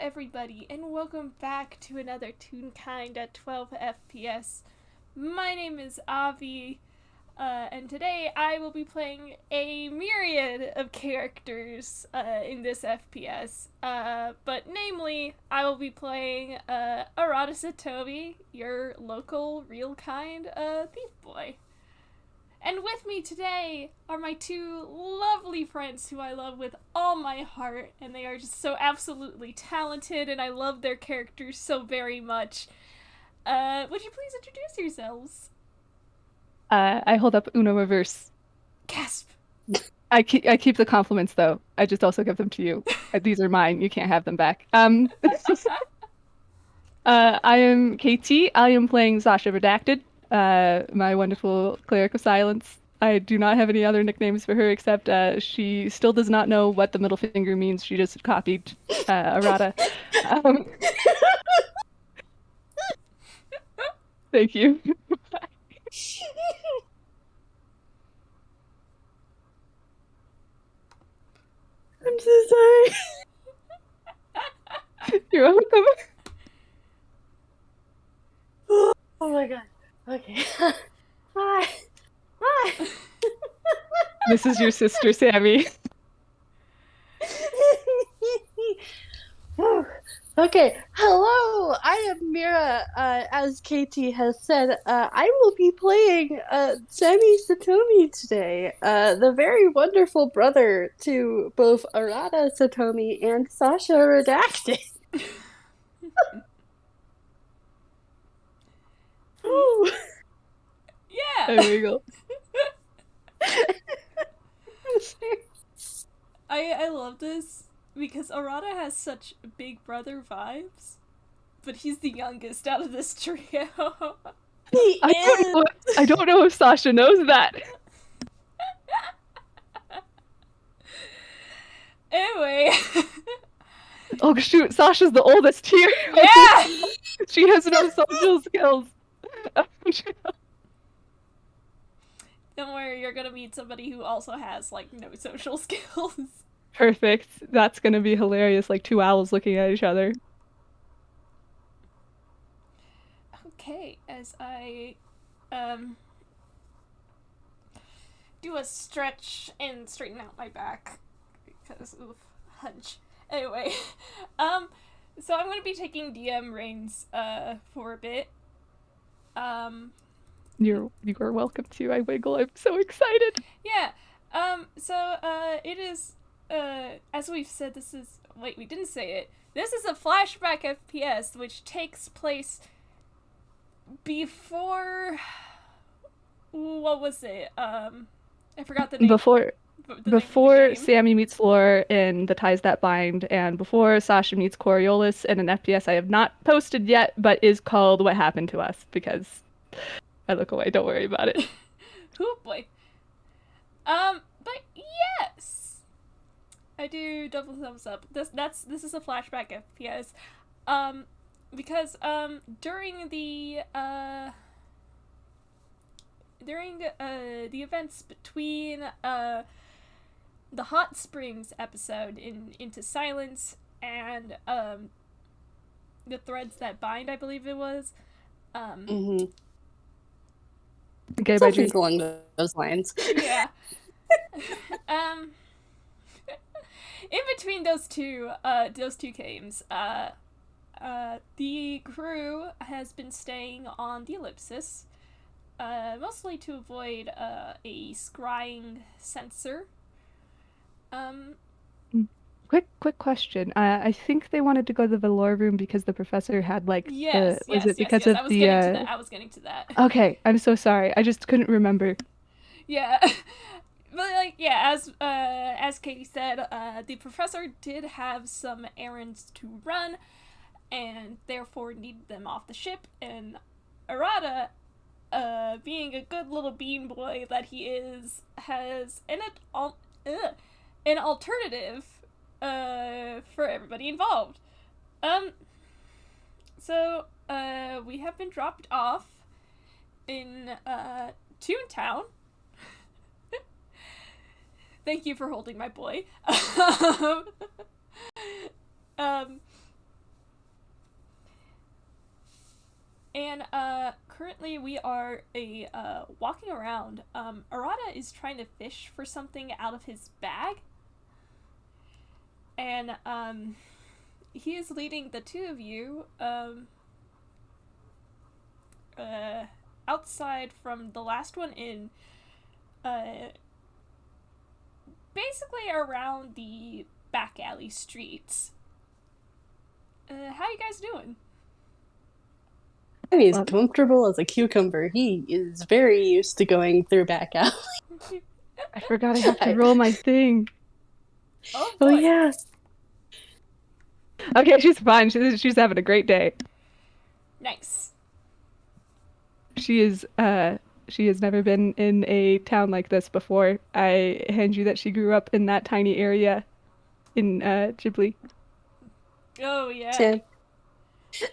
everybody, and welcome back to another Toonkind at 12 FPS. My name is Avi, and today I will be playing a myriad of characters in this FPS. But namely, I will be playing Arata Satomi, your local, real kind thief boy. And with me today are my two lovely friends who I love with all my heart, and they are just so absolutely talented, and I love their characters so very much. Would you please introduce yourselves? I hold up Uno reverse. Gasp! I keep the compliments though. I just also give them to you. These are mine. You can't have them back. I am KT. I am playing Sasha Redacted. My wonderful cleric of silence. I do not have any other nicknames for her except she still does not know what the middle finger means. She just copied Arata. Um, thank you. I'm so sorry. You're welcome. Oh my god. Okay. Hi. Hi. This is your sister, Sammy. Okay. Hello. I am Mira. As Katie has said, I will be playing Sammy Satomi today. The very wonderful brother to both Arata Satomi and Sasha Redacted. Ooh. Yeah! There we go. I love this because Arata has such big brother vibes, but he's the youngest out of this trio. I don't know if Sasha knows that. Anyway. Oh shoot, Sasha's the oldest here. Yeah! She has no social skills. Don't worry, you're gonna meet somebody who also has, no social skills. Perfect. That's gonna be hilarious, like two owls looking at each other. Okay, as I, do a stretch and straighten out my back, because, oof, hunch. Anyway, so I'm gonna be taking DM reins, for a bit. You are welcome to. I wiggle. I'm so excited. Yeah. So it is. As we've said, this is. Wait, we didn't say it. This is a flashback FPS, which takes place before. What was it? I forgot the name. Before Sammy meets Lore in The Ties That Bind, and before Sasha meets Coriolis in an FPS I have not posted yet, but is called What Happened to Us, because I look away, don't worry about it. Oh boy. But yes! I do double thumbs up. This is a flashback FPS. Because, during the events between, the Hot Springs episode in Into Silence and, the Threads That Bind, I believe it was, Okay, something along those lines. Yeah. In between those two games, the crew has been staying on the Ellipsis, mostly to avoid a scrying sensor. Quick question. I think they wanted to go to the Valor room because the professor had yes. I was getting to that. Okay, I'm so sorry. I just couldn't remember. Yeah. But as Katie said, the professor did have some errands to run, and therefore needed them off the ship. And Arata, being a good little bean boy that he is, has an alternative for everybody involved. So we have been dropped off in Toontown. Thank you for holding my boy. And currently we are walking around. Arata is trying to fish for something out of his bag. And he is leading the two of you outside from the last one in, basically around the back alley streets. How you guys doing? He's comfortable as a cucumber. He is very used to going through back alley. I forgot I have to roll my thing. Oh boy. Oh yeah. Okay, she's fine. She's having a great day. Nice. She has never been in a town like this before. I hand you that she grew up in that tiny area in Ghibli. Oh yeah.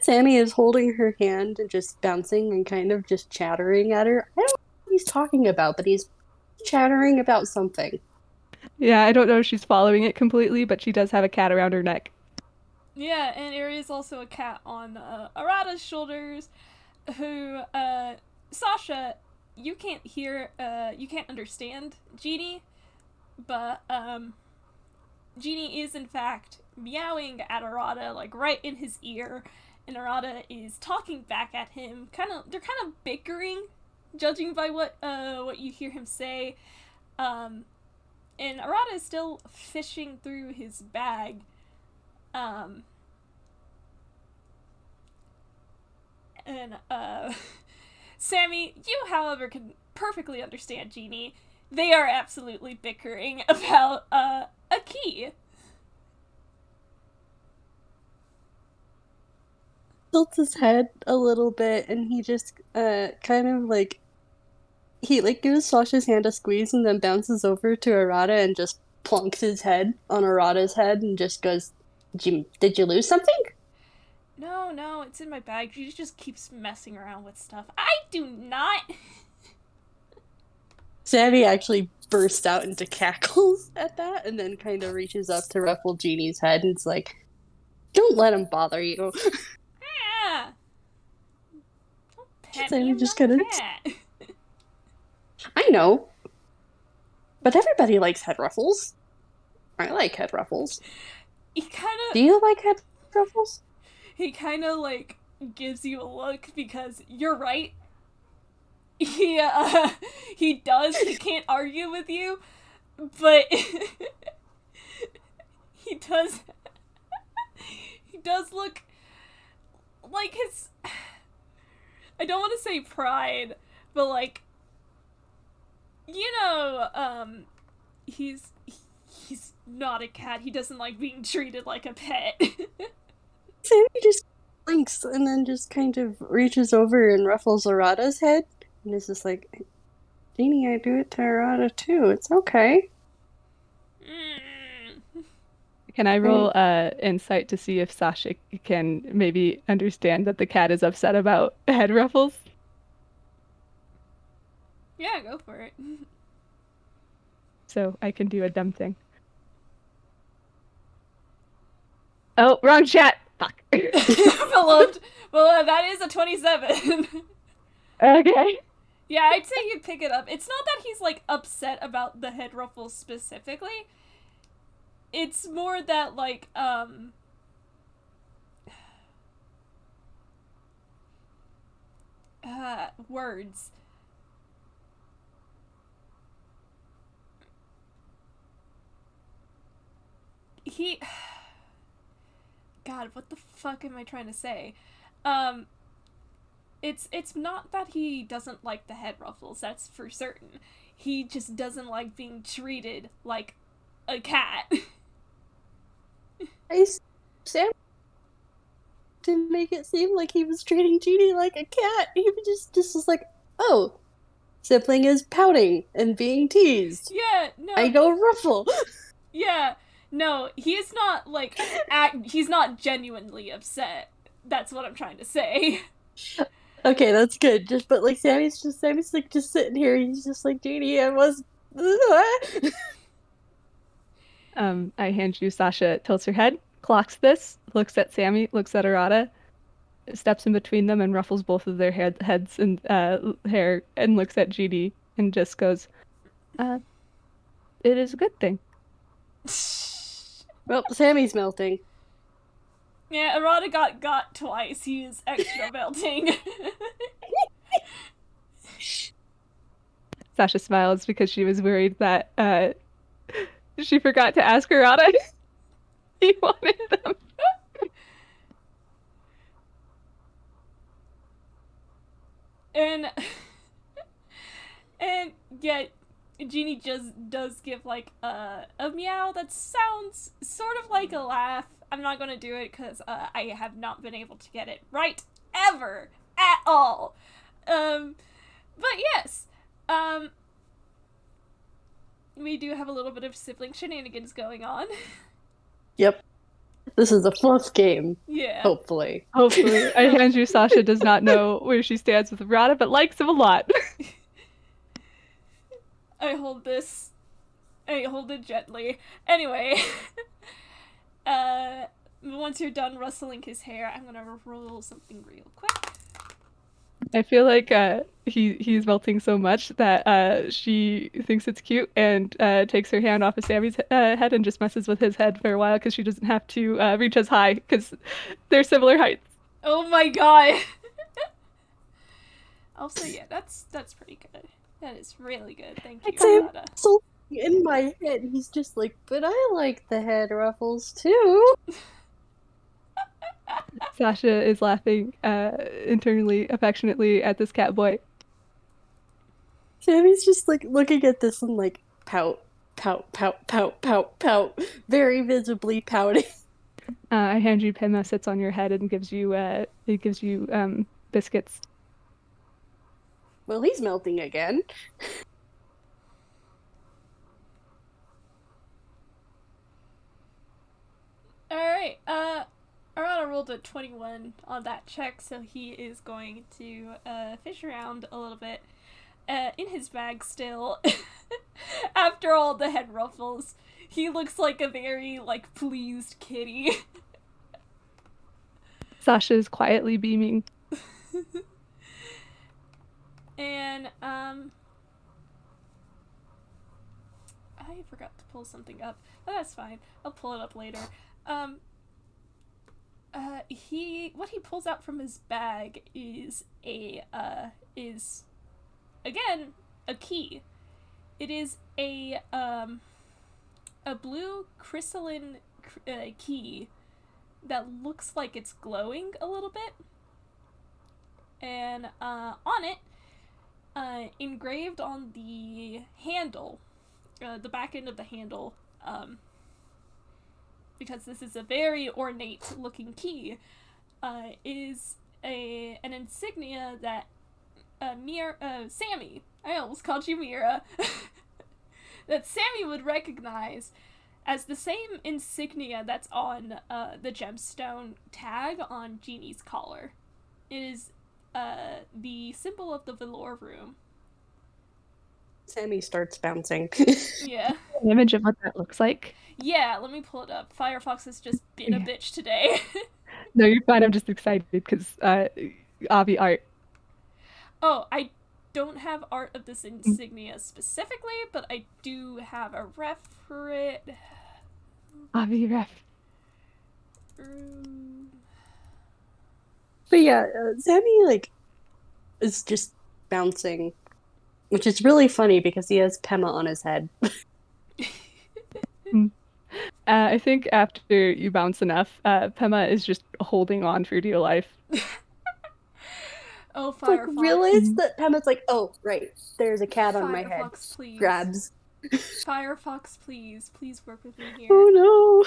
Sammy is holding her hand and just bouncing and kind of just chattering at her. I don't know what he's talking about, but he's chattering about something. Yeah, I don't know if she's following it completely, but she does have a cat around her neck. Yeah, and there is also a cat on Arata's shoulders, who, Sasha, you can't hear, you can't understand Genie, but, Genie is in fact meowing at Arata, like, right in his ear, and Arata is talking back at him, they're kind of bickering, judging by what you hear him say, and Arata is still fishing through his bag, and, Sammy, you, however, can perfectly understand Genie. They are absolutely bickering about, a key. Tilts his head a little bit and he just, kind of like, he, like, gives Sasha's hand a squeeze and then bounces over to Arata and just plunks his head on Arata's head and just goes, did you lose something? No, it's in my bag. She just keeps messing around with stuff. I do not. Sammy actually bursts out into cackles at that and then kind of reaches up to ruffle Genie's head and is like, don't let him bother you. Yeah. Don't pet Sammy me, I'm just not a kinda- cat. I know. But everybody likes head ruffles. I like head ruffles. He kind Do of, you like head ruffles? like, gives you a look because you're right. He does. He can't argue with you, but he does. He does look like his. I don't want to say pride, but like, he's not a cat. He doesn't like being treated like a pet. Sammy just blinks and then just kind of reaches over and ruffles Arata's head. And is just like, Genie, I do it to Arata too. It's okay. Can I roll insight to see if Sasha can maybe understand that the cat is upset about head ruffles? Yeah, go for it. So I can do a dumb thing. Oh, wrong chat! Fuck. Beloved. Well, that is a 27. Okay. Yeah, I'd say you'd pick it up. It's not that he's, like, upset about the head ruffles specifically. It's more that, like, words. God, what the fuck am I trying to say? It's not that he doesn't like the head ruffles, that's for certain. He just doesn't like being treated like a cat. Sam didn't make it seem like he was treating Genie like a cat. He just was like, oh, sibling is pouting and being teased. Yeah, no. I go ruffle. Yeah, no, he's not, like, he's not genuinely upset. That's what I'm trying to say. Okay, that's good. But like Sammy's like just sitting here. He's just like, Genie, I was. I hand you Sasha, tilts her head, clocks this, looks at Sammy, looks at Arata, steps in between them and ruffles both of their heads and hair and looks at Genie and just goes, "It is a good thing." Well, Sammy's melting. Yeah, Arata got twice. He is extra melting. Sasha smiles because she was worried that she forgot to ask Arata if he wanted them. And yet Genie just does give like a meow that sounds sort of like a laugh. I'm not gonna do it because I have not been able to get it right ever at all. But yes, we do have a little bit of sibling shenanigans going on. Yep. This is the fourth game. Yeah. Hopefully. Hopefully. I hand you Sasha does not know where she stands with Arata, but likes him a lot. I hold this. I hold it gently. Anyway. Once you're done rustling his hair, I'm gonna roll something real quick. I feel like he's melting so much that she thinks it's cute and takes her hand off of Sammy's head and just messes with his head for a while because she doesn't have to reach as high because they're similar heights. Oh my god! Also, yeah, that's pretty good. That is really good. Thank you, Arata. So in my head, he's just like, but I like the head ruffles too. Sasha is laughing internally, affectionately at this cat boy. Sammy's just like looking at this and like pout, pout, pout, pout, pout, pout, very visibly pouting. I hand you Pima, sits on your head and gives you biscuits. Well, he's melting again. Alright, Arata rolled a 21 on that check, so he is going to fish around a little bit in his bag still. After all the head ruffles, he looks like a very, like, pleased kitty. Sasha is quietly beaming. And, I forgot to pull something up. But that's fine. I'll pull it up later. What he pulls out from his bag is again, a key. It is a blue crystalline key that looks like it's glowing a little bit. And, on it, engraved on the handle, the back end of the handle, because this is a very ornate looking key, is an insignia that Sammy, I almost called you Mira, that Sammy would recognize as the same insignia that's on the gemstone tag on Genie's collar. It is the symbol of the velour room. Sammy starts bouncing. Yeah. An image of what that looks like. Yeah, let me pull it up. Firefox has just been a bitch today. No, you're fine. I'm just excited because Avi art. Oh, I don't have art of this insignia specifically, but I do have a ref for it. Avi ref. But yeah, Sammy like is just bouncing, which is really funny because he has Pema on his head. I think after you bounce enough, Pema is just holding on for dear life. Oh, Firefox. Like, realize that Pema's like, oh, right, there's a cat on my head. Please. Grabs. Firefox, please. Please work with me here. Oh no.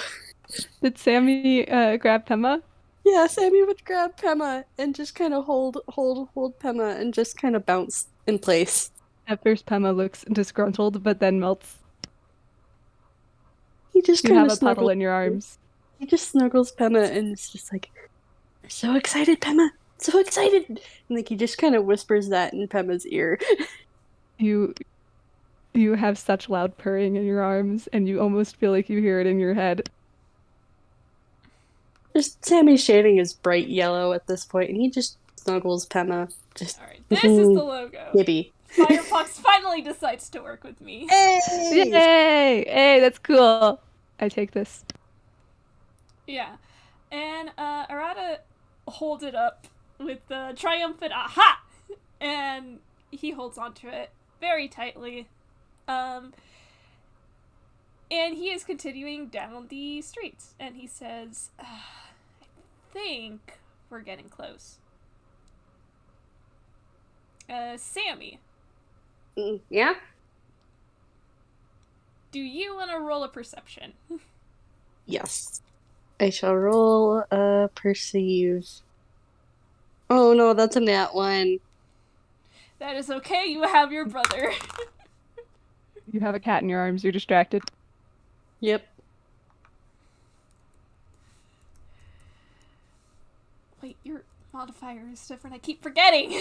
Did Sammy grab Pema? Yeah, Sammy would grab Pema and just kind of hold Pema and just kind of bounce in place. At first, Pema looks disgruntled, but then melts. He just You kind have of a puddle in your arms. He just snuggles Pema and it's just like, I'm so excited, Pema! So excited! And like he just kind of whispers that in Pema's ear. You have such loud purring in your arms, and you almost feel like you hear it in your head. Just Sammy's shading is bright yellow at this point, and he just snuggles Pema. Just Alright, this is the logo. Yippee. Firefox finally decides to work with me. Hey! Yay! Hey, that's cool. I take this. Yeah. And Arata holds it up with the triumphant aha! And he holds onto it very tightly. And he is continuing down the streets. And he says, I think we're getting close. Sammy. Yeah? Do you want to roll a perception? Yes. I shall roll a perceive. Oh no, that's a nat one. That is okay, you have your brother. You have a cat in your arms, you're distracted. Yep. Wait, your modifier is different. I keep forgetting.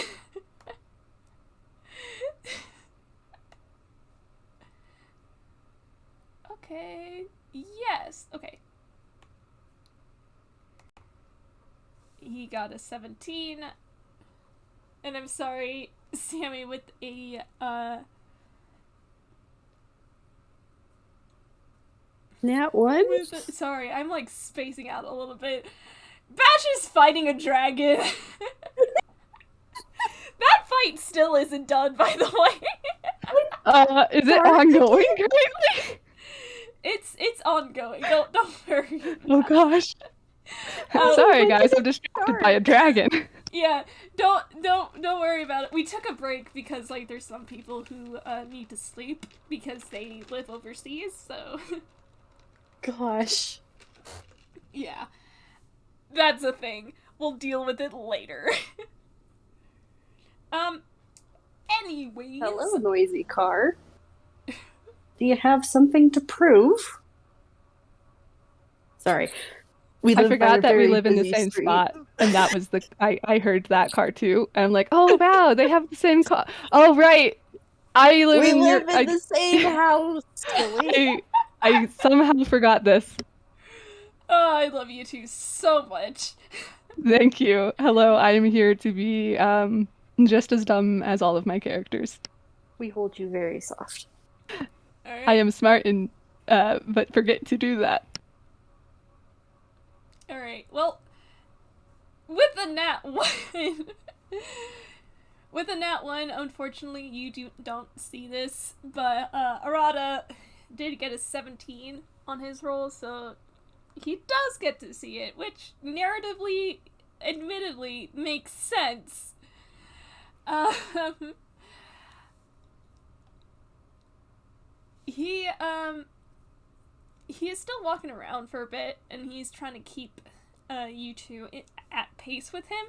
Okay. Yes. Okay. He got a 17. And I'm sorry, Sammy, with a, Nat one? sorry, I'm, like, spacing out a little bit. Bash is fighting a dragon. That fight still isn't done, by the way. Is it ongoing currently? It's ongoing. Don't worry. Oh gosh. I'm sorry, guys. I'm distracted by a dragon. Yeah, don't worry about it. We took a break because, like, there's some people who need to sleep because they live overseas, so... Gosh. Yeah. That's a thing. We'll deal with it later. Anyways... Hello, noisy car. Do you have something to prove? Sorry. I forgot that we live in the same spot, and that was the I heard that car too. And I'm like, oh wow, they have the same car. Oh right, I live in the same house. I somehow forgot this. Oh, I love you two so much. Thank you. Hello, I am here to be just as dumb as all of my characters. We hold you very soft. Right. I am smart and but forget to do that. Alright, well, with the nat 1, unfortunately, you don't see this, but Arata did get a 17 on his roll, so he does get to see it, which narratively, admittedly, makes sense. He is still walking around for a bit, and he's trying to keep you two at pace with him.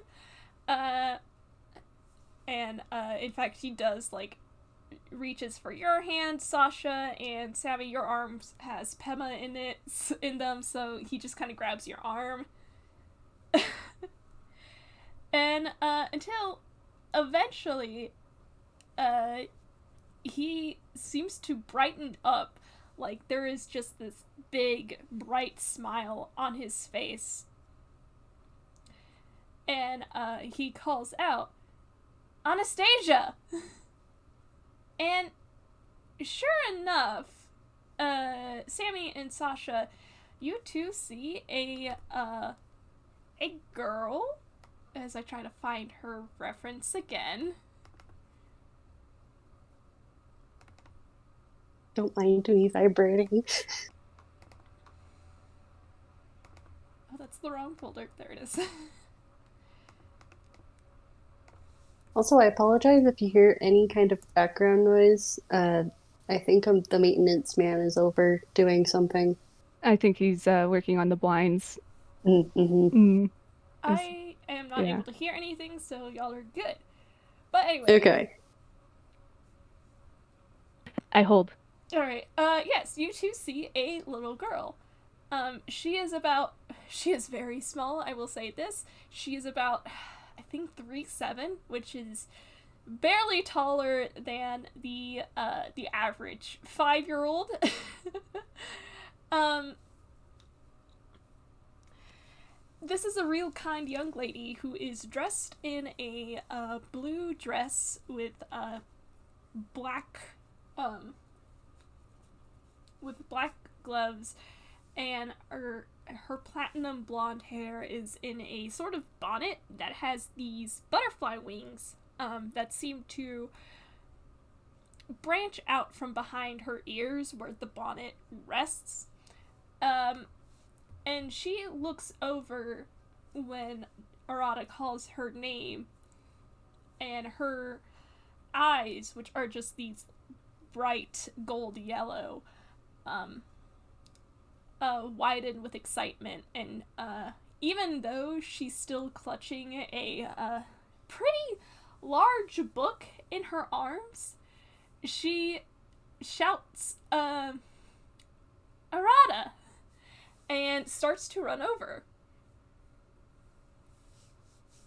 In fact, he does, like, reaches for your hand, Sasha, and Sammy, your arms has Pema in them, so he just kind of grabs your arm. And until eventually he seems to brighten up. Like, there is just this big, bright smile on his face. And he calls out, Anastasia! And sure enough, Sammy and Sasha, you two see a girl, as I try to find her reference again. Don't mind me vibrating. Oh, that's the wrong folder. There it is. Also, I apologize if you hear any kind of background noise. I think the maintenance man is over doing something. I think he's working on the blinds. Mm-hmm. I am not able to hear anything, so y'all are good. But anyway. Okay. I hold. Alright, yes, you two see a little girl. She is very small, I will say this. She is about, I think, 3'7", which is barely taller than the average 5-year-old. this is a real kind young lady who is dressed in a blue dress with black gloves, and her platinum blonde hair is in a sort of bonnet that has these butterfly wings that seem to branch out from behind her ears where the bonnet rests. And she looks over when Arata calls her name, and her eyes, which are just these bright gold yellow, widen with excitement, and even though she's still clutching a pretty large book in her arms, she shouts, Arata, and starts to run over.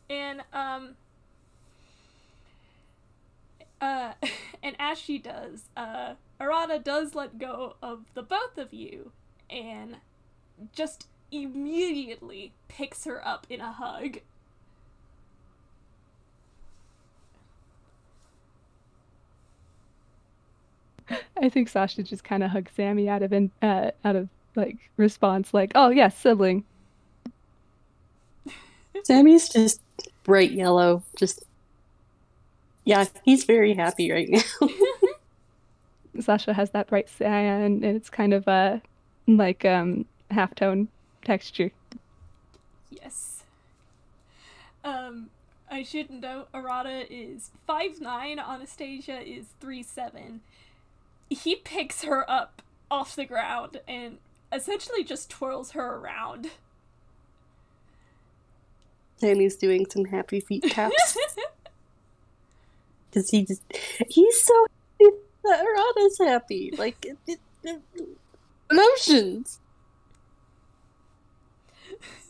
And, and as she does, Arata does let go of the both of you, and just immediately picks her up in a hug. I think Sasha just kind of hugs Sammy out of like response, like, "Oh yes, sibling." Sammy's just bright yellow. Just, yeah, he's very happy right now. Sasha has that bright cyan, and it's kind of like halftone texture. Yes. I should note Arata is 5'9", Anastasia is 3'7". He picks her up off the ground and essentially just twirls her around. Sammy's doing some happy feet taps. Because he's so happy that Arata's happy. Like, emotions.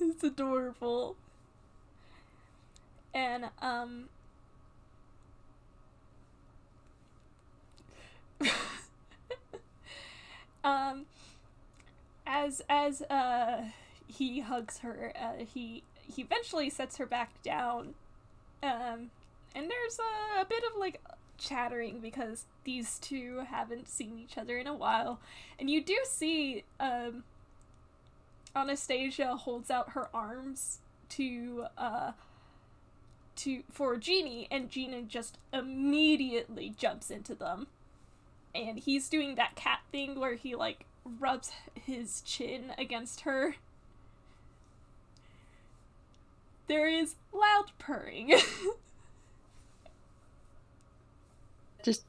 It's adorable. And, as he hugs her, he eventually sets her back down, and there's a bit of like chattering because these two haven't seen each other in a while, and you do see Anastasia holds out her arms for Genie, and Genie just immediately jumps into them. And he's doing that cat thing where he, like, rubs his chin against her. There is loud purring.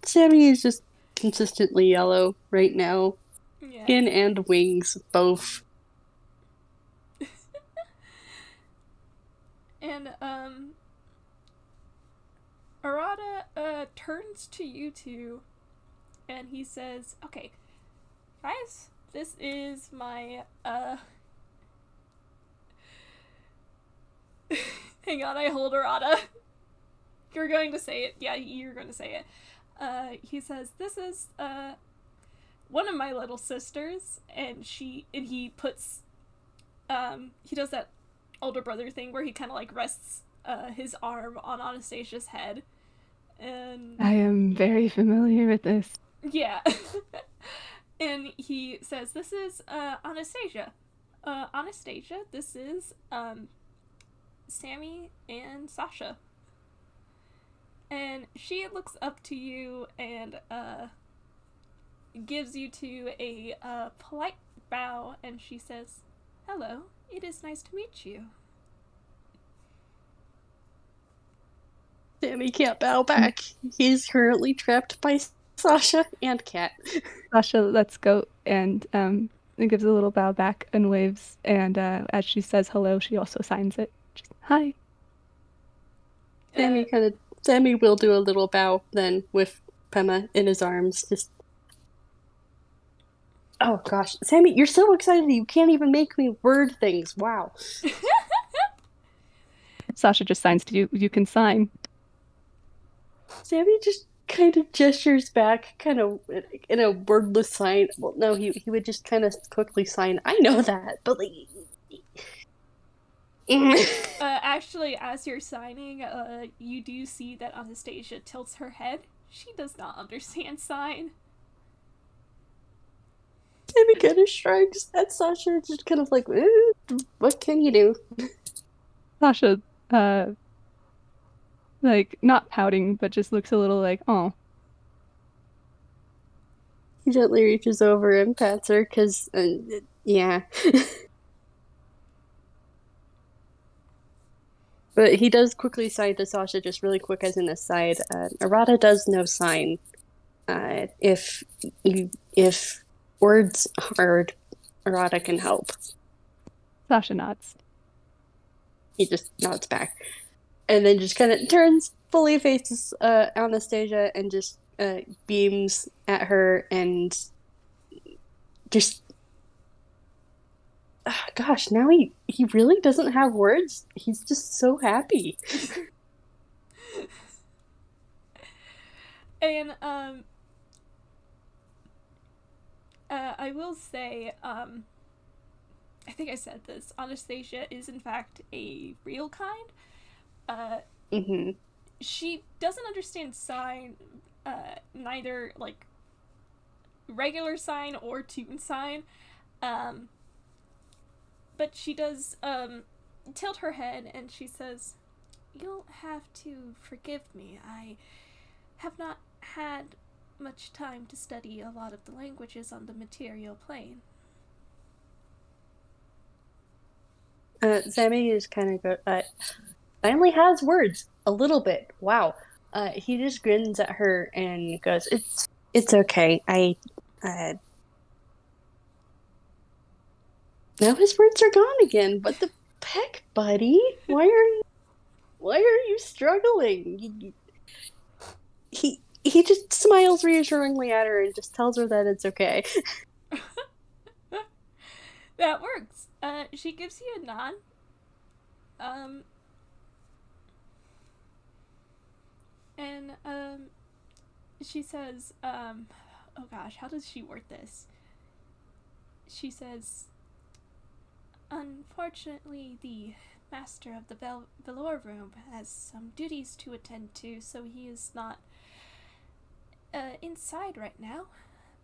Sammy is just consistently yellow right now. Yeah. Skin and wings, both. And, Arata, turns to you two, and he says, "Okay, guys, this is my, hang on, I hold Arata. You're going to say it. Yeah, you're going to say it. He says, this is, one of my little sisters, and he puts, he does that older brother thing where he kind of, like, rests, his arm on Anastasia's head, and... I am very familiar with this. Yeah. And he says, this is, Anastasia. Anastasia, this is, Sammy and Sasha. And she looks up to you and, gives you two a, polite bow, and she says, "Hello, it is nice to meet you." Sammy can't bow back. He's currently trapped by Sasha and Cat. Sasha lets go and gives a little bow back and waves, and as she says hello, she also signs it. Just, hi. Sammy will do a little bow then with Pema in his arms. Just, oh gosh, Sammy, you're so excited you can't even make me word things. Wow. Sasha just signs to you. You can sign. Sammy just kind of gestures back, kind of in a wordless sign. Well, no, he would just kind of quickly sign. I know that, but like, Actually, as you're signing, you do see that Anastasia tilts her head. She does not understand sign. Sammy kind of shrugs at Sasha, just kind of like, what can you do? Sasha, like, not pouting, but just looks a little like, oh. He gently reaches over and pats her, because, yeah. But he does quickly sign to Sasha, just really quick as an aside. Arata does know sign. If words hard, Arata can help. Sasha nods. He just nods back, and then just kind of turns, fully faces Anastasia, and just beams at her, and just gosh, now he really doesn't have words. He's just so happy. And I will say, I think I said this. Anastasia is in fact a real kind. Mm-hmm. She doesn't understand sign, neither like regular sign or toon sign. But she does tilt her head and she says, "You'll have to forgive me. I have not had much time to study a lot of the languages on the material plane." Sammy is kind of finally has words a little bit. Wow. He just grins at her and goes, "It's okay. Now his words are gone again. What the heck, buddy? Why are you struggling?" He just smiles reassuringly at her and just tells her that it's okay. That works. She gives you a nod. And she says, oh gosh, how does she word this? She says, "Unfortunately, the master of the velour room has some duties to attend to, so he is not inside right now.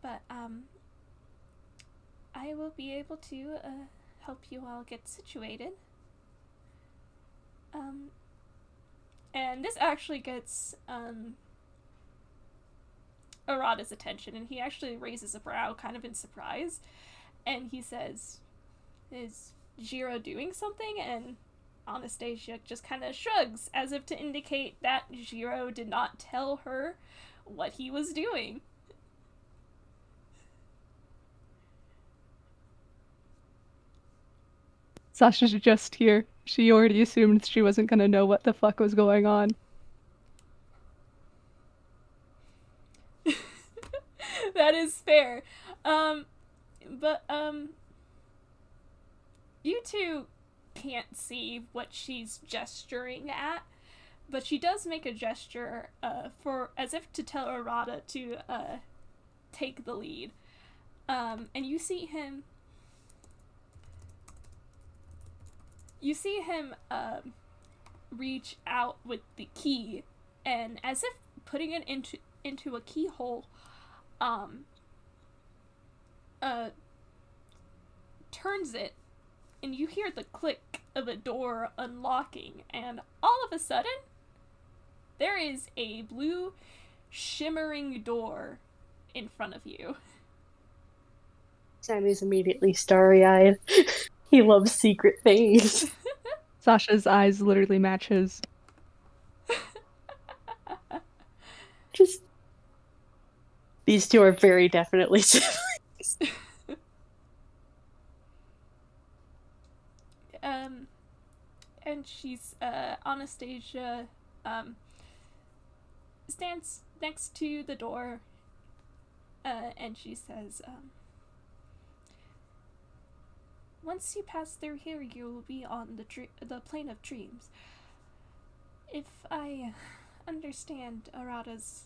But I will be able to help you all get situated." And this actually gets Arata's attention, and he actually raises a brow, kind of in surprise, and he says, "Is Jiro doing something?" And Anastasia just kind of shrugs, as if to indicate that Jiro did not tell her what he was doing. Sasha's just here. She already assumed she wasn't gonna know what the fuck was going on. That is fair. But you two can't see what she's gesturing at, but she does make a gesture for as if to tell Arata to take the lead. And you see him reach out with the key, and as if putting it into a keyhole, turns it, and you hear the click of a door unlocking, and all of a sudden, there is a blue, shimmering door in front of you. Sammy's immediately starry-eyed. He loves secret things. Sasha's eyes literally match his. Just these two are very definitely siblings. And she's Anastasia stands next to the door, and she says, "Once you pass through here, you will be on the plane of dreams. If I understand Arata's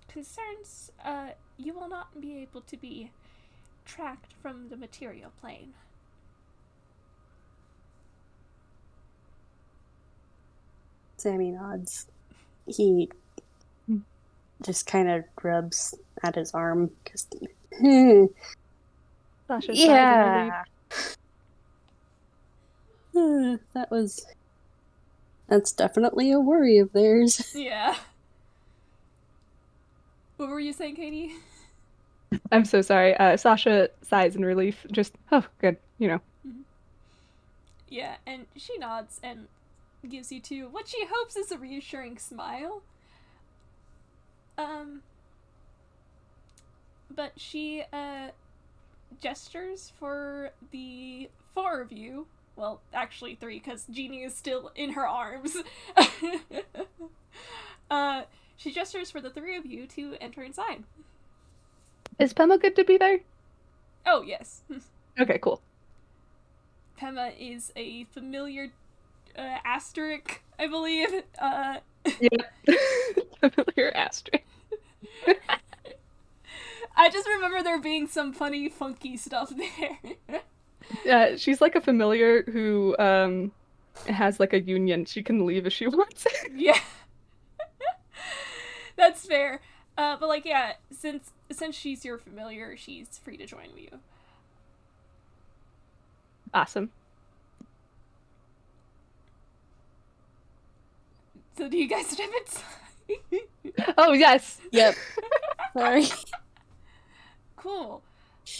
concerns, you will not be able to be tracked from the material plane." Sammy nods. He just kind of rubs at his arm. Sasha sighs in relief. That's definitely a worry of theirs. Yeah. What were you saying, Katie? I'm so sorry. Sasha sighs in relief. Just, oh, good, you know. Yeah, and she nods and gives you two what she hopes is a reassuring smile. But she, gestures for the four of you. Well, actually three, because Genie is still in her arms. She gestures for the three of you to enter inside. Is Pema good to be there? Oh, yes. Okay, cool. Pema is a familiar asterisk, I believe. Yeah. Familiar asterisk. I just remember there being some funny, funky stuff there. Yeah, she's like a familiar who has like a union. She can leave if she wants. Yeah. That's fair. But like, yeah, since she's your familiar, she's free to join you. Awesome. So do you guys step inside? Oh, yes. Yep. Sorry. Cool.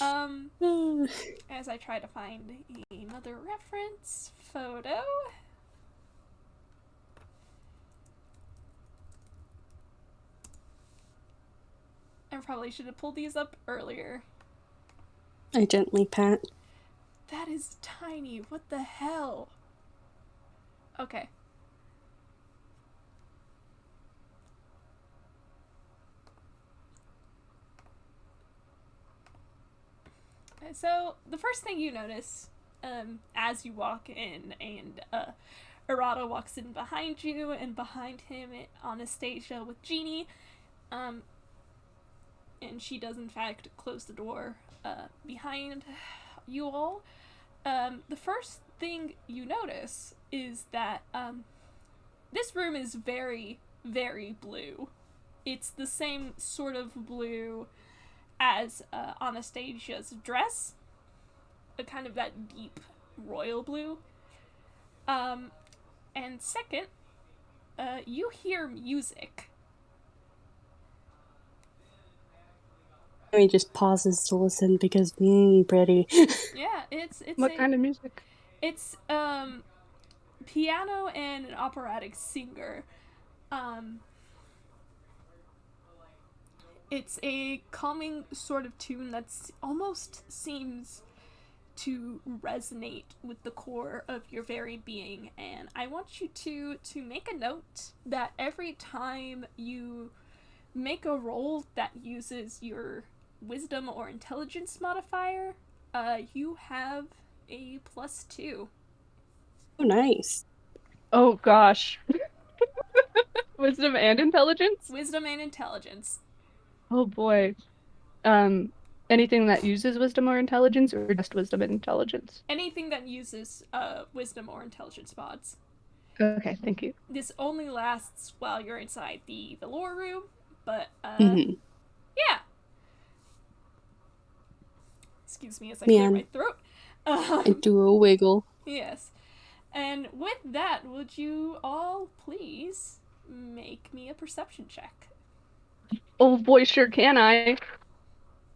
As I try to find another reference photo. I probably should have pulled these up earlier. I gently pat. That is tiny. What the hell? Okay. So, the first thing you notice, as you walk in, and Arata walks in behind you, and behind him, Anastasia with Genie, and she does in fact close the door behind you all. The first thing you notice is that this room is very, very blue. It's the same sort of blue as Anastasia's dress, a kind of that deep royal blue. And second, you hear music. He just pauses to listen because, pretty. Yeah, it's What kind of music? It's piano and an operatic singer. It's a calming sort of tune that almost seems to resonate with the core of your very being, and I want you to make a note that every time you make a roll that uses your wisdom or intelligence modifier, you have a +2. Oh, nice. Oh, gosh. Wisdom and intelligence? Wisdom and intelligence. Oh, boy. Anything that uses wisdom or intelligence, or just wisdom and intelligence? Anything that uses wisdom or intelligence mods. Okay, thank you. This only lasts while you're inside the lore room, but yeah. Excuse me as I clear my throat. I do a wiggle. Yes. And with that, would you all please make me a perception check? Oh boy, sure can I.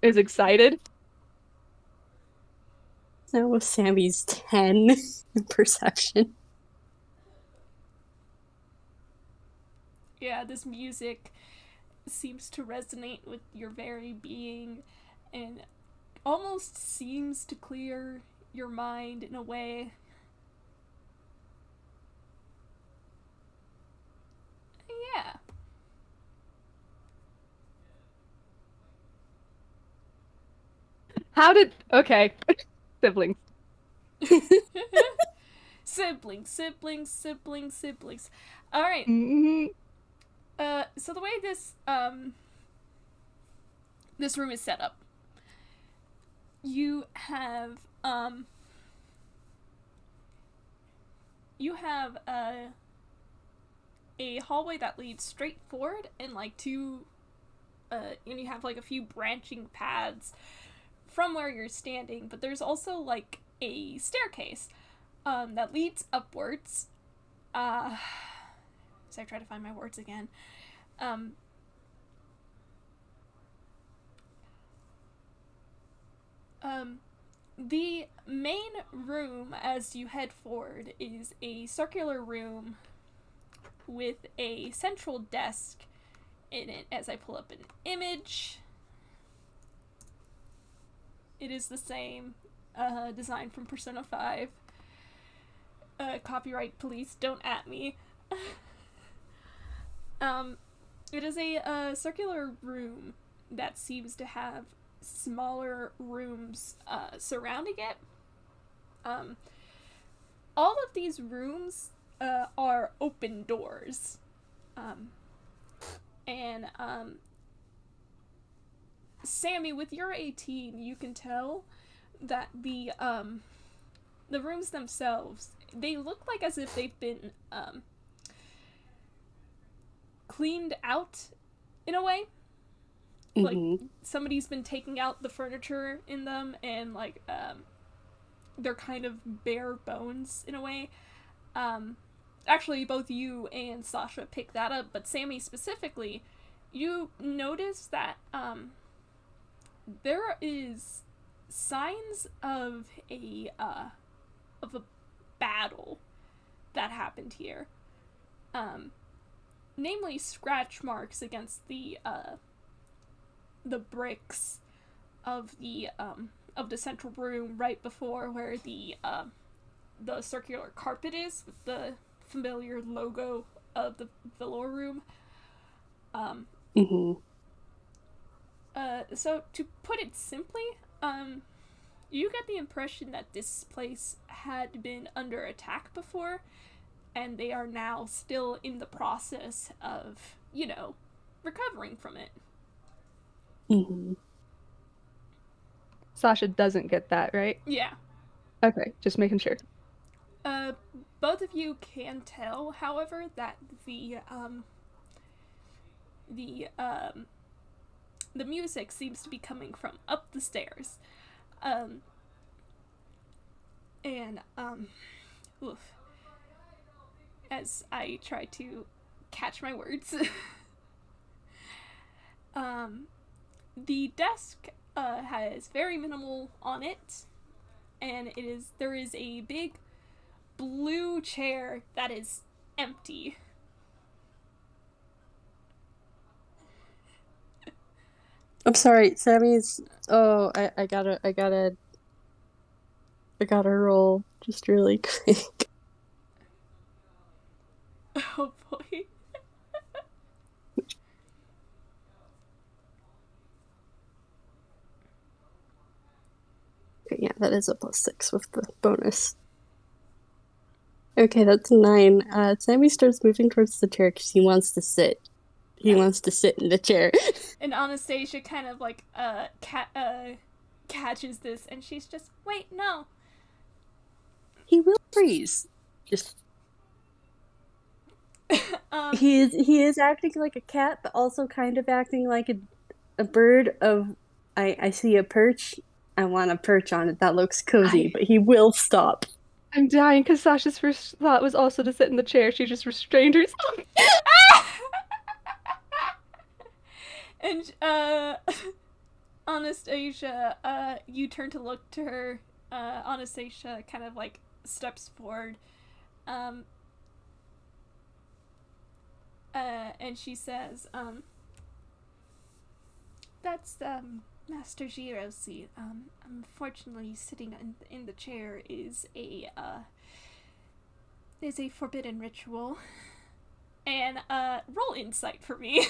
Is excited. That was Sammy's 10 perception. Yeah, this music seems to resonate with your very being and almost seems to clear your mind in a way. Yeah. How did... Okay. Siblings. Siblings. All right. Mm-hmm. So the way this this room is set up, you have a hallway that leads straight forward and like two and you have like a few branching paths from where you're standing, but there's also like a staircase that leads upwards. As I try to find my words again. The main room as you head forward is a circular room with a central desk in it. As I pull up an image, it is the same design from Persona 5. Copyright police, don't at me. It is a circular room that seems to have smaller rooms surrounding it. All of these rooms are open doors. Sammy, with your 18, you can tell that the rooms themselves, they look like as if they've been cleaned out in a way. Like somebody's been taking out the furniture in them, and like they're kind of bare bones in a way. Actually, both you and Sasha picked that up, but Sammy specifically, you notice that there is signs of a battle that happened here. Namely, scratch marks against the bricks of the central room right before where the circular carpet is, with the familiar logo of the lower room. So to put it simply, you get the impression that this place had been under attack before, and they are now still in the process of, recovering from it. Sasha doesn't get that, right? Yeah. Okay, just making sure. Both of you can tell, however, that the music seems to be coming from up the stairs. Oof. As I try to catch my words. The desk has very minimal on it, and there is a big blue chair that is empty. I'm sorry, Sammy's. Oh, I gotta roll just really quick. Oh boy. Okay, yeah, that is a +6 with the bonus. Okay, that's 9. Sammy starts moving towards the chair because he wants to sit. He wants to sit in the chair. And Anastasia kind of like catches this, and she's just, wait, no. He will freeze. Just he is acting like a cat, but also kind of acting like a bird of I see a perch. I want to perch on it. That looks cozy, but he will stop. I'm dying because Sasha's first thought was also to sit in the chair. She just restrained herself. And Anastasia, you turn to look to her. Anastasia kind of like steps forward. And she says, that's Master Jiro's seat. Unfortunately, sitting in the chair is a forbidden ritual. And roll insight for me.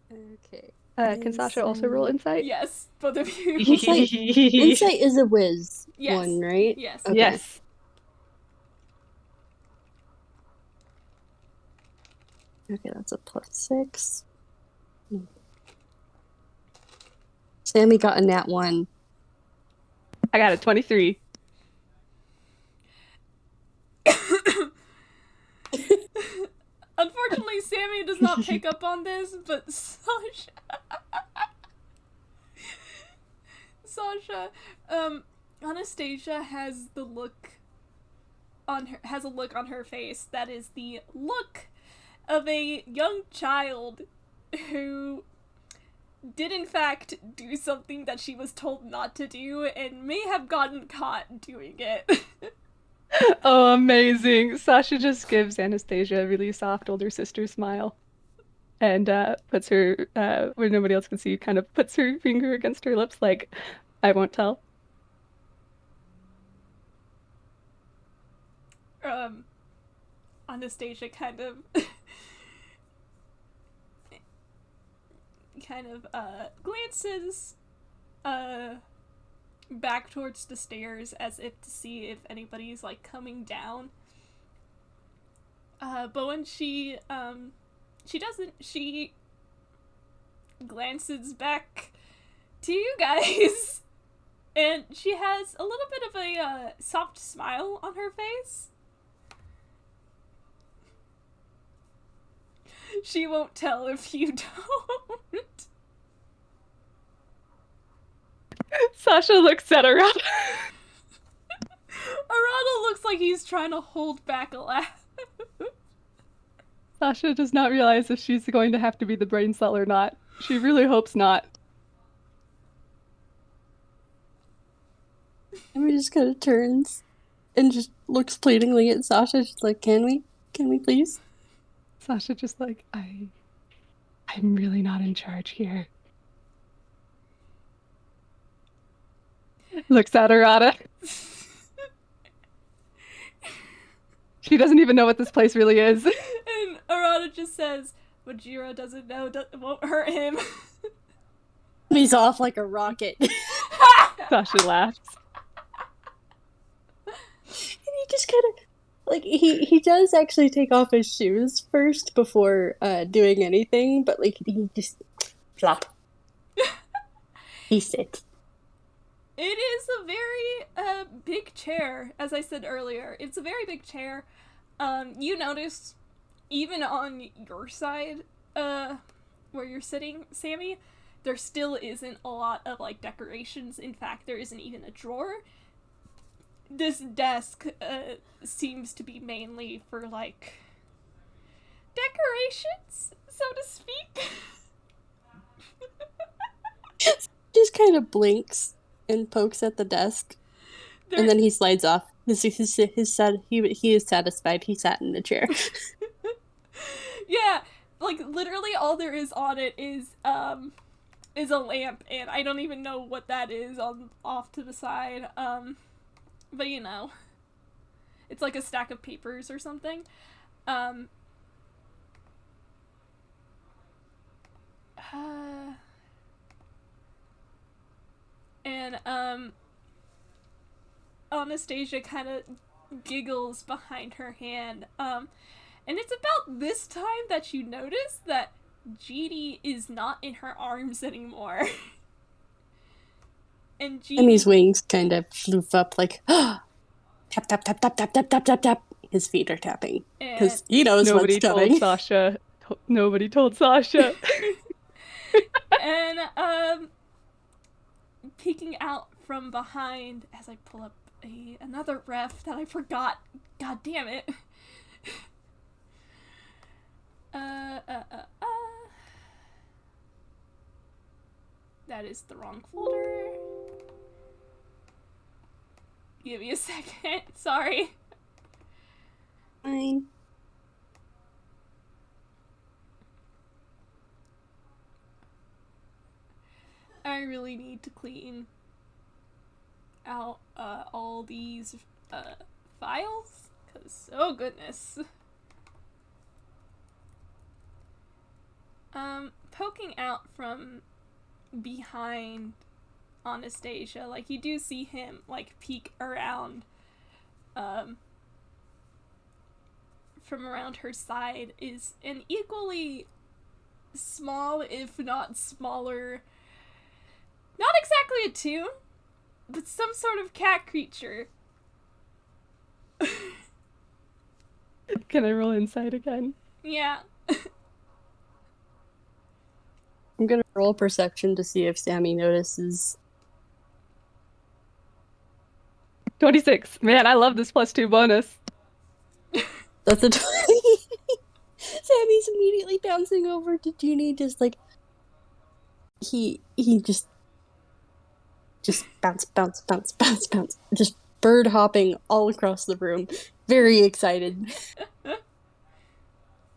Okay. Can Sasha also roll insight? Yes, both of you. Insight is a whiz one, right? Yes. Okay. Yes. Okay, that's a +6. Sammy got a nat 1. I got a 23. Sammy does not pick up on this, but Sasha, Anastasia has a look on her face that is the look of a young child who did in fact do something that she was told not to do and may have gotten caught doing it. Oh, amazing. Sasha just gives Anastasia a really soft older sister smile and puts her, where nobody else can see, kind of puts her finger against her lips like, I won't tell. Anastasia kind of glances back towards the stairs as if to see if anybody's like coming down. But when she doesn't, she glances back to you guys and she has a little bit of a soft smile on her face. She won't tell if you don't. Sasha looks at Arata. Arata looks like he's trying to hold back a laugh. Sasha does not realize if she's going to have to be the brain cell or not. She really hopes not. Emma just kind of turns and just looks pleadingly at Sasha. She's like, can we please? Sasha just like, I'm really not in charge here. Looks at Arata. She doesn't even know what this place really is. And Arata just says, what Jiro doesn't know won't hurt him. He's off like a rocket. Sasha laughs. And he just kind of, like, he does actually take off his shoes first before doing anything, but, like, he just flop. He sits. It is a very big chair, as I said earlier. It's a very big chair. You notice, even on your side, where you're sitting, Sammy, there still isn't a lot of, like, decorations. In fact, there isn't even a drawer. This desk seems to be mainly for, like, decorations, so to speak. Just kind of blinks and pokes at the desk, and then he slides off. He is satisfied. He sat in the chair. Yeah, like, literally all there is on it is a lamp, and I don't even know what that is off to the side. But you know, it's like a stack of papers or something. And Anastasia kind of giggles behind her hand. And it's about this time that you notice that Genie is not in her arms anymore. And Jimmy's wings kind of floof up like, tap, tap, tap, tap, tap, tap, tap, tap, tap. His feet are tapping. Because he knows what's coming. Nobody told Sasha. And, peeking out from behind, as I pull up another ref that I forgot. God damn it. That is the wrong folder. Give me a second. Sorry. Fine. I really need to clean out all these files, because, oh goodness. Poking out from behind Anastasia, like, you do see him, like, peek around, from around her side is an equally small, if not smaller, not exactly a toon, but some sort of cat creature. Can I roll insight again? Yeah. I'm gonna roll perception to see if Sammy notices. 26. Man, I love this +2 bonus. That's a 20. Sammy's immediately bouncing over to Genie, just like he just bounce, bounce, bounce, bounce, bounce, just bird hopping all across the room, very excited.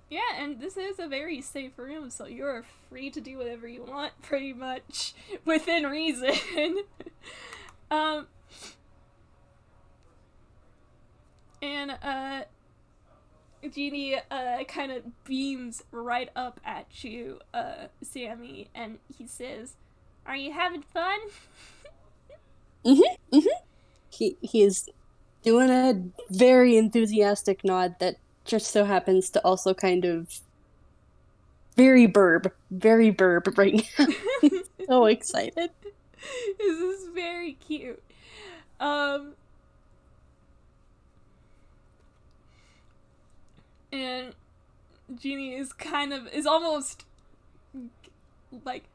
Yeah, and this is a very safe room, so you're free to do whatever you want, pretty much, within reason. Genie, kind of beams right up at you, Sammy, and he says, "Are you having fun?" He is doing a very enthusiastic nod that just so happens to also kind of very burb right now. He's so excited. This is very cute. And Genie is almost like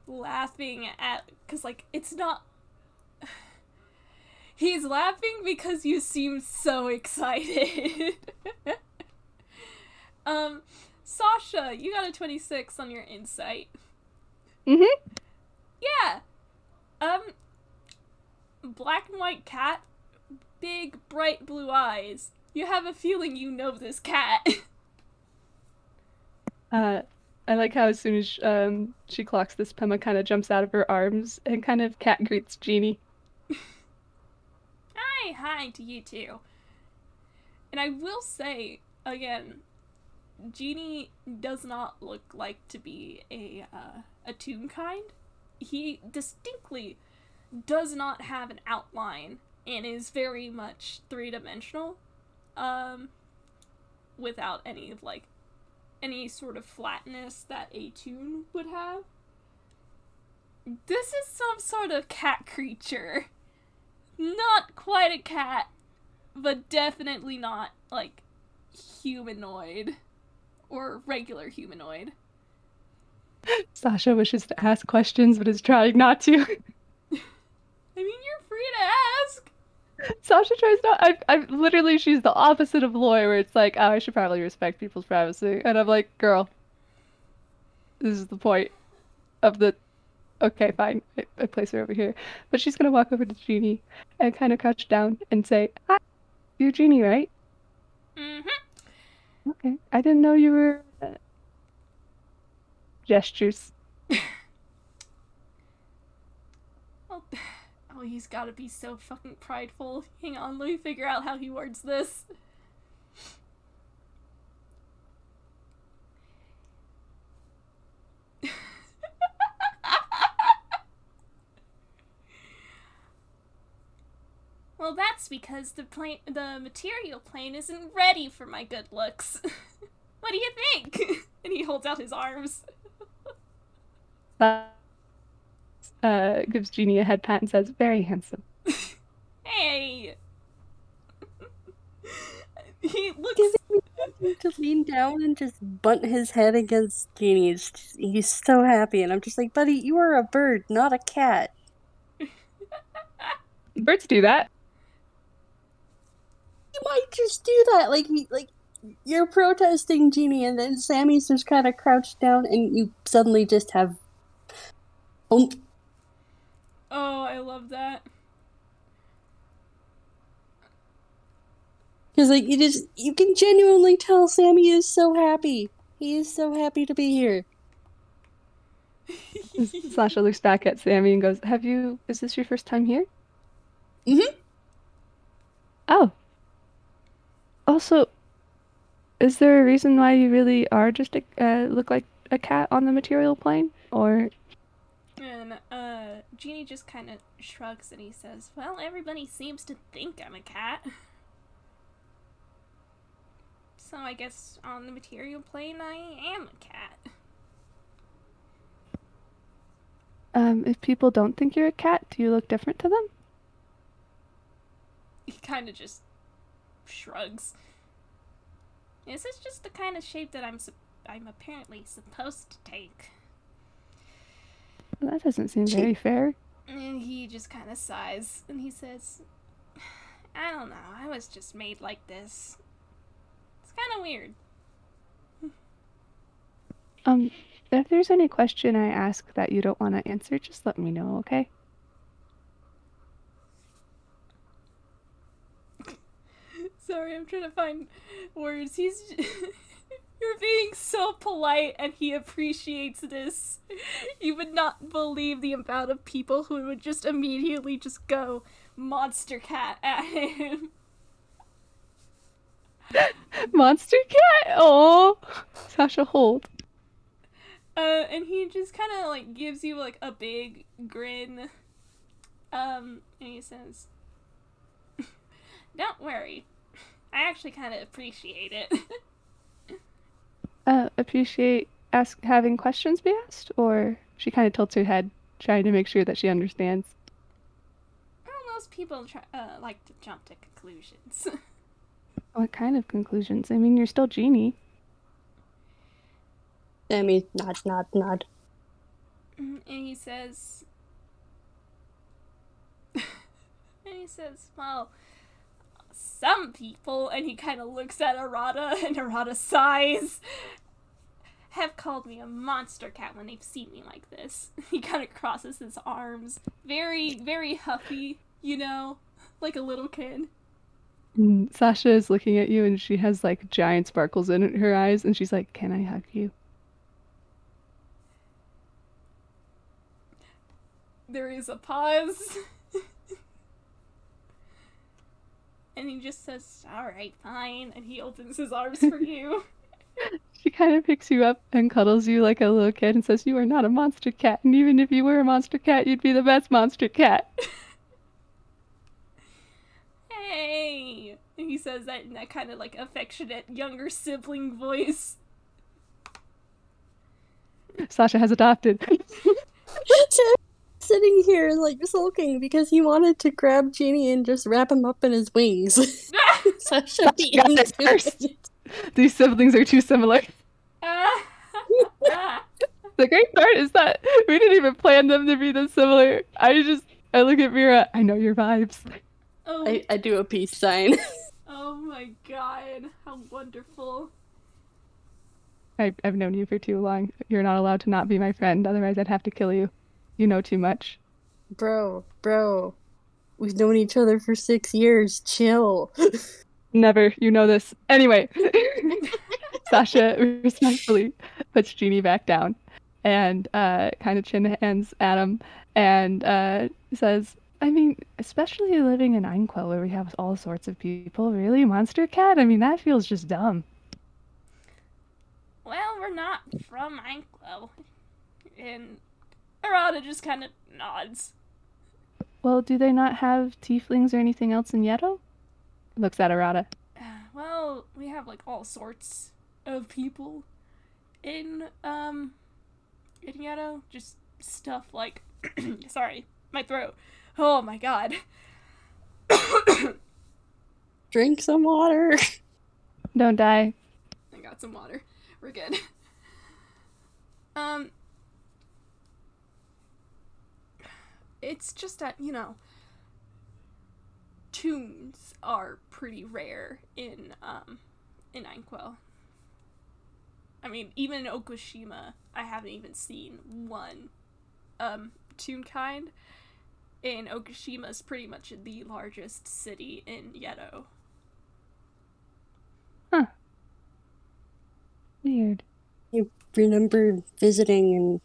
laughing at, cause like it's not. He's laughing because you seem so excited. Sasha, you got a 26 on your insight. Mm-hmm. Yeah. Black and white cat, big bright blue eyes. You have a feeling you know this cat. I like how as soon as she clocks this, Pema kind of jumps out of her arms and kind of cat greets Genie. Hi to you too. And I will say, again, Genie does not look like to be a Toonkind. He distinctly does not have an outline and is very much three-dimensional, without any sort of flatness that a toon would have. This is some sort of cat creature. Not quite a cat, but definitely not, like, humanoid. Or regular humanoid. Sasha wishes to ask questions, but is trying not to. I mean, you're free to ask. Sasha tries not. I literally, she's the opposite of Loy, where it's like, oh, I should probably respect people's privacy. And I'm like, girl, this is the point of the. Okay, fine. I place her over here. But she's gonna walk over to Genie and kind of crouch down and say, hi, you're Genie, right? Mm-hmm. Okay. I didn't know you were. Gestures. Oh, he's gotta be so fucking prideful. Hang on, let me figure out how he words this. Well, that's because the material plane isn't ready for my good looks. What do you think? And he holds out his arms. Gives Genie a head pat and says, very handsome. Hey! He looks... To lean down and just bunt his head against Genie. He's so happy, and I'm just like, buddy, you are a bird, not a cat. Birds do that. You might just do that, like you're protesting Genie, and then Sammy's just kind of crouched down, and you suddenly just have. Oh, I love that. Because like you can genuinely tell Sammy is so happy. He is so happy to be here. Sasha looks back at Sammy and goes, is this your first time here? Mm-hmm. Oh. Also, is there a reason why you really are just look like a cat on the material plane? Or... And, Genie just kind of shrugs and he says, well, everybody seems to think I'm a cat. So I guess on the material plane I am a cat. If people don't think you're a cat, do you look different to them? He kind of just shrugs. This is just the kind of shape that I'm apparently supposed to take. Well, that doesn't seem very fair. And he just kind of sighs, and he says, I don't know, I was just made like this. It's kind of weird. If there's any question I ask that you don't want to answer, just let me know, okay? Sorry, I'm trying to find words. He's... You're being so polite, and he appreciates this. You would not believe the amount of people who would just immediately just go monster cat at him. Monster cat? Oh, Sasha, hold. And he just kind of, like, gives you, like, a big grin. And he says, don't worry. I actually kind of appreciate it. Appreciate having questions be asked? Or she kind of tilts her head, trying to make sure that she understands. Well, most people like to jump to conclusions. What kind of conclusions? I mean, you're still Genie. Sammy nod. And he says, well, some people, and he kind of looks at Arata, and Arata sighs, have called me a monster cat when they've seen me like this. He kind of crosses his arms, very, very huffy, you know, like a little kid. Sasha is looking at you, and she has, like, giant sparkles in her eyes, and she's like, can I hug you? There is a pause. And he just says, alright, fine, and he opens his arms for you. She kind of picks you up and cuddles you like a little kid and says, you are not a monster cat, and even if you were a monster cat, you'd be the best monster cat. Hey! And he says that in that kind of, like, affectionate younger sibling voice. Sasha has adopted. Sitting here, like, sulking because he wanted to grab Genie and just wrap him up in his wings. Sasha beat him got it to first. it. These siblings are too similar. The great part is that we didn't even plan them to be this similar. I look at Mira, I know your vibes. Oh. I do a peace sign. Oh my god, how wonderful. I've known you for too long. You're not allowed to not be my friend, otherwise I'd have to kill you. You know too much. Bro. We've known each other for 6 years. Chill. Never. You know this. Anyway, Sasha respectfully puts Genie back down and kind of chin hands at him and says, I mean, especially living in Einquell where we have all sorts of people. Really? Monster Cat? I mean, that feels just dumb. Well, we're not from Einquell. And Arata just kind of nods. Well, do they not have tieflings or anything else in Yeto? Looks at Arata. Well, we have, like, all sorts of people in Yeto. Just stuff like... Sorry, my throat. Oh my god. Drink some water. Don't die. I got some water. We're good. It's just that, you know, toons are pretty rare in Einquell. I mean, even in Okushima, I haven't even seen one Toonkind. And Okushima is pretty much the largest city in Yeto. Huh. Weird. I remember visiting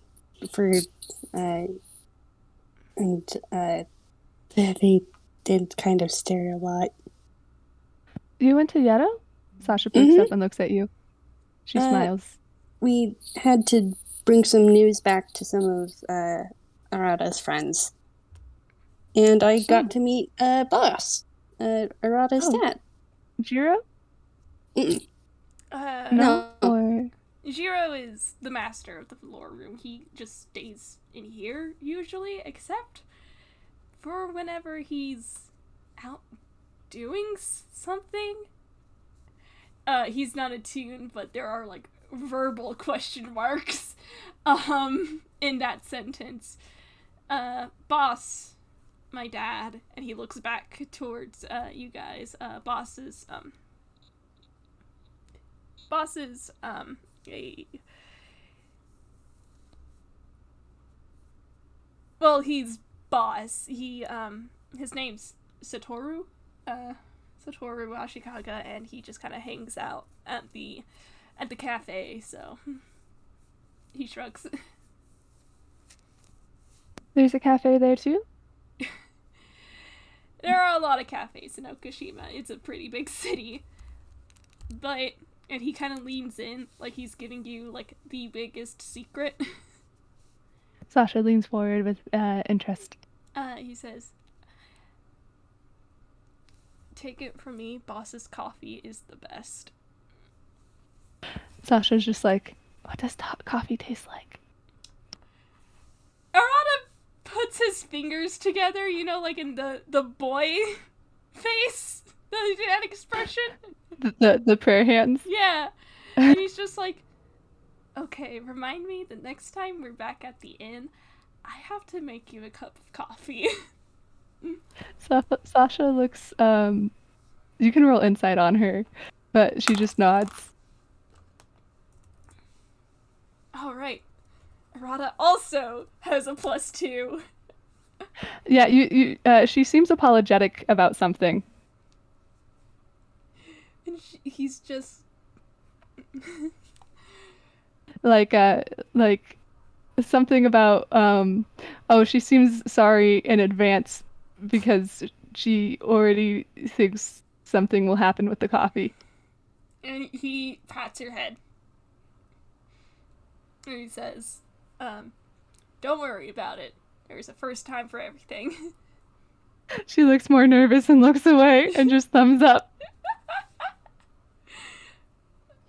they did kind of stare a lot. You went to Yeto? Sasha perks up and looks at you. She smiles. We had to bring some news back to some of Arata's friends. And I got to meet Boss, Arata's dad. Jiro? No. Or... Jiro is the master of the lore room. He just stays in here, usually, except for whenever he's out doing something. He's not a toon, but there are, like, verbal question marks in that sentence. Boss, my dad, and he looks back towards you guys. Boss is well, he's boss. His name's Satoru Ashikaga, and he just kind of hangs out at the cafe, so he shrugs. There's a cafe there too? There are a lot of cafes in Okashima. It's a pretty big city. And he kind of leans in, like he's giving you, like, the biggest secret. Sasha leans forward with interest. He says, take it from me, boss's coffee is the best. Sasha's just like, what does coffee taste like? Arata puts his fingers together, you know, like in the boy face, that expression. The prayer hands. Yeah. And he's just like, okay, remind me the next time we're back at the inn, I have to make you a cup of coffee. Sasha looks, you can roll insight on her, but she just nods. Alright. Arata also has a +2. Yeah, she seems apologetic about something. And he's just... like something about, she seems sorry in advance because she already thinks something will happen with the coffee. And he pats her head. And he says, don't worry about it. There's a first time for everything. She looks more nervous and looks away and just thumbs up.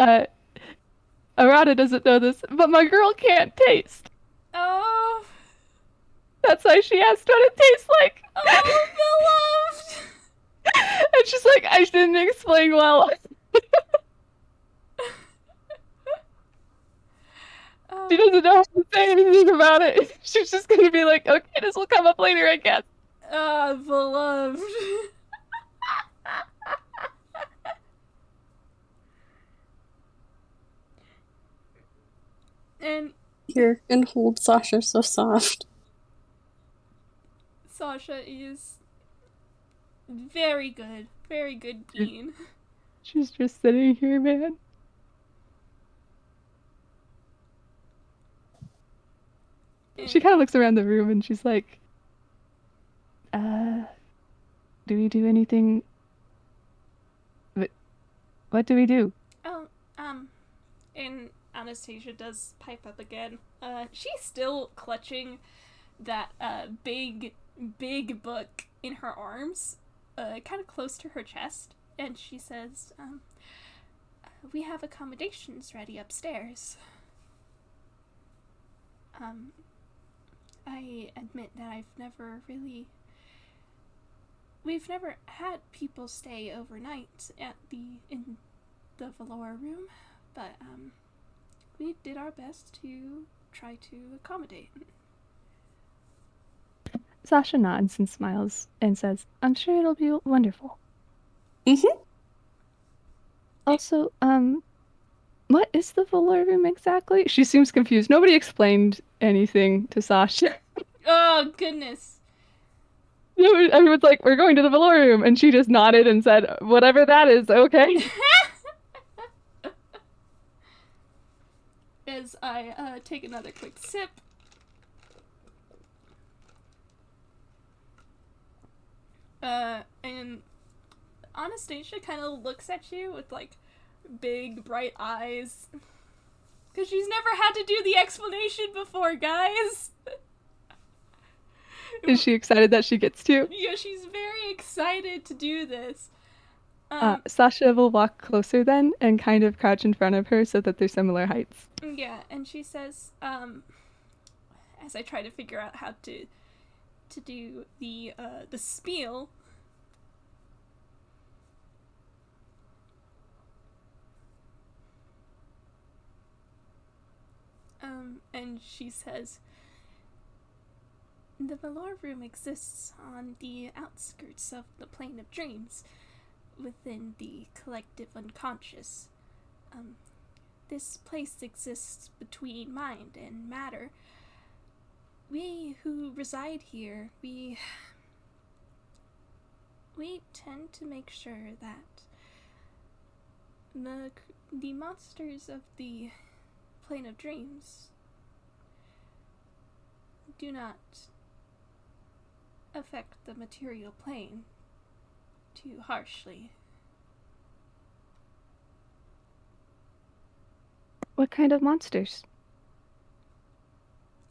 Arata doesn't know this, but my girl can't taste. Oh. That's why she asked what it tastes like. Oh, beloved. And she's like, I didn't explain well. She doesn't know how to say anything about it. She's just gonna be like, okay, this will come up later, I guess. Beloved. And here, and hold Sasha so soft. Sasha is very good bean. She's just sitting here, man. She kind of looks around the room and she's like, do we do anything? What do we do? Oh, and Anastasia does pipe up again. She's still clutching that, big book in her arms, kind of close to her chest, and she says, we have accommodations ready upstairs. I admit that we've never had people stay overnight in the Valor room, but, we did our best to try to accommodate. Sasha nods and smiles and says, I'm sure it'll be wonderful. Mm-hmm. Also, what is the Valor room exactly? She seems confused. Nobody explained anything to Sasha. Oh, goodness. Everyone's like, we're going to the Valor room, and she just nodded and said, whatever that is, okay. As I take another quick sip. And Anastasia kind of looks at you with, like, big, bright eyes. Because she's never had to do the explanation before, guys. Is she excited that she gets to? Yeah, she's very excited to do this. Sasha will walk closer then and kind of crouch in front of her so that they're similar heights. Yeah, and she says, as I try to figure out how to do the spiel. And she says, the Valor Room exists on the outskirts of the plane of dreams, within the collective unconscious. This place exists between mind and matter. We who reside here, we tend to make sure that the monsters of the plane of dreams do not affect the material plane too harshly. What kind of monsters?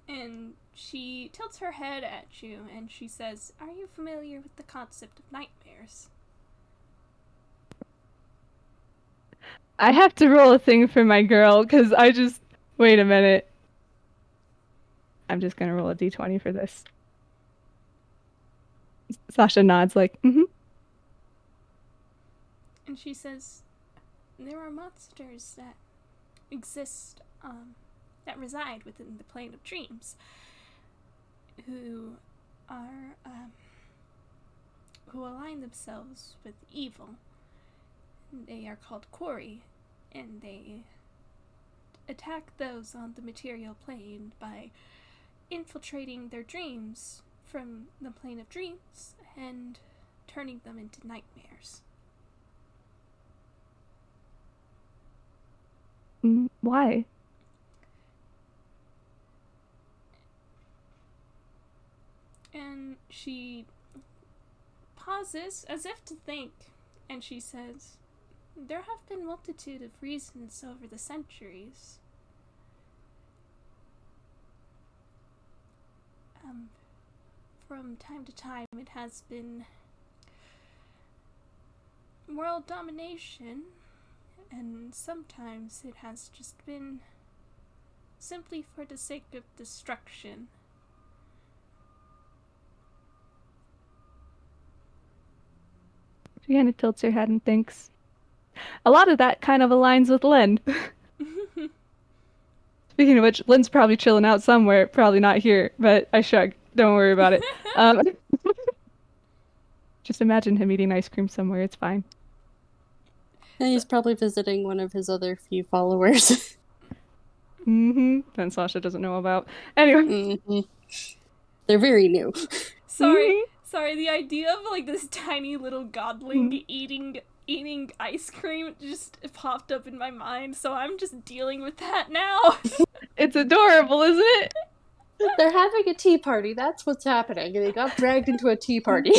And she tilts her head at you and she says, are you familiar with the concept of nightmares? I have to roll a thing for my girl, because wait a minute. I'm just gonna roll a d20 for this. Sasha nods like, mm-hmm. And she says, there are monsters that exist, that reside within the plane of dreams, who align themselves with evil. They are called Quarry, and they attack those on the material plane by infiltrating their dreams from the plane of dreams and turning them into nightmares. Why? And she pauses as if to think, and she says, there have been multitude of reasons over the centuries. From time to time it has been world domination, and sometimes it has just been simply for the sake of destruction. She kind of tilts her head and thinks, a lot of that kind of aligns with Lynn. Speaking of which, Lynn's probably chilling out somewhere, probably not here, but I shrug. Don't worry about it. Just imagine him eating ice cream somewhere, it's fine. And he's probably visiting one of his other few followers. Then Sasha doesn't know about. Anyway. They're very new. Sorry, the idea of like this tiny little godling eating ice cream just popped up in my mind, so I'm just dealing with that now. It's adorable, isn't it? They're having a tea party. That's what's happening. They got dragged into a tea party.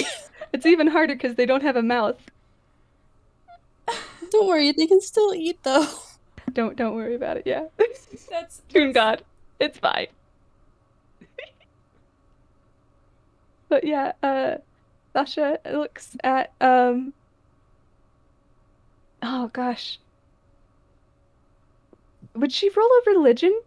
It's even harder because they don't have a mouth. Don't worry, they can still eat though. Don't worry about it, yeah. That's Toon God. It's fine. But yeah, Sasha looks at, oh gosh. Would she roll a religion?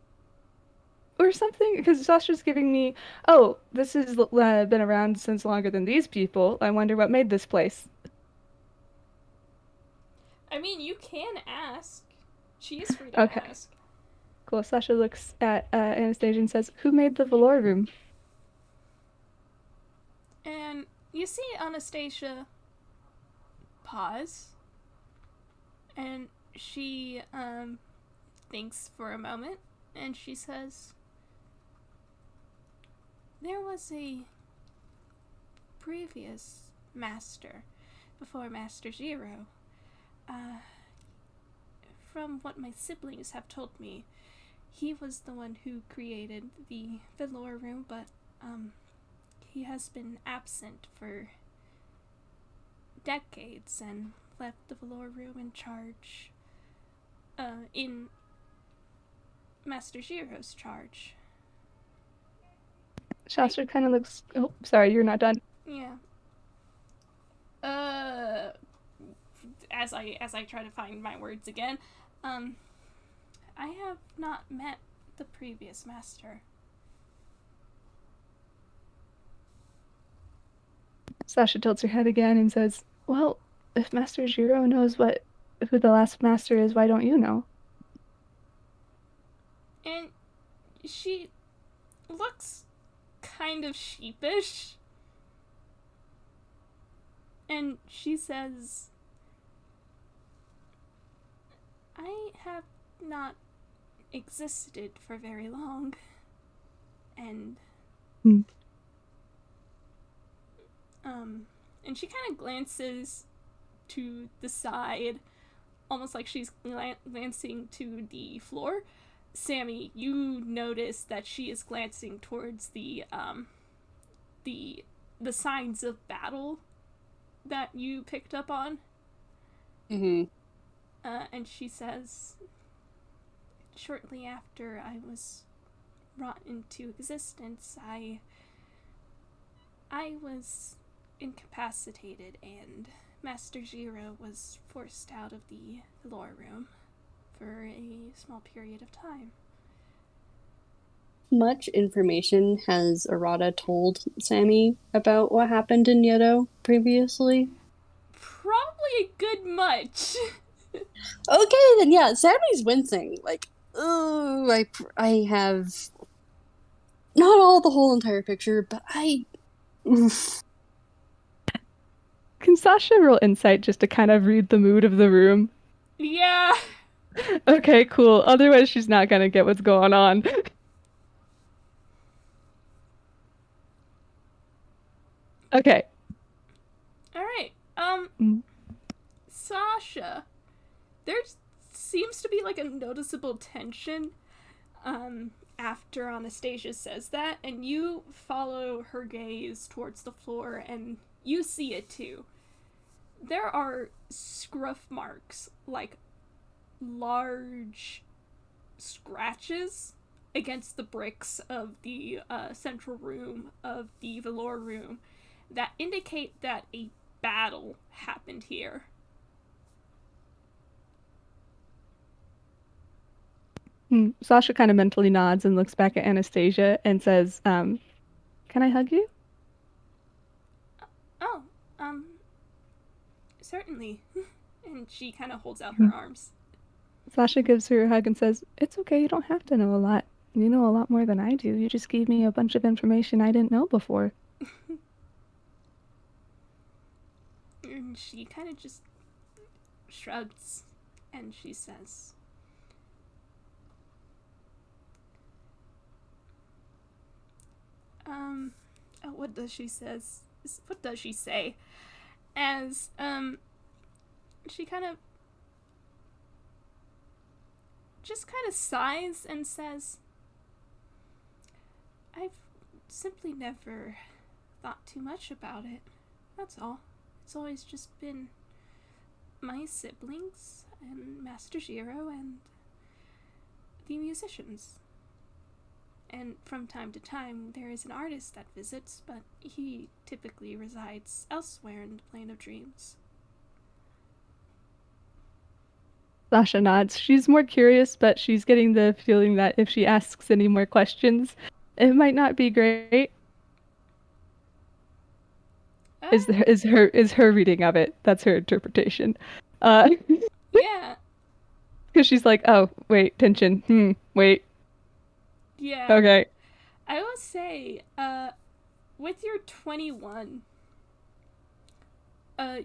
Or something? Because Sasha's giving me, oh, this has been around since longer than these people. I wonder what made this place. I mean, you can ask. She is free to ask. Cool. Sasha looks at Anastasia and says, who made the Valor Room? And you see Anastasia pause. And she thinks for a moment. And she says, there was a previous master before Master Zero. From what my siblings have told me, he was the one who created the Valor Room, but he has been absent for decades and left the Valor Room in charge, in Master Zero's charge. Shastra kind of looks, oh, sorry, you're not done. Yeah. As I try to find my words again, I have not met the previous master. Sasha tilts her head again and says, well, if Master Zero knows who the last master is, why don't you know? And she looks kind of sheepish. And she says, I have not existed for very long. And and she kind of glances to the side, almost like she's glancing to the floor. Sammy, you notice that she is glancing towards the signs of battle that you picked up on. Mm-hmm. And she says, shortly after I was brought into existence, I was incapacitated, and Master Zero was forced out of the lore room for a small period of time. Much information has Arata told Sammy about what happened in Yedo previously? Probably a good much. Okay, then yeah, Sammy's wincing. Like, oh, I have not all the whole entire picture, but I. Can Sasha roll insight just to kind of read the mood of the room? Yeah. Okay, cool. Otherwise, she's not gonna get what's going on. Okay. All right. Mm. Sasha, there seems to be like a noticeable tension after Anastasia says that, and you follow her gaze towards the floor, and you see it too. There are scruff marks, like large scratches against the bricks of the central room of the Velour room that indicate that a battle happened here. Sasha kind of mentally nods and looks back at Anastasia and says, "Can I hug you?" Oh, certainly. And she kind of holds out her arms. Sasha gives her a hug and says, "It's okay, you don't have to know a lot. You know a lot more than I do. You just gave me a bunch of information I didn't know before." And she kind of just shrugs and she says, what does she says? What does she say? As, she kind of just kind of sighs and says, I've simply never thought too much about it. That's all. It's always just been my siblings and Master Zero and the musicians. And from time to time, there is an artist that visits, but he typically resides elsewhere in the plane of dreams. Sasha nods. She's more curious, but she's getting the feeling that if she asks any more questions, it might not be great. Is her reading of it? That's her interpretation. Yeah. Because she's like, oh wait, tension. Wait. Yeah. Okay. I will say, with your 21,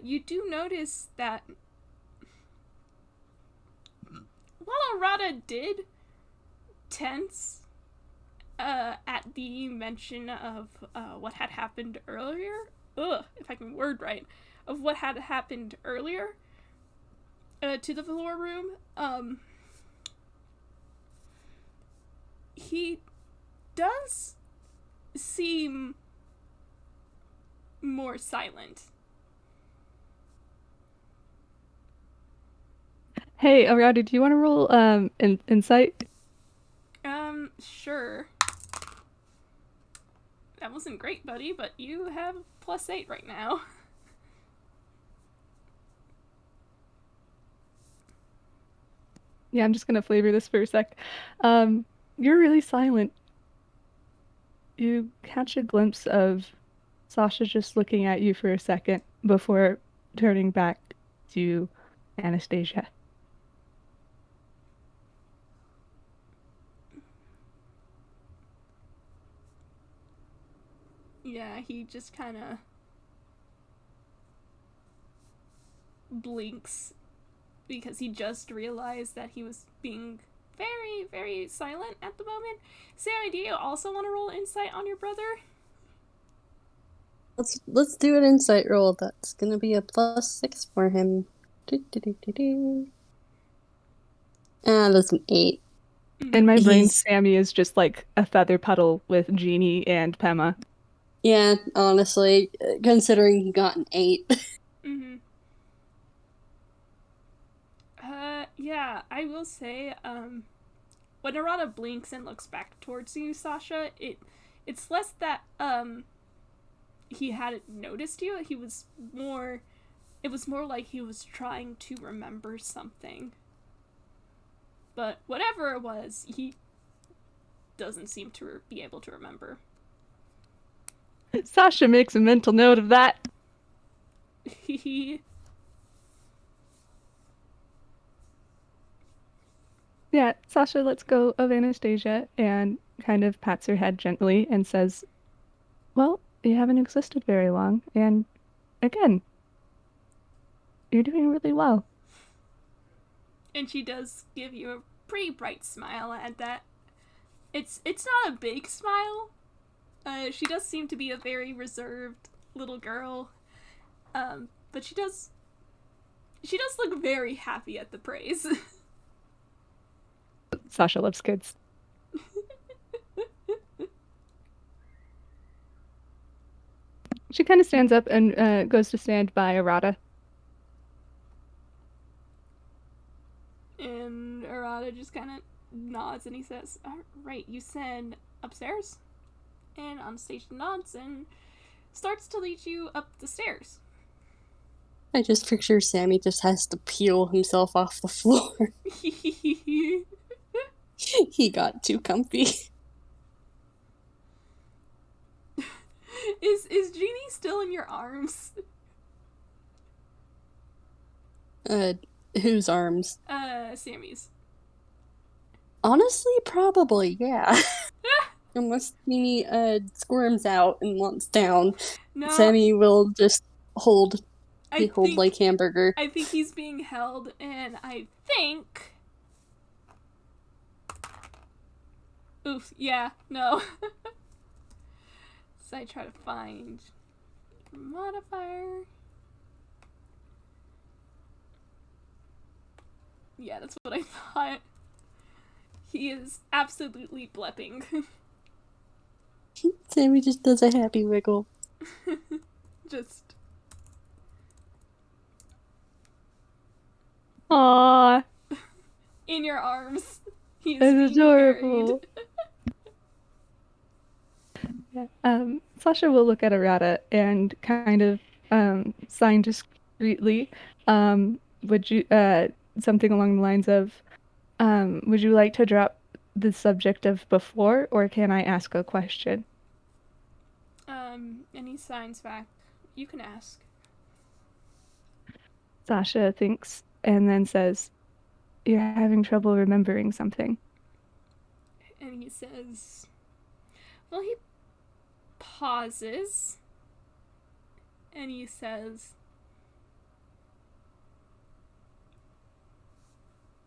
you do notice that while Arata did tense at the mention of what had happened earlier, if I can word right, of what had happened earlier to the Velour room, he does seem more silent. Hey, Arata, do you want to roll insight? Sure. That wasn't great, buddy, but you have +8 right now. Yeah, I'm just gonna flavor this for a sec. You're really silent. You catch a glimpse of Sasha just looking at you for a second before turning back to Anastasia. . Yeah, he just kind of blinks because he just realized that he was being very, very silent at the moment. Sammy, do you also want to roll insight on your brother? Let's do an insight roll. That's gonna be a +6 for him. That's an 8. In my brain, He's- Sammy is just like a feather puddle with Genie and Pema. Yeah, honestly, considering he got an 8. Mm-hmm. Yeah, I will say, when Arata blinks and looks back towards you, Sasha, it's less that, he hadn't noticed you. It was more like he was trying to remember something. But whatever it was, he doesn't seem to be able to remember. Sasha makes a mental note of that. Yeah, Sasha lets go of Anastasia and kind of pats her head gently and says, well, you haven't existed very long, and again, you're doing really well. And she does give you a pretty bright smile at that. It's not a big smile. She does seem to be a very reserved little girl. But she does look very happy at the praise. Sasha loves kids. She kind of stands up and goes to stand by Arata. And Arata just kind of nods and he says, right, you said upstairs? And Anastasia nods and starts to lead you up the stairs. I just picture Sammy just has to peel himself off the floor. He got too comfy. Is Genie still in your arms? Whose arms? Sammy's. Honestly, probably, yeah. Unless Genie squirms out and wants down, No, Sammy will just hold like hamburger. I think he's being held, and I think... Oof, yeah, no. So I try to find modifier. Yeah, that's what I thought. He is absolutely blepping. Sammy just does a happy wiggle. Just... Aww. in your arms. He's adorable. Yeah. Sasha will look at Arata and kind of sign discreetly. Would you something along the lines of, would you like to drop the subject of before, or can I ask a question? And he signs back. You can ask. Sasha thinks and then says, you're having trouble remembering something. And he says... Well, he pauses. And he says...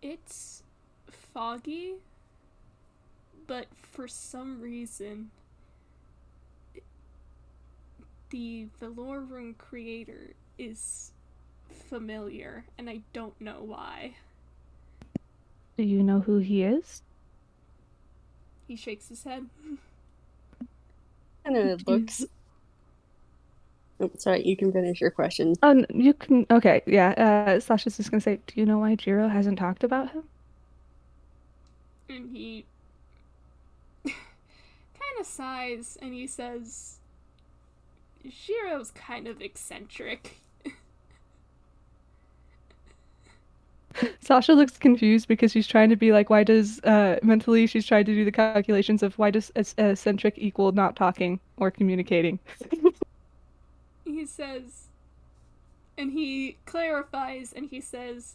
It's foggy, but for some reason, the Valorum creator is familiar, and I don't know why. Do you know who he is? He shakes his head. And it looks... Oh, sorry, you can finish your question. Oh, you can... Okay, yeah. Sasha's just gonna say, do you know why Jiro hasn't talked about him? And he kind of sighs, and he says, Jiro's kind of eccentric. Sasha looks confused because she's trying to be like, why does, mentally she's trying to do the calculations of why does eccentric equal not talking or communicating. He says, and he clarifies, and he says,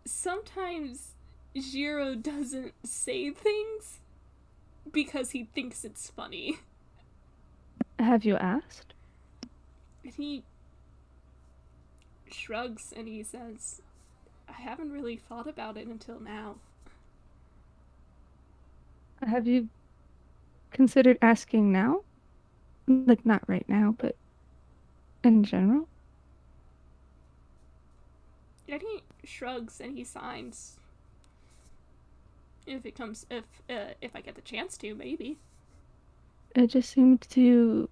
sometimes Jiro doesn't say things, because he thinks it's funny. Have you asked? And he shrugs and he says, I haven't really thought about it until now. Have you considered asking now? Like, not right now, but in general? And he shrugs and he signs. If I get the chance to, maybe. It just seemed to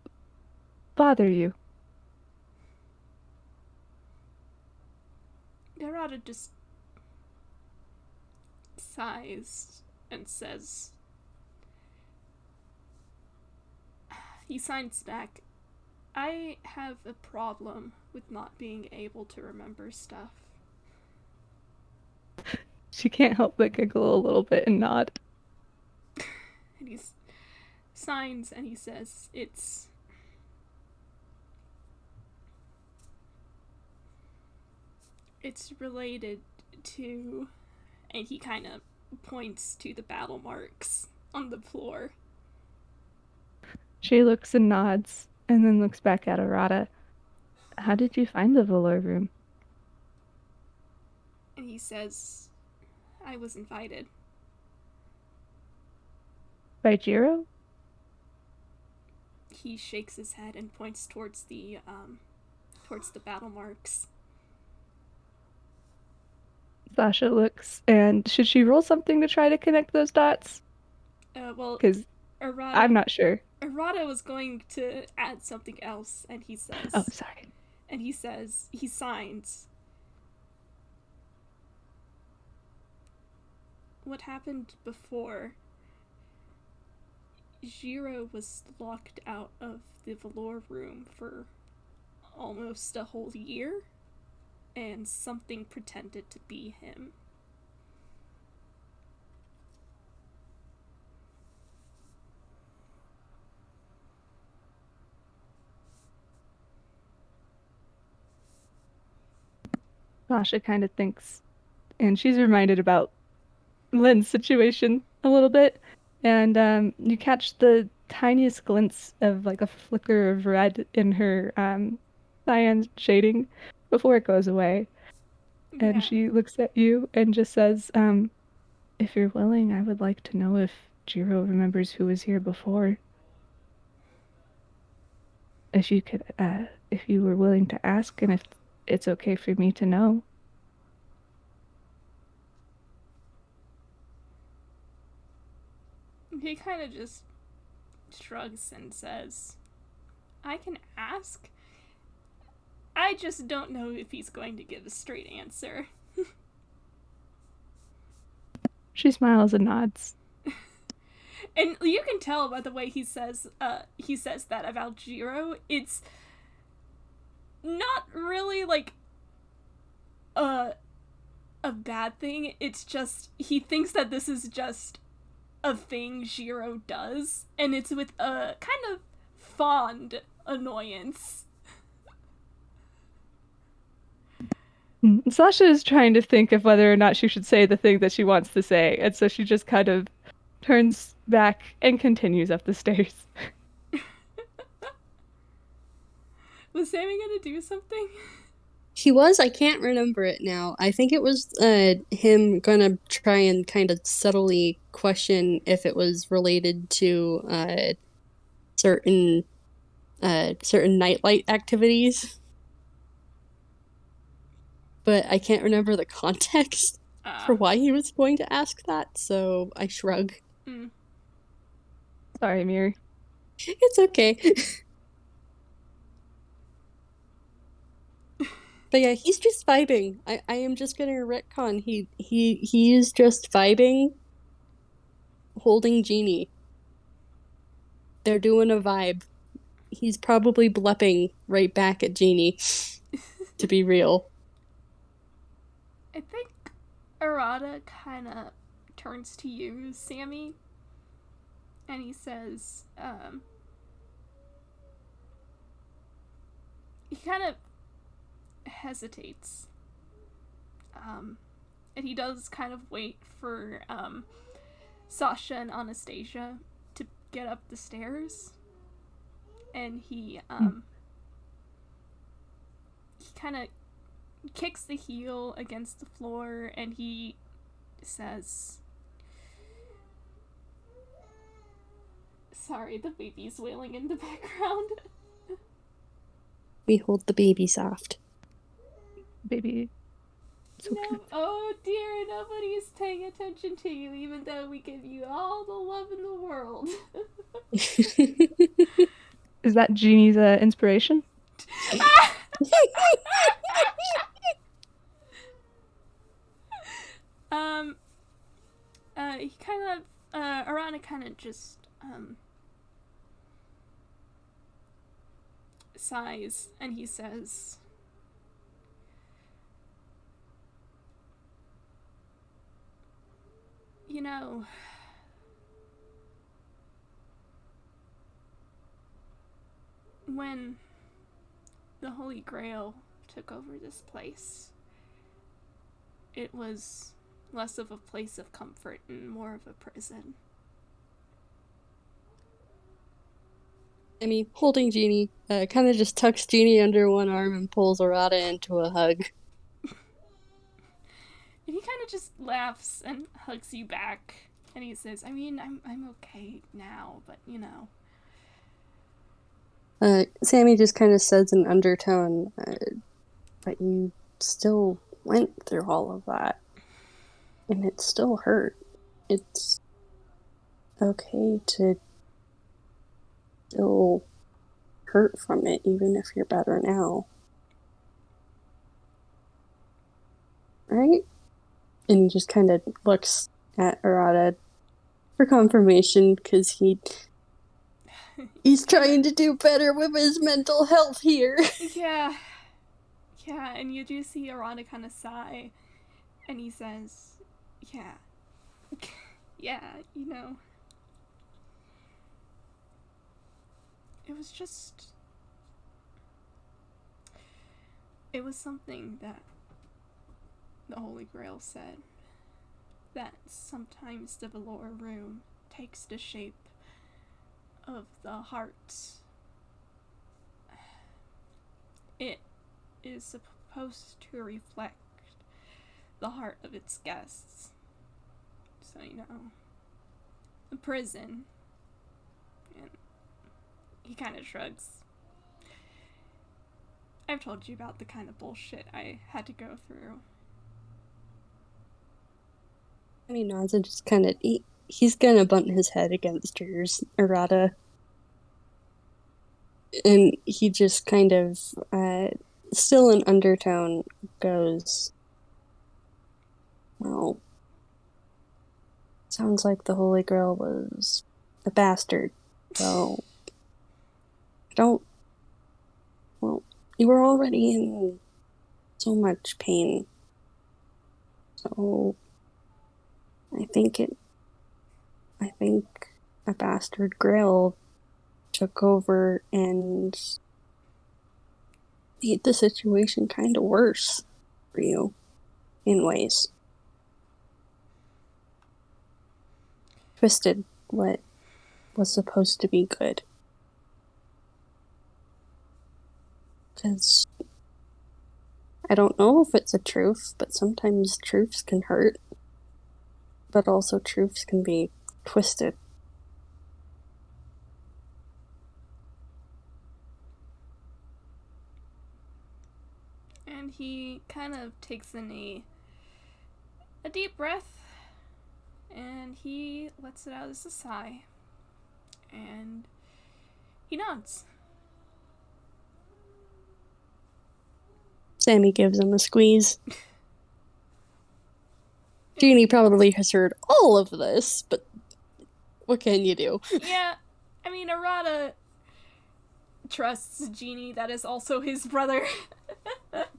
bother you. Arata just sighs and says, he signs back, I have a problem with not being able to remember stuff. She can't help but giggle a little bit and nod. And he signs and he says, it's related to, and he kind of points to the battle marks on the floor. She looks and nods, and then looks back at Arata. How did you find the velour room? And he says, I was invited. By Jiro? He shakes his head and points towards the battle marks. Sasha looks, and should she roll something to try to connect those dots? Well, because I'm not sure. Arata was going to add something else, and he says... Oh, sorry. And he says, he signs. What happened before? Jiro was locked out of the velour room for almost a whole year, and something pretended to be him. Sasha kind of thinks, and she's reminded about Lynn's situation a little bit, and you catch the tiniest glimpse of like a flicker of red in her cyan shading before it goes away. Yeah. And she looks at you and just says, if you're willing, I would like to know if Jiro remembers who was here before. If you could, if you were willing to ask, and if it's okay for me to know. He kind of just shrugs and says, I can ask. I just don't know if he's going to give a straight answer. She smiles and nods. And you can tell by the way he says that about Jiro. It's not really like a bad thing. It's just he thinks that this is just a thing Jiro does, and it's with a kind of fond annoyance. Sasha is trying to think of whether or not she should say the thing that she wants to say, and so she just kind of turns back and continues up the stairs. Was Sammy gonna do something? He was. I can't remember it now. I think it was him gonna try and kind of subtly question if it was related to certain nightlight activities. But I can't remember the context for why he was going to ask that, so I shrug. Sorry, Mira. It's okay. But yeah, he's just vibing. I am just gonna retcon. He is just vibing, holding Genie. They're doing a vibe. He's probably blepping right back at Genie, to be real. I think Arata kind of turns to you, Sammy, and he says, he kind of hesitates. And he does kind of wait for Sasha and Anastasia get up the stairs, and he kind of kicks the heel against the floor, and he says, sorry, the baby's wailing in the background. We hold the baby soft. Baby. So no, cute. oh dear, nobody's paying attention to you, even though we give you all the love in the world. Is that Genie's inspiration? He kind of, Arata kind of just, sighs, and he says, you know, when the Holy Grail took over this place, it was less of a place of comfort and more of a prison. I mean, holding Genie, kind of just tucks Genie under one arm and pulls Arata into a hug. And he kind of just laughs and hugs you back, and he says, I mean, I'm okay now, but you know. Sammy just kind of says in undertone, but you still went through all of that. And it still hurt. It's okay to still hurt from it, even if you're better now. Right? And he just kind of looks at Arata for confirmation, because he's trying to do better with his mental health here. Yeah, and you do see Arata kind of sigh, and he says, yeah, you know, it was something that the Holy Grail said, that sometimes the Velour Room takes the shape of the heart. It is supposed to reflect the heart of its guests. So, you know, the prison. And he kind of shrugs. I've told you about the kind of bullshit I had to go through. And he nods and just kind of, he's gonna bunt his head against yours, Arata. And he just kind of, still in undertone, goes, well, sounds like the Holy Grail was a bastard, so well, you were already in so much pain, so I think a bastard Grail took over and made the situation kind of worse for you, in ways. Twisted what was supposed to be good. Because I don't know if it's a truth, but sometimes truths can hurt. But also truths can be twisted. And he kind of takes in a deep breath, and he lets it out as a sigh, and he nods. Sammy gives him a squeeze. Genie probably has heard all of this, but what can you do? Yeah, I mean, Arata trusts Genie, that is also his brother.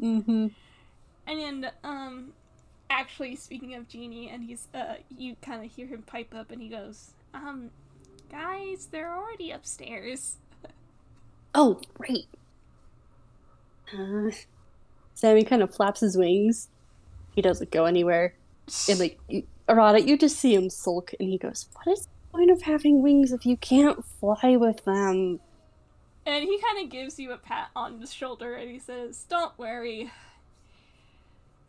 Mm-hmm. And, actually, speaking of Genie, and he's, you kind of hear him pipe up, and he goes, guys, they're already upstairs. Oh, right. Sammy kind of flaps his wings. He doesn't go anywhere. And, Arata, you just see him sulk, and he goes, point of having wings if you can't fly with them? And he kind of gives you a pat on the shoulder and he says, "Don't worry.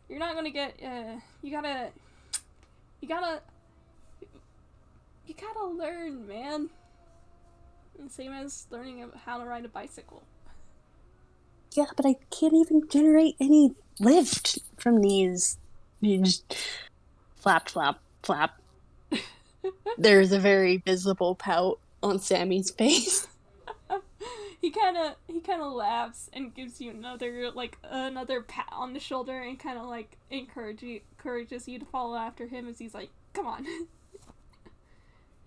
You're not gonna get, you gotta learn, man. Same as learning how to ride a bicycle." Yeah, but I can't even generate any lift from these. You just flap, flap, flap. There's a very visible pout on Sammy's face. He kind of laughs and gives you another pat on the shoulder and kind of like encourages you to follow after him as he's like, "Come on."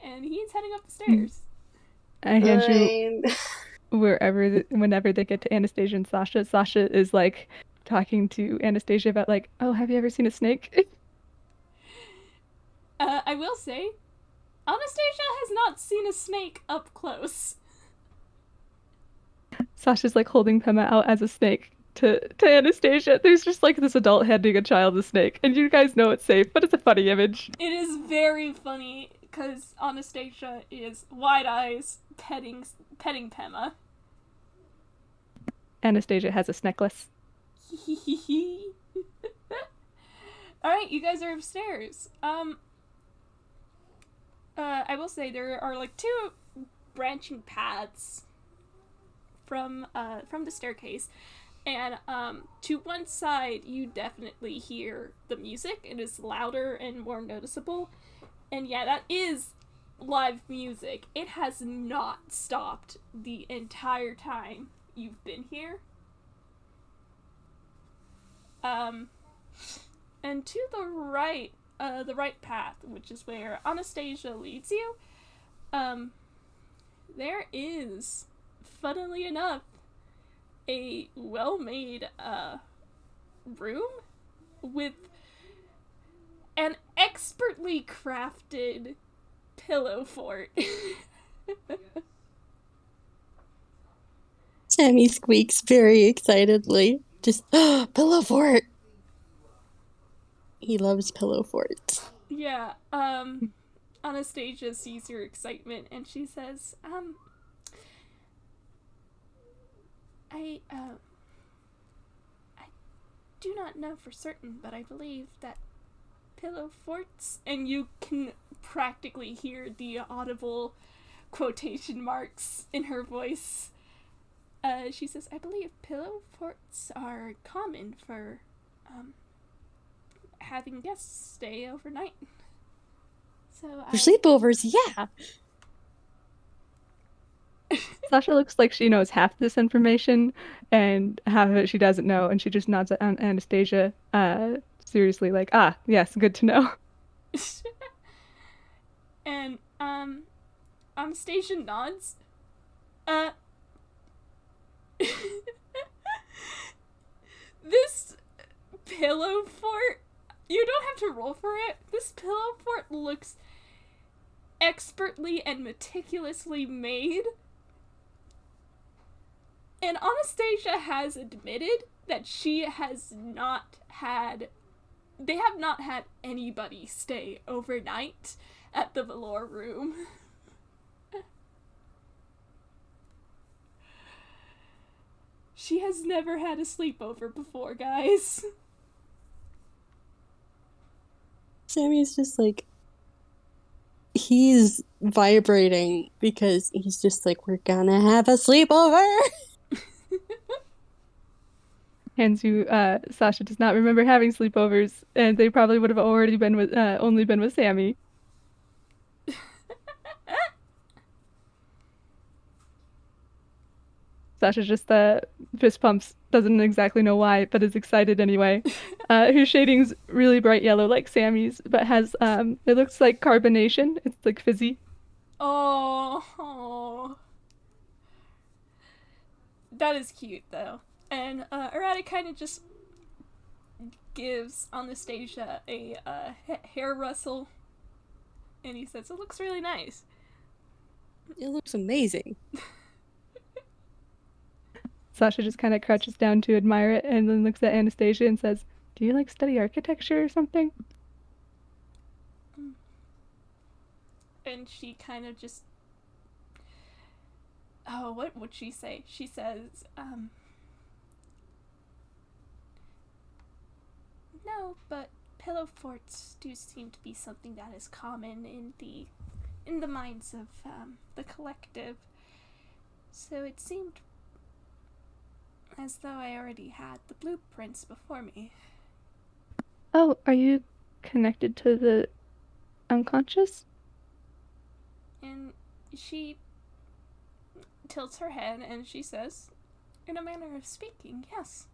And he's heading up the stairs. I hand you whenever they get to Anastasia and Sasha. Sasha is like talking to Anastasia about like, oh, have you ever seen a snake? I will say, Anastasia has not seen a snake up close. Sasha's like holding Pema out as a snake to Anastasia. There's just like this adult handing a child a snake, and you guys know it's safe, but it's a funny image. It is very funny because Anastasia is wide eyes petting Pema. Anastasia has a necklace. Alright, you guys are upstairs. I will say there are like two branching paths from the staircase, and to one side you definitely hear the music. It is louder and more noticeable, and yeah, that is live music. It has not stopped the entire time you've been here. And to the right path, which is where Anastasia leads you, there is, funnily enough, a well-made room with an expertly crafted pillow fort. Sammy squeaks very excitedly. Just, pillow fort! He loves pillow forts. Yeah, Anastasia sees your excitement and she says, I do not know for certain, but I believe that pillow forts, and you can practically hear the audible quotation marks in her voice. She says, I believe pillow forts are common for, having guests stay overnight. So For sleepovers, yeah! Sasha looks like she knows half this information, and half of it she doesn't know, and she just nods at Anastasia, seriously, like, ah, yes, good to know. And, Anastasia nods. This pillow fort, you don't have to roll for it. This pillow fort looks expertly and meticulously made. And Anastasia has admitted that they have not had anybody stay overnight at the Velour room. She has never had a sleepover before, guys. Sammy's just like, he's vibrating because he's just like, we're gonna have a sleepover! Hands you, Sasha does not remember having sleepovers, and they probably would have already been with, only been with Sammy. Sasha just fist pumps, doesn't exactly know why, but is excited anyway. Her shading's really bright yellow like Sammy's, but has, it looks like carbonation. It's like fizzy. Oh. That is cute, though. And Arata kind of just gives Anastasia a hair rustle, and he says, it looks really nice. It looks amazing. Sasha just kind of crouches down to admire it and then looks at Anastasia and says, do you like study architecture or something? And she kind of just... Oh, what would she say? She says, no, but pillow forts do seem to be something that is common in the minds of the collective. So it seemed as though I already had the blueprints before me. Oh, are you connected to the unconscious? And she tilts her head and she says, in a manner of speaking, yes.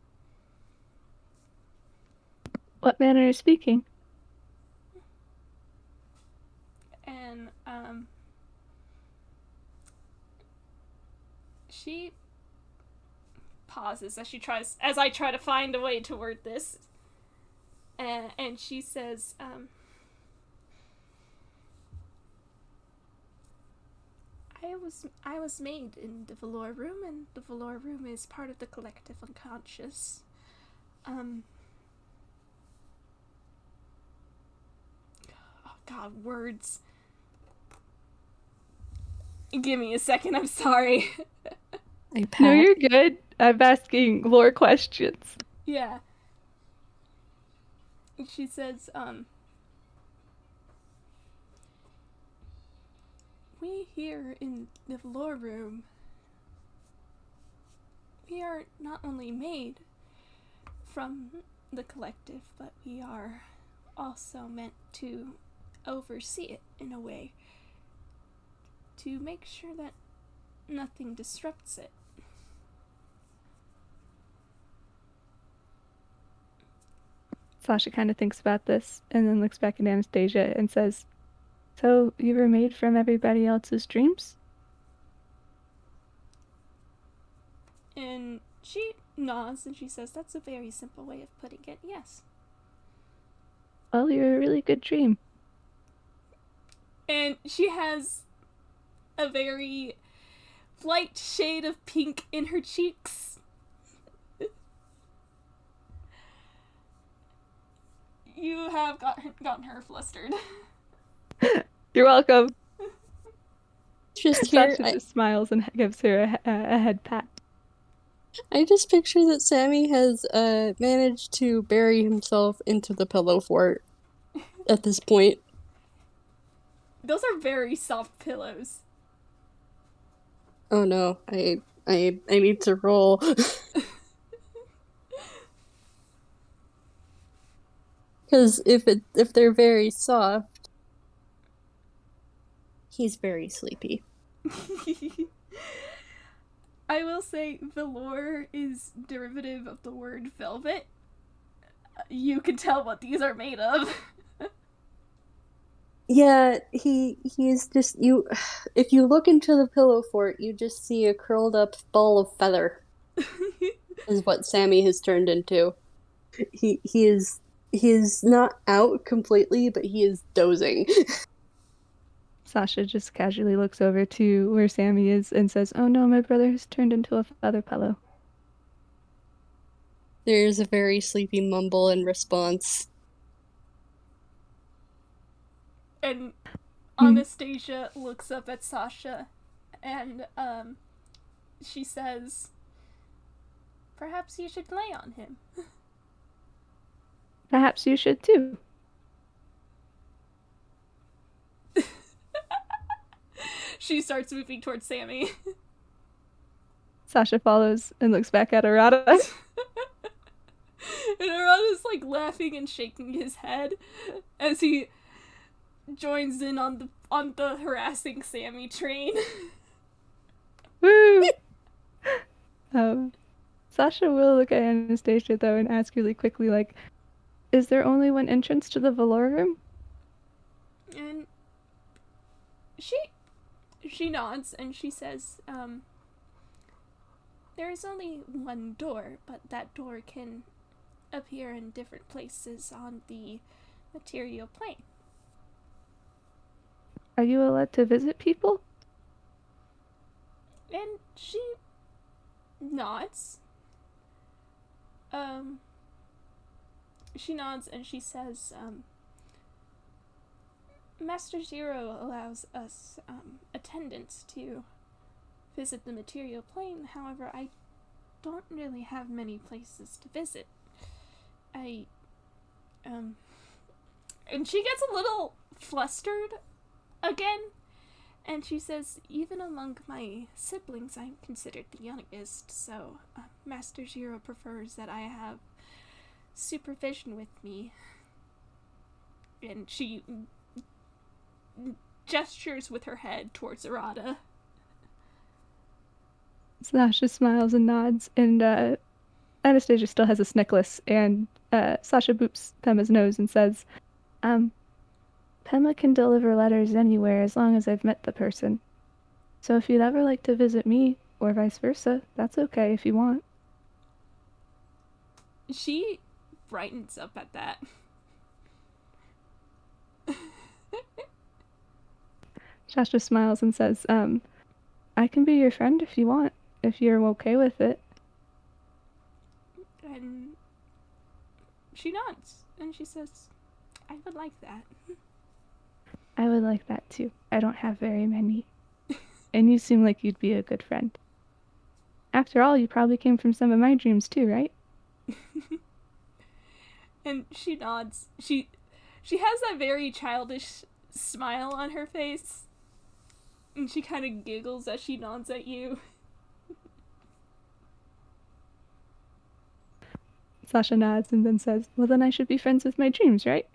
What manner of speaking? And she pauses as I try to find a way to word this. And she says, I was made in the velour room, and the velour room is part of the collective unconscious. Oh God, words. Give me a second, I'm sorry. No, you're good. I'm asking lore questions. Yeah. She says, we here in the velour room, we are not only made from the collective, but we are also meant to oversee it in a way, to make sure that nothing disrupts it. Sasha kind of thinks about this and then looks back at Anastasia and says, so you were made from everybody else's dreams? And she nods and she says, that's a very simple way of putting it, yes. Well, you're a really good dream. And she has a very light shade of pink in her cheeks. You have gotten her flustered. You're welcome. Just here, Sasha just smiles and gives her a head pat. I just picture that Sammy has managed to bury himself into the pillow fort at this point. Those are very soft pillows. Oh no, I need to roll. Because if they're very soft, he's very sleepy. I will say velour is derivative of the word velvet. You can tell what these are made of. Yeah, he's just you. If you look into the pillow fort, you just see a curled up ball of feather. Is what Sammy has turned into. He is not out completely, but he is dozing. Sasha just casually looks over to where Sammy is and says, oh no, my brother has turned into a feather pillow. There's a very sleepy mumble in response. And Anastasia looks up at Sasha and she says, perhaps you should lay on him. Perhaps you should too. She starts moving towards Sammy. Sasha follows and looks back at Arata. And Arata's like laughing and shaking his head as he joins in on the harassing Sammy train. Woo! Sasha will look at Anastasia though and ask really quickly, like, is there only one entrance to the velour room? And she nods and she says, there is only one door, but that door can appear in different places on the material plane. Are you allowed to visit people? And she nods. She nods and she says, Master Zero allows us attendants to visit the material plane. However, I don't really have many places to visit. And she gets a little flustered again, and she says, even among my siblings, I'm considered the youngest, so Master Zero prefers that I have supervision with me. And she gestures with her head towards Arata. Sasha smiles and nods, and Anastasia still has this necklace, and Sasha boops Pema's nose and says, Pema can deliver letters anywhere as long as I've met the person. So if you'd ever like to visit me, or vice versa, that's okay if you want. She brightens up at that. Sasha smiles and says, I can be your friend if you want, if you're okay with it. And she nods, and she says, I would like that. I would like that too. I don't have very many. And you seem like you'd be a good friend. After all, you probably came from some of my dreams too, right? And she nods. She has that very childish smile on her face. And she kind of giggles as she nods at you. Sasha nods and then says, well, then I should be friends with my dreams, right?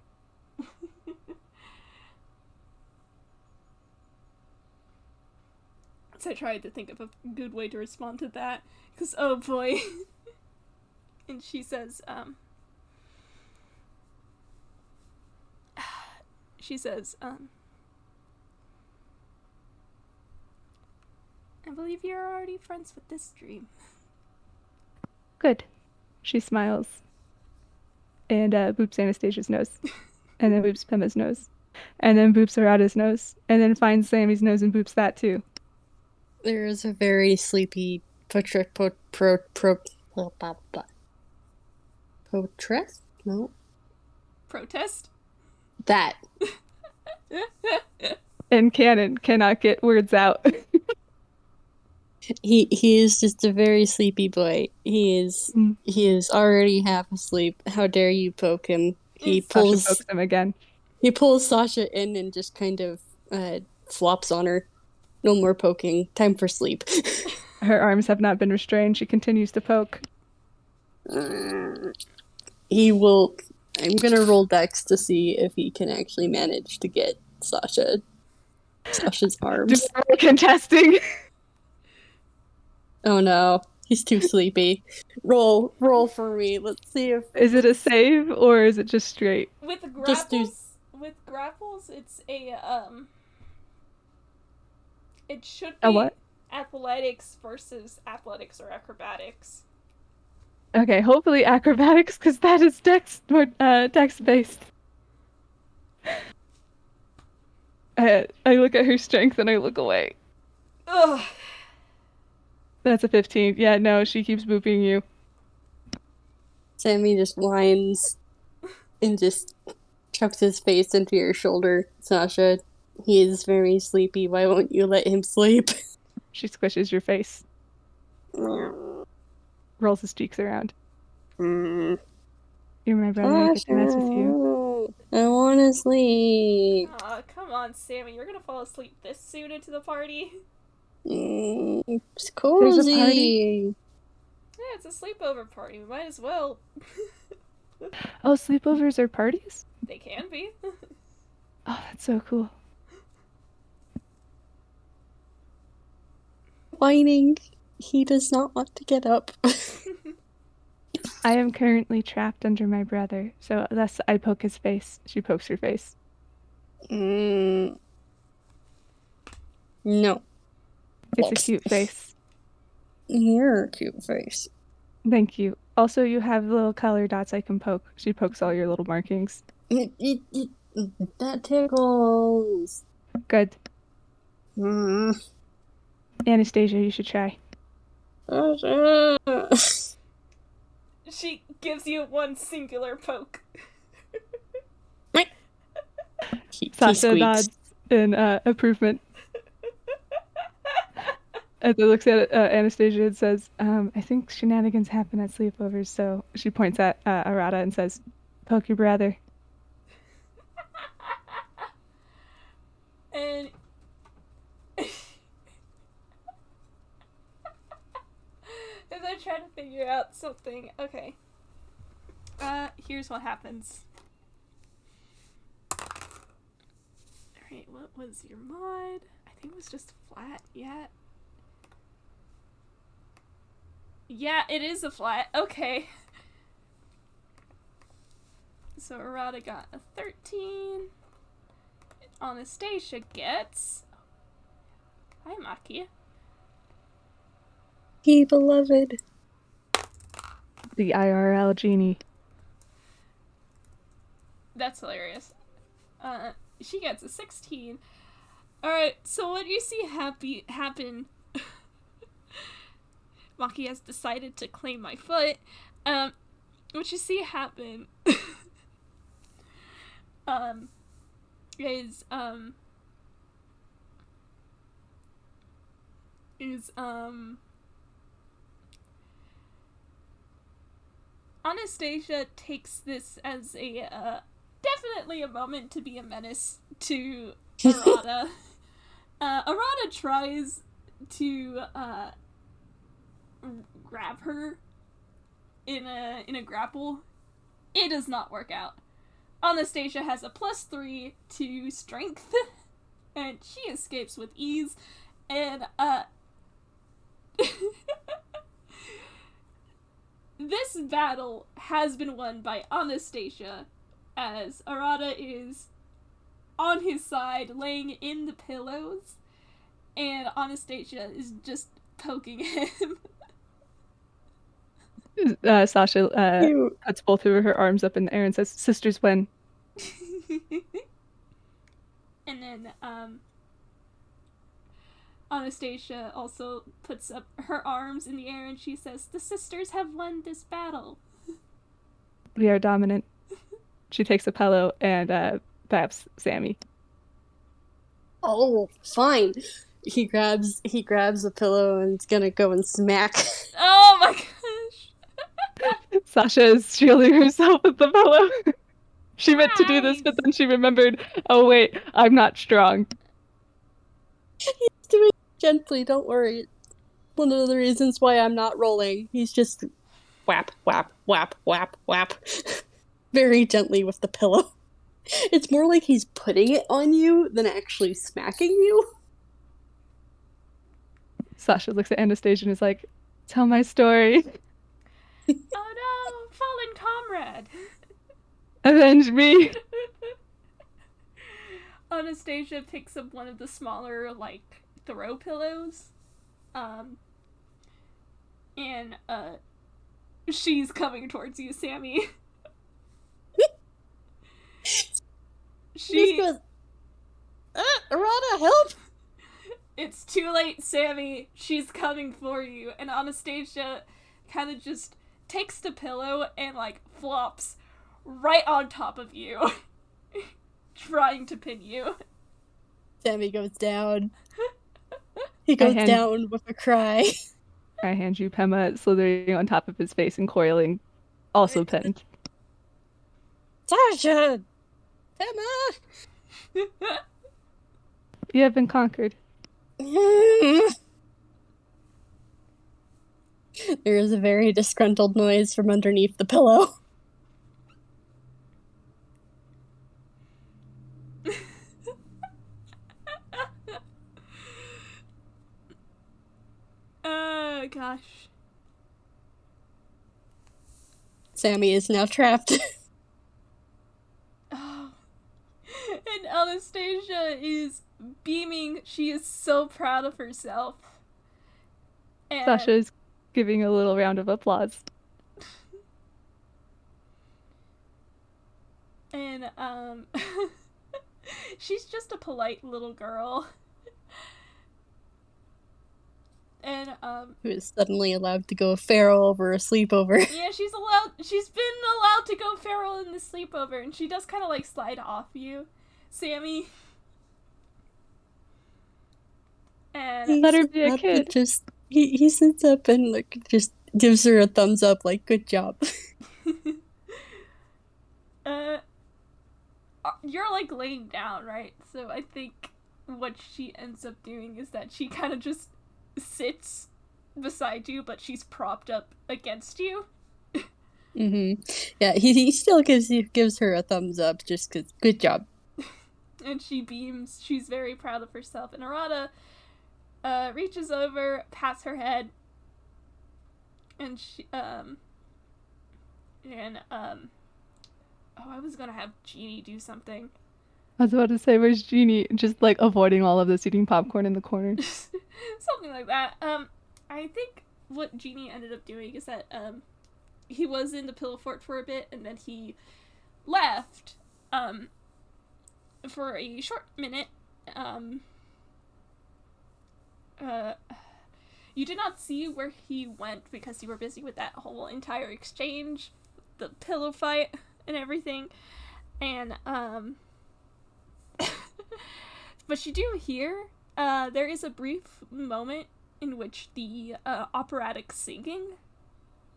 So I tried to think of a good way to respond to that. Because, oh boy. And she says, I believe you're already friends with this dream. Good. She smiles. And boops Anastasia's nose. And then boops Pema's nose. And then boops Arata's nose. And then finds Sammy's nose and boops that too. There is a very sleepy protest? No. Protest? That. And Cannon cannot get words out. He is just a very sleepy boy. He is already half asleep. How dare you poke him? Sasha pokes him again. He pulls Sasha in and just kind of flops on her. No more poking. Time for sleep. Her arms have not been restrained. She continues to poke. He will. I'm gonna roll Dex to see if he can actually manage to get Sasha's arms. Contesting. Oh no, he's too sleepy. Roll for me. Let's see if. Is it a save or is it just straight? With grapples, it's a it should be a what? Athletics versus athletics or acrobatics. Okay, hopefully acrobatics, because that is dex based. I look at her strength and I look away. Ugh. That's a 15. Yeah, no, she keeps booping you. Sammy just whines and just chucks his face into your shoulder. Sasha, he is very sleepy. Why won't you let him sleep? She squishes your face. Rolls his cheeks around. You're my brother, I get to mess with you. I want to sleep. Aw, come on, Sammy. You're gonna fall asleep this soon into the party? It's cozy. There's a party. Yeah, it's a sleepover party. We might as well. Oh, sleepovers are parties? They can be. Oh, that's so cool. Whining. He does not want to get up. I am currently trapped under my brother, so thus I poke his face. She pokes her face. No. It's a cute face. You're a cute face. Thank you. Also, you have little color dots I can poke. She pokes all your little markings. That tickles. Good. Anastasia, you should try. She gives you one singular poke. He Sasha squeaks. nods in improvement. As it looks at Anastasia and says, I think shenanigans happen at sleepovers, so she points at Arata and says, poke your brother. And as I try to figure out something, okay. Here's what happens. Alright, what was your mod? I think it was just flat, yeah. Yeah, it is a flat, okay. So Arata got a 13. Anastasia gets... Hi, Maki. He beloved. The IRL Genie. That's hilarious. She gets a 16. Alright, so what you see happen... Maki has decided to claim my foot. What you see happen... Anastasia takes this as a definitely a moment to be a menace to Arata. Arata tries to grab her in a grapple. It does not work out. Anastasia has a +3 to strength, and she escapes with ease, and this battle has been won by Anastasia, as Arata is on his side, laying in the pillows, and Anastasia is just poking him. Sasha puts both of her arms up in the air and says, sisters win. And then, Anastasia also puts up her arms in the air and she says, the sisters have won this battle. We are dominant. She takes a pillow and baps Sammy. Oh, fine. He grabs a pillow and is gonna go and smack. Oh my gosh. Sasha is shielding herself with the pillow. She meant to do this, but then she remembered, oh wait, I'm not strong. He's doing it gently, don't worry. One of the reasons why I'm not rolling. He's just whap, whap, whap, whap, whap. Very gently with the pillow. It's more like he's putting it on you than actually smacking you. Sasha looks at Anastasia and is like, tell my story. Oh no, fallen comrade. Avenge me. Anastasia picks up one of the smaller, like, throw pillows. And she's coming towards you, Sammy. She goes, Arata, help! It's too late, Sammy. She's coming for you. And Anastasia kind of just takes the pillow and, like, flops right on top of you. Trying to pin you. Sammy goes down. He goes down with a cry. I hand you Pema slithering on top of his face and coiling, also pinned. Sasha! Pema! You have been conquered. There is a very disgruntled noise from underneath the pillow. Oh gosh. Sammy is now trapped. Oh. And Anastasia is beaming. She is so proud of herself. And Sasha is giving a little round of applause. And she's just a polite little girl. And Who is suddenly allowed to go feral over a sleepover. yeah, she's been allowed to go feral in the sleepover, and she does kind of like slide off you. Sammy. And He Let her sits be a up kid. and he sits up and like just gives her a thumbs up, like good job. You're like laying down, right? So I think what she ends up doing is that she kind of just sits beside you, but she's propped up against you. Yeah, he still gives her a thumbs up just cause good job. And she beams. She's very proud of herself. And Arata reaches over, pats her head, and I was gonna have Genie do something. I was about to say, where's Genie? Just like avoiding all of this, eating popcorn in the corner. Something like that. I think what Genie ended up doing is that he was in the pillow fort for a bit, and then he left for a short minute. You did not see where he went because you were busy with that whole entire exchange, the pillow fight, and everything. And but you do hear there is a brief moment in which the operatic singing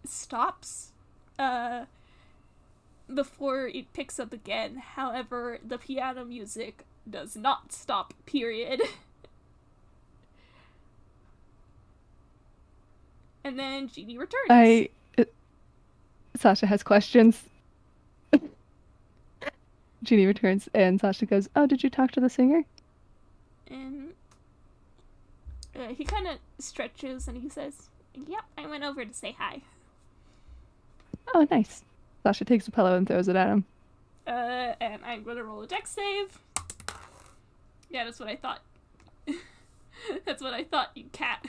stops before it picks up again. However, the piano music does not stop, period. And then Genie returns. Sasha has questions. Genie returns, and Sasha goes, "Oh, did you talk to the singer?" And he kind of stretches and he says, "Yep, I went over to say hi." Oh, nice. Sasha takes a pillow and throws it at him. And I'm gonna roll a dex save. Yeah, that's what I thought. That's what I thought, you cat.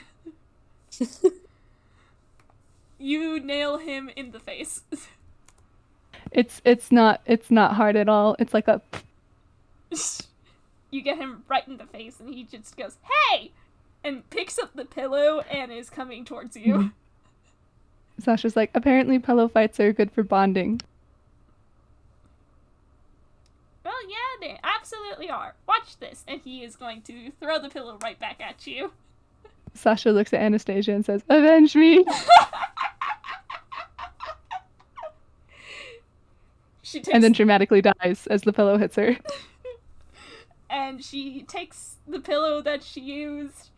You nail him in the face. It's not hard at all. It's like a. You get him right in the face, and he just goes, "Hey!" and picks up the pillow and is coming towards you. Mm-hmm. Sasha's like, apparently pillow fights are good for bonding. Well, yeah, they absolutely are. Watch this. And he is going to throw the pillow right back at you. Sasha looks at Anastasia and says, "Avenge me!" And then dramatically dies as the pillow hits her. And she takes the pillow that she used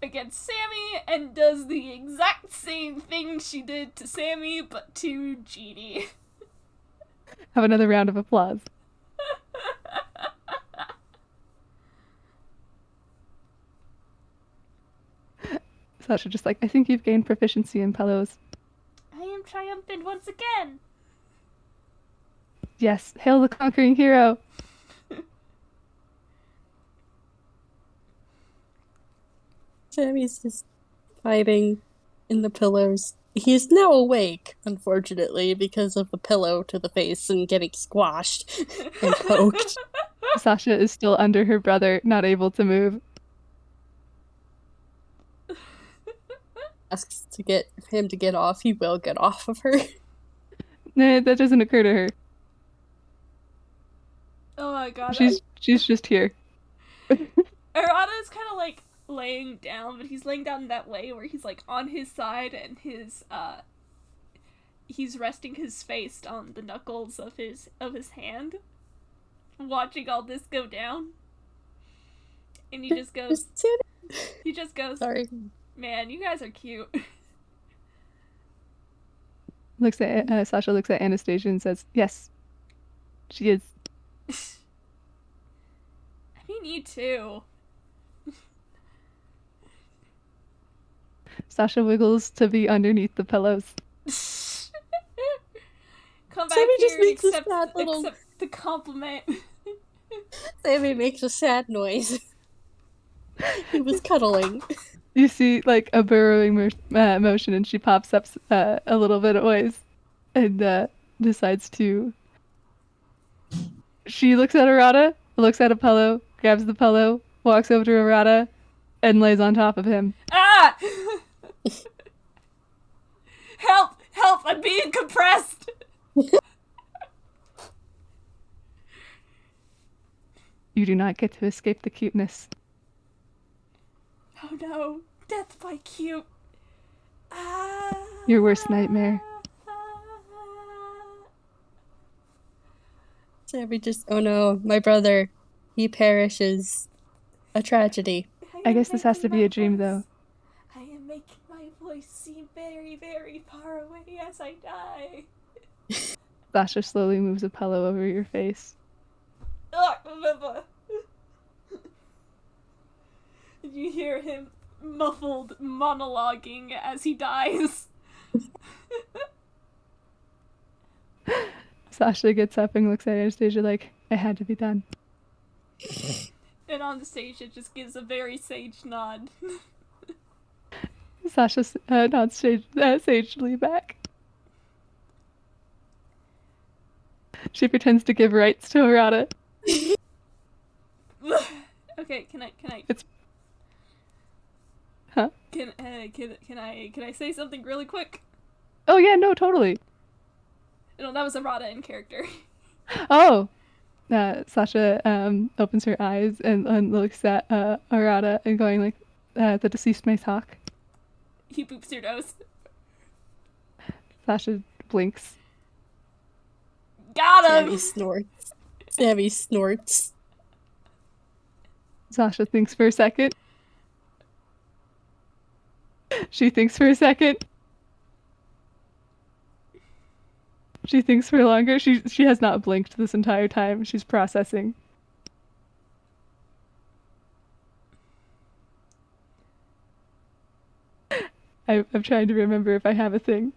against Sammy and does the exact same thing she did to Sammy, but to Genie. Have another round of applause. Sasha just like, "I think you've gained proficiency in pillows." I am triumphant once again. Yes, hail the conquering hero. Sammy's just fighting in the pillows. He's now awake, unfortunately, because of the pillow to the face and getting squashed and poked. Sasha is still under her brother, not able to move. Asks to get him to get off. He will get off of her. Nah, that doesn't occur to her. Oh my god. She's just here. Arata is kind of like laying down, but he's laying down in that way where he's like on his side and he's resting his face on the knuckles of his hand, watching all this go down. And he just goes, Sorry. "Man, you guys are cute." Sasha looks at Anastasia and says, "Yes, she is." I mean, you too. Sasha wiggles to be underneath the pillows. Come back Sammy here just and makes a sad little... accept the compliment. Sammy makes a sad noise. He was cuddling. You see, like, a burrowing motion, and she pops up a little bit of ways and decides to... She looks at Arata, looks at a pillow, grabs the pillow, walks over to Arata, and lays on top of him. Ah! Help! Help! I'm being compressed! You do not get to escape the cuteness. Oh no, death by cute. Your worst nightmare. Sammy just, oh no, my brother, he perishes. A tragedy. I guess this has to be a dream, though. I am making my voice seem very, very far away as I die. Sasha slowly moves a pillow over your face. You hear him muffled monologuing as he dies. Sasha gets up and looks at Anastasia like, it had to be done. And Anastasia just gives a very sage nod. Sasha nods sagely back. She pretends to give rights to Arata. Okay, can I? It's... Huh? Can I say something really quick? Oh yeah, no, totally. No, that was Arata in character. Oh! Sasha opens her eyes and looks at Arata and going like, the deceased may talk. He boops your nose. Sasha blinks. Got him! Sammy snorts. Sammy snorts. Sasha thinks for a second. She thinks for a second. She thinks for longer. She has not blinked this entire time. She's processing. I'm trying to remember if I have a thing.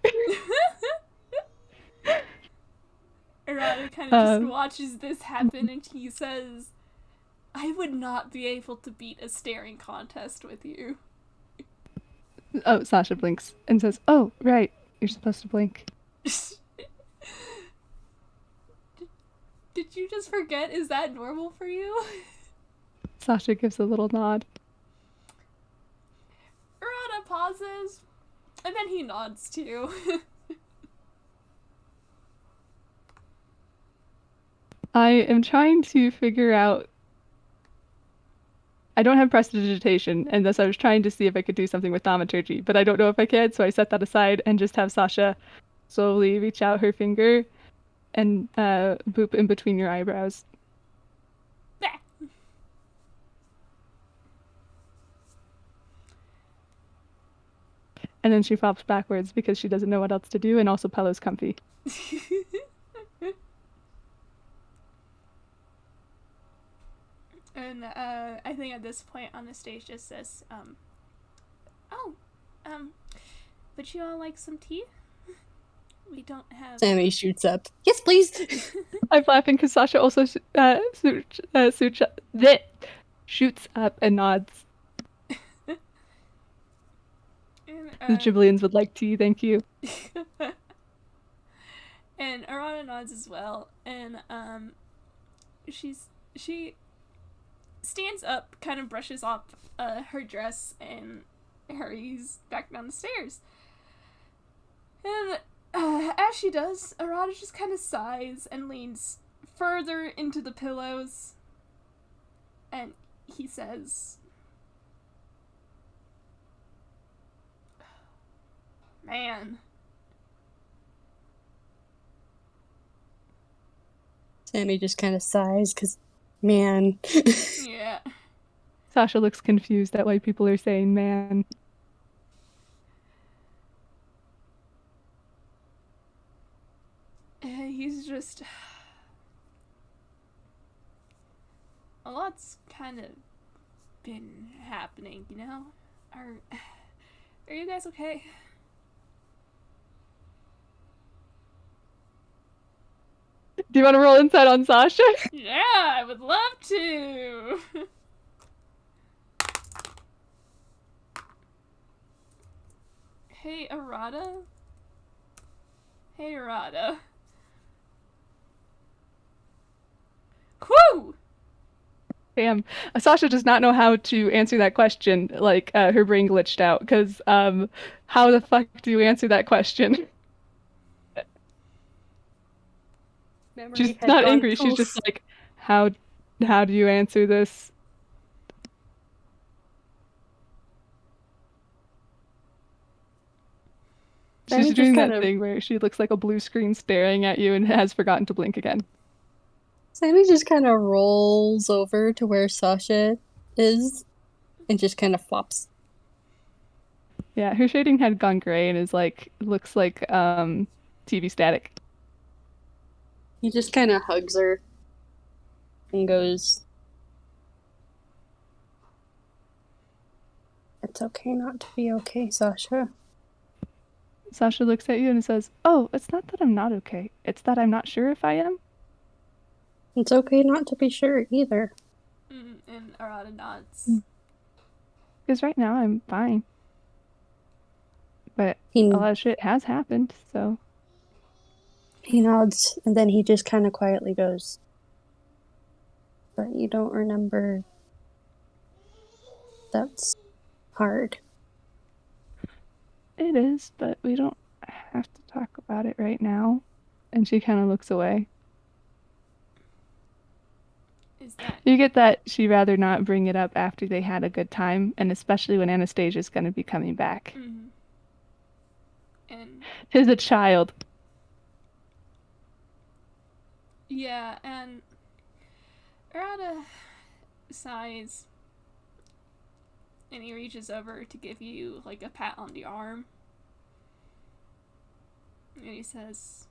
Arata kind of just watches this happen and he says, I would not be able to beat a staring contest with you. Oh, Sasha blinks and says, oh, right. You're supposed to blink. Did you just forget? Is that normal for you? Sasha gives a little nod. Arata pauses, and then he nods too. I am trying to figure out... I don't have prestidigitation, and thus I was trying to see if I could do something with thaumaturgy, but I don't know if I can, so I set that aside and just have Sasha slowly reach out her finger and boop in between your eyebrows. And then she flops backwards because she doesn't know what else to do, and also Pello's comfy. And I think at this point Anastasia says, would you all like some tea? We don't have... Sammy shoots up. Yes, please! I'm laughing because Sasha also shoots up and nods. The Gibellians would like tea, thank you. And Arata nods as well, and she stands up, kind of brushes off her dress, and hurries back down the stairs. And as she does, Arata just kind of sighs and leans further into the pillows, and he says, man. Sammy just kind of sighs, because, man. Yeah. Sasha looks confused at why people are saying man. He's just... A lot's kind of been happening, you know? Are you guys okay? Do you want to roll insight on Sasha? Yeah, I would love to! Hey, Arata? Hey, Arata. Whew! Damn. Sasha does not know how to answer that question. Like, her brain glitched out, because, how the fuck do you answer that question? She's not angry, she's just like, how how do you answer this? Sammy She's just doing kind that of thing where she looks like a blue screen staring at you and has forgotten to blink again. Sammy just kind of rolls over to where Sasha is and just kind of flops. Yeah, her shading had gone gray and is like looks like TV static. He just kind of hugs her and goes, "It's okay not to be okay, Sasha." Sasha looks at you and says, "Oh, it's not that I'm not okay. It's that I'm not sure if I am." It's okay not to be sure either. And Arata nods. Because right now I'm fine. But He a lot of shit has happened, so. he nods and then he just kind of quietly goes, "But you don't remember. That's hard." It is, but we don't have to talk about it right now. And she kind of looks away. Is that... You get that she'd rather not bring it up after they had a good time, and especially when Anastasia's going to be coming back. And... Tis a child. Yeah, and Arata sighs, and he reaches over to give you, like, a pat on the arm. And he says...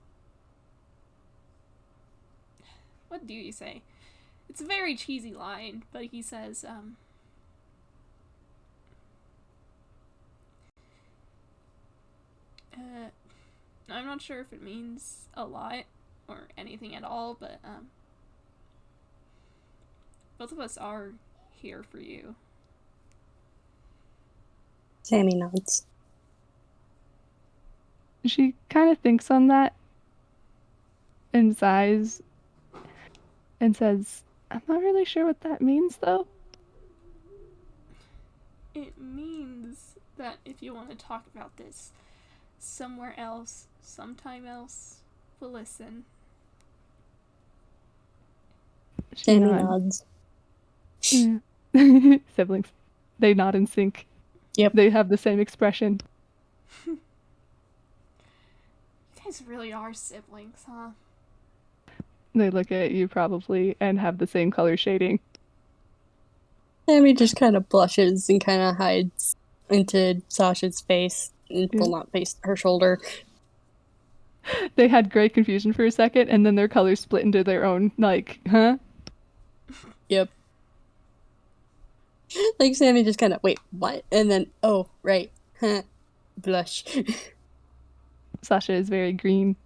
What do you say? It's a very cheesy line, but he says, I'm not sure if it means a lot or anything at all, but, both of us are here for you. Sammy nods. She kind of thinks on that and sighs and says, "I'm not really sure what that means, though." It means that if you want to talk about this somewhere else, sometime else, we'll listen. Sammy nods. Yeah. Siblings. They nod in sync. Yep. They have the same expression. You guys really are siblings, huh? They look at you probably and have the same color shading. Sammy just kind of blushes and kind of hides into Sasha's face and will not face her shoulder. They had great confusion for a second, and then their colors split into their own, like, huh? Yep. Like, Sammy just kind of, wait, what? And then, oh, right. Huh. Blush. Sasha is very green.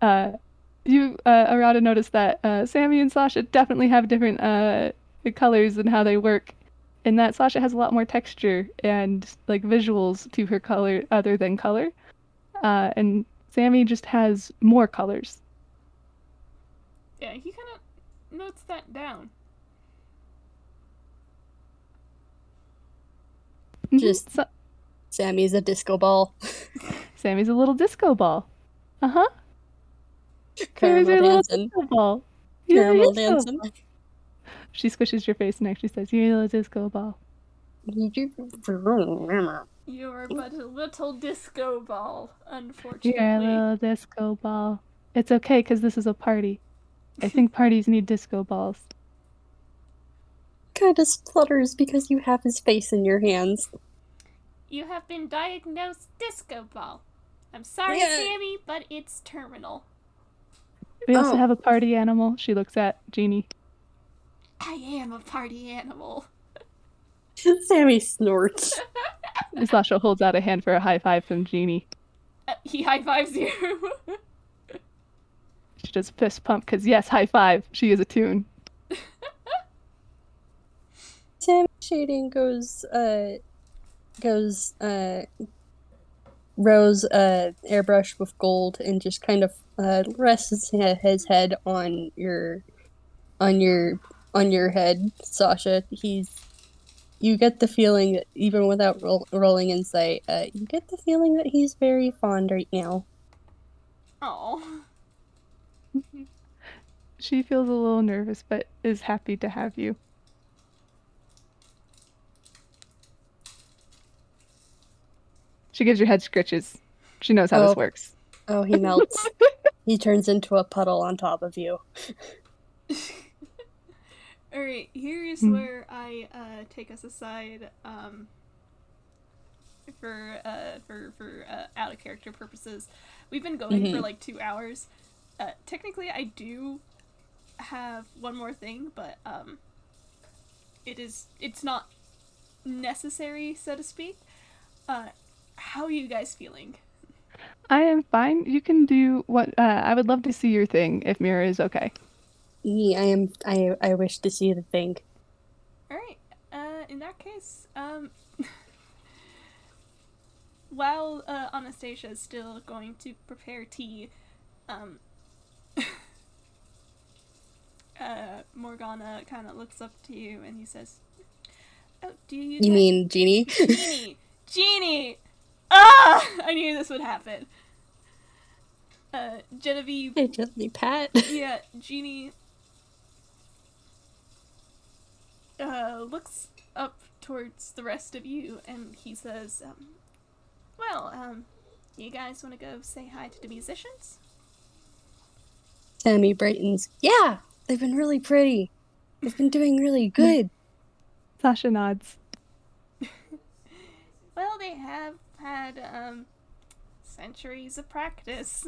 Arata noticed that Sammy and Sasha definitely have different colors and how they work, and that Sasha has a lot more texture and like visuals to her color other than color, and Sammy just has more colors. Yeah, he kind of notes that down. Just Sammy's a disco ball. Sammy's a little disco ball. Uh-huh. Caramel Sammy's a little dancing. disco ball. Caramel dancing. She squishes your face and actually says, "You're a little disco ball." You're but a little disco ball, unfortunately. You're a little disco ball. It's okay, because this is a party. I think parties need disco balls. Kind of splutters because you have his face in your hands. You have been diagnosed disco ball. I'm sorry, Sammy, but it's terminal. We also have a party animal. She looks at Genie. I am a party animal. Sammy snorts. Sasha holds out a hand for a high five from Genie. He high fives you. She does a fist pump because, yes, high five. She is a toon. Sammy shading rose airbrush with gold and just kind of rests his head on your head, Sasha. You get the feeling that even without rolling insight, you get the feeling that he's very fond right now. Oh. She feels a little nervous, but is happy to have you. She gives your head scritches. She knows how this works. Oh, he melts. He turns into a puddle on top of you. Alright, here's where I take us aside for out of character purposes. We've been going for like 2 hours. Technically, I do have one more thing, but it's not necessary, so to speak. How are you guys feeling? I am fine. You can do what I would love to see your thing if Mira is okay. I wish to see the thing. Alright, in that case, while Anastasia is still going to prepare tea, Morgana kind of looks up to you and he says, "Oh, do you?" You mean Genie? Genie! Ah! I knew this would happen. Genevieve. I gently pat. Yeah, Genie looks up towards the rest of you and he says, you guys want to go say hi to the musicians? Sammy brightens. Yeah, they've been really pretty. They've been doing really good. Sasha nods. Well, they have had, centuries of practice.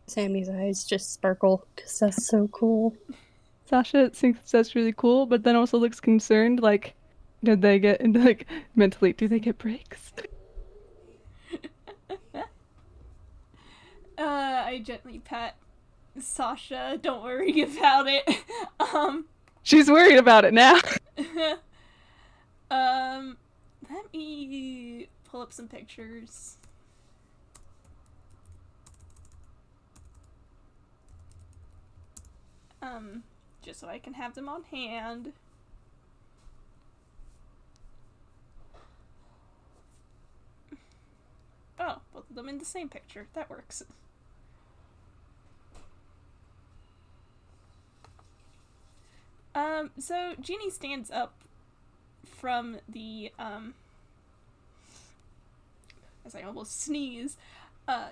Sammy's eyes just sparkle, because that's so cool. Sasha thinks that's really cool, but then also looks concerned, like, did they get, like, mentally, do they get breaks? I gently pat Sasha, don't worry about it. She's worried about it now. Let me pull up some pictures. Just so I can have them on hand. Oh, both of them in the same picture. That works. So Genie stands up from the, as I almost sneeze,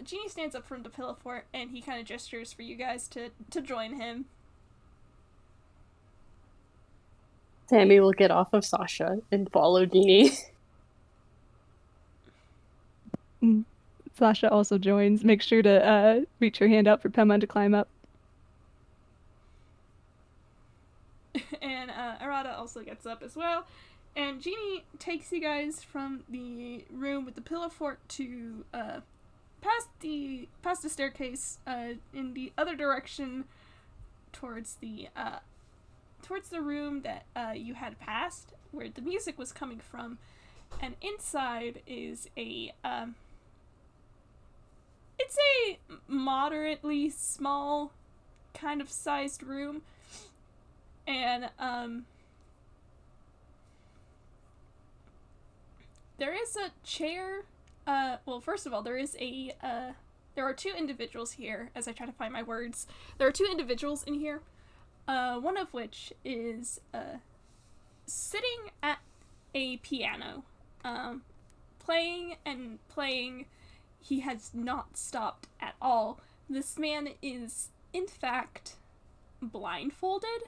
Genie stands up from the pillow fort and he kind of gestures for you guys to join him. Sammy will get off of Sasha and follow Genie. Sasha also joins. Make sure to reach her hand out for Pema to climb up. And Arata also gets up as well. And Genie takes you guys from the room with the pillow fort to past the staircase in the other direction towards the room that you had passed, where the music was coming from. And inside is it's a moderately small kind of sized room. And there is a chair. Well, first of all, there are two individuals here. As I try to find my words, there are two individuals in here. One of which is sitting at a piano, playing and playing. He has not stopped at all. This man is, in fact, blindfolded.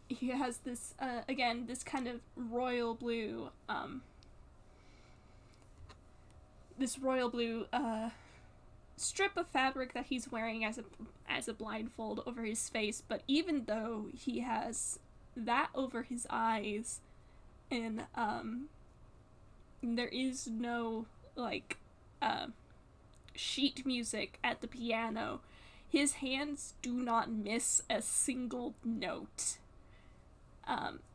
He has this, again, this kind of royal blue, strip of fabric that he's wearing as a blindfold over his face. But even though he has that over his eyes, and there is no like sheet music at the piano, his hands do not miss a single note.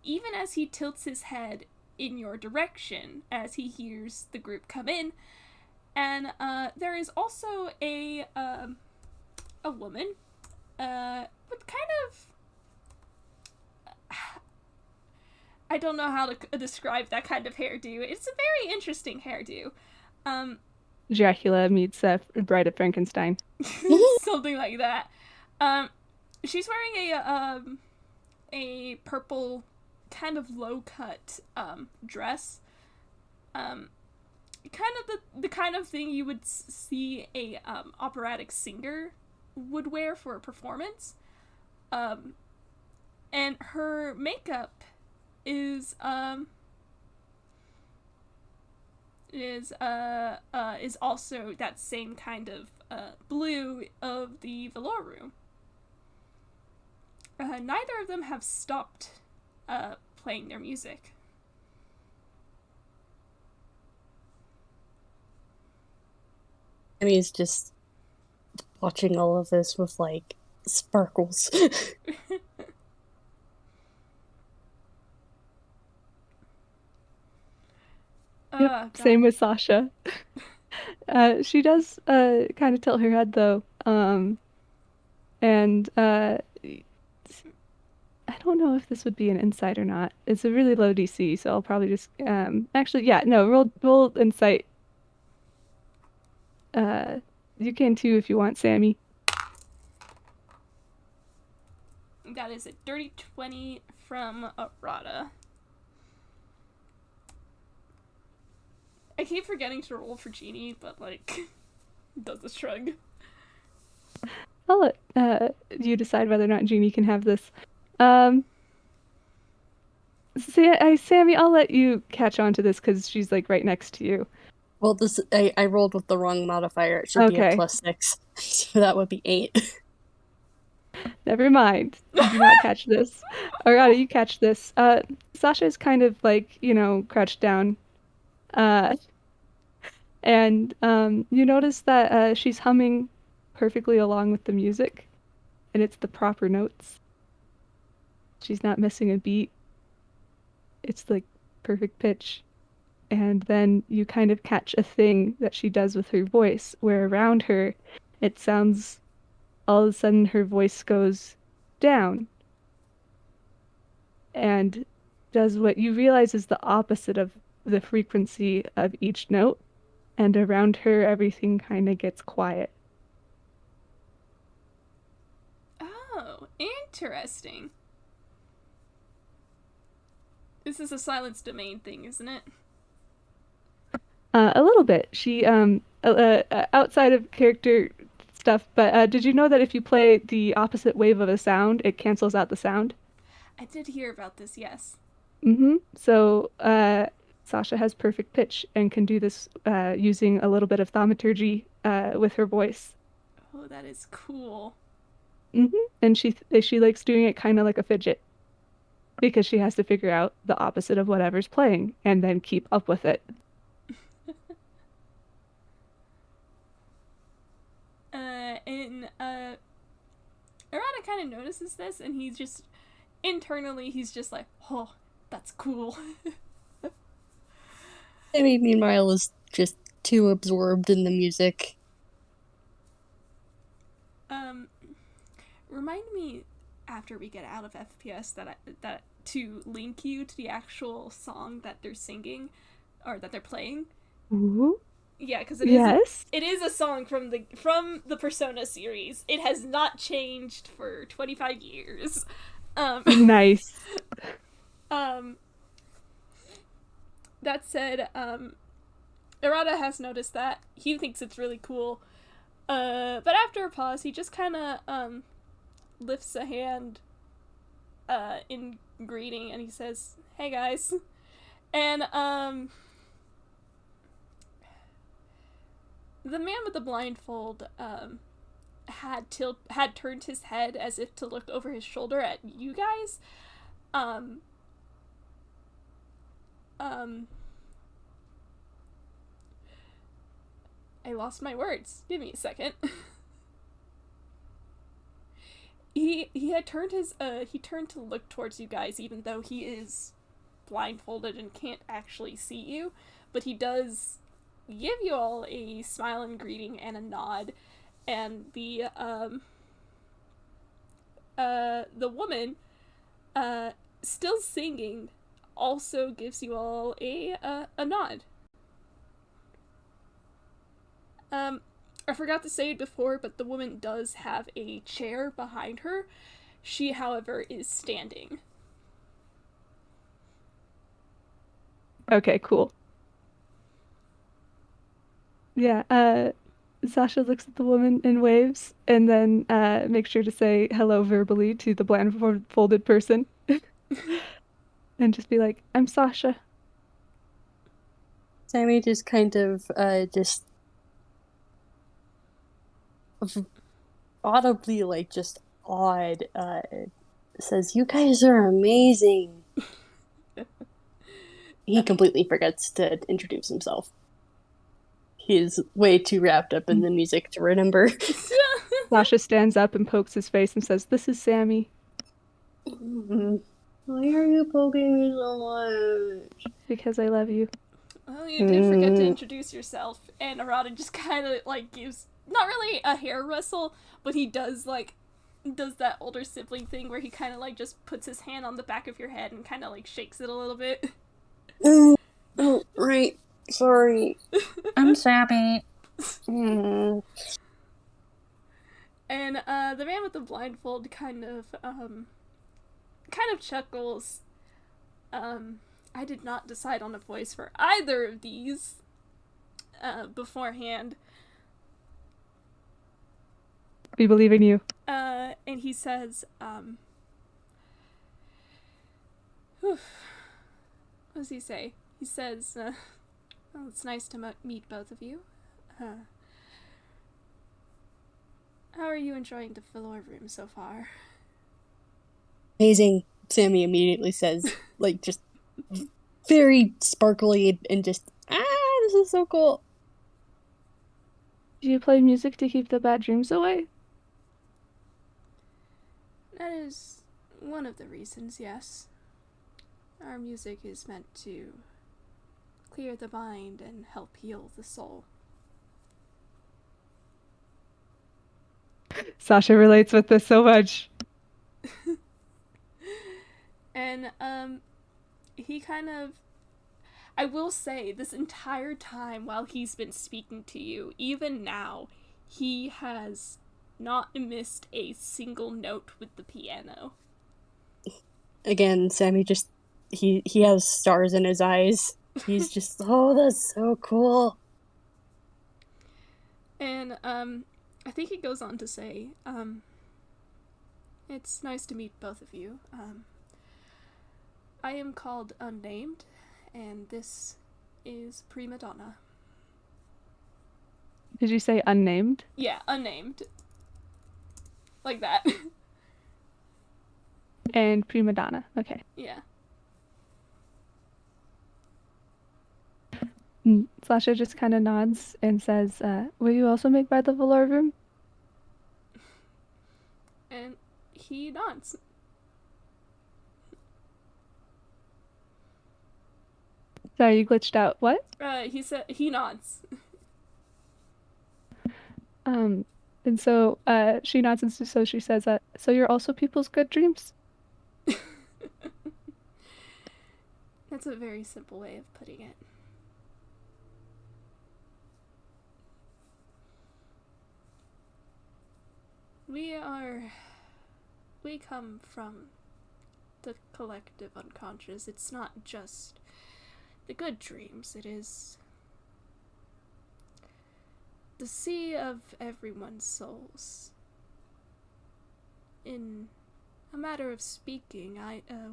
Even as he tilts his head in your direction as he hears the group come in. And there is also a woman with kind of, I don't know how to describe that kind of hairdo. It's a very interesting hairdo. Dracula meets Bride of Frankenstein. Something like that. She's wearing a purple kind of low cut dress. Kind of the kind of thing you would see a operatic singer would wear for a performance. And her makeup is also that same kind of blue of the velour room. Neither of them have stopped playing their music. I mean, he's just watching all of this with like sparkles. Yep, same with Sasha. She does kind of tilt her head though. And I don't know if this would be an insight or not. It's a really low DC, so I'll probably just actually yeah, no, roll insight. You can too if you want, Sammy. That is a dirty 20 from Arata. I keep forgetting to roll for Genie, but like, does the shrug. I'll let you decide whether or not Genie can have this. Sammy, I'll let you catch on to this because she's like right next to you. Well, I rolled with the wrong modifier. It should be a +6, so that would be 8. Never mind. You do not catch this. Arata, you catch this. Sasha's kind of like, crouched down. And you notice that she's humming perfectly along with the music, and it's the proper notes. She's not missing a beat. It's like perfect pitch. And then you kind of catch a thing that she does with her voice, where around her, it sounds, all of a sudden her voice goes down. And does what you realize is the opposite of the frequency of each note. And around her, everything kind of gets quiet. Oh, interesting. This is a silence domain thing, isn't it? A little bit. She, outside of character stuff, but did you know that if you play the opposite wave of a sound, it cancels out the sound? I did hear about this, yes. Mm-hmm. So, Sasha has perfect pitch and can do this using a little bit of thaumaturgy with her voice. Oh, that is cool. Mm-hmm. And she likes doing it kind of like a fidget because she has to figure out the opposite of whatever's playing and then keep up with it. Arata kind of notices this, and he's just internally like, oh, that's cool. I mean, meanwhile, is just too absorbed in the music. Remind me after we get out of FPS that to link you to the actual song that they're singing or that they're playing. Ooh. Yeah, because it is a song from the Persona series. It has not changed for 25 years. Nice. That said, Arata has noticed that. He thinks it's really cool. But after a pause, he just kind of lifts a hand in greeting, and he says, "Hey guys," and the man with the blindfold had turned his head as if to look over his shoulder at you guys. I lost my words. Give me a second. He had turned he turned to look towards you guys, even though he is blindfolded and can't actually see you, but he does give you all a smile and greeting and a nod, and the woman still singing also gives you all a nod. I forgot to say it before, but the woman does have a chair behind her. She, however, is standing. Okay, cool. Yeah, Sasha looks at the woman and waves, and then makes sure to say hello verbally to the blindfolded person. And just be like, I'm Sasha. Sammy just kind of just audibly, like, just awed, says, "You guys are amazing." He completely forgets to introduce himself. He is way too wrapped up in the music to remember. Sasha stands up and pokes his face and says, "This is Sammy." Why are you poking me so much? Because I love you. Well, you did forget to introduce yourself, and Arata just kind of, like, gives, not really a hair rustle, but he does that older sibling thing where he kind of, like, just puts his hand on the back of your head and kind of, like, shakes it a little bit. Oh, right. Sorry. I'm Sammy. And, the man with the blindfold kind of chuckles. I did not decide on a voice for either of these beforehand. We believe in you. And he says, what does he say? He says, well, it's nice to meet both of you. How are you enjoying the Velour room so far? Amazing, Sammy immediately says, like, just very sparkly and just, this is so cool. Do you play music to keep the bad dreams away? That is one of the reasons, yes. Our music is meant to clear the mind and help heal the soul. Sasha relates with this so much. And, he kind of, I will say, this entire time while he's been speaking to you, even now, he has not missed a single note with the piano. Again, Sammy just, he has stars in his eyes. He's just, oh, that's so cool. And, I think he goes on to say, it's nice to meet both of you. I am called Unnamed, and this is Primadonna. Did you say unnamed? Yeah, Unnamed. Like that. And Primadonna. Okay. Yeah. Sasha just kind of nods and says, were you also made by the Velour room? And he nods. Sorry, you glitched out. What? He said he nods. And so she nods, and so she says, so you're also people's good dreams? That's a very simple way of putting it. We come from the collective unconscious. It's not just the good dreams, it is the sea of everyone's souls. In a matter of speaking,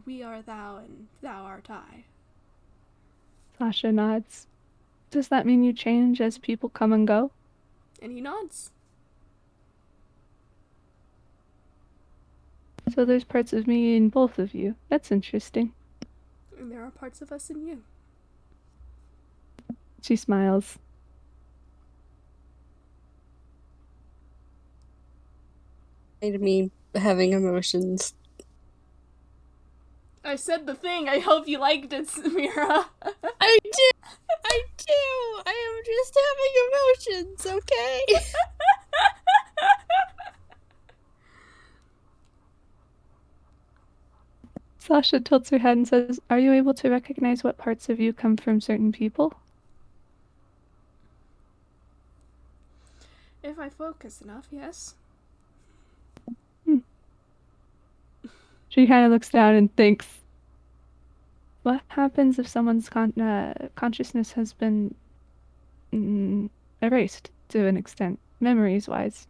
we are thou and thou art I. Sasha nods. Does that mean you change as people come and go? And he nods. So there's parts of me in both of you. That's interesting. And there are parts of us in you. She smiles. To me, having emotions. I said the thing. I hope you liked it, Mira. I do. I am just having emotions, okay? Sasha tilts her head and says, are you able to recognize what parts of you come from certain people? If I focus enough, yes. She kind of looks down and thinks, what happens if someone's consciousness has been erased to an extent, memories-wise?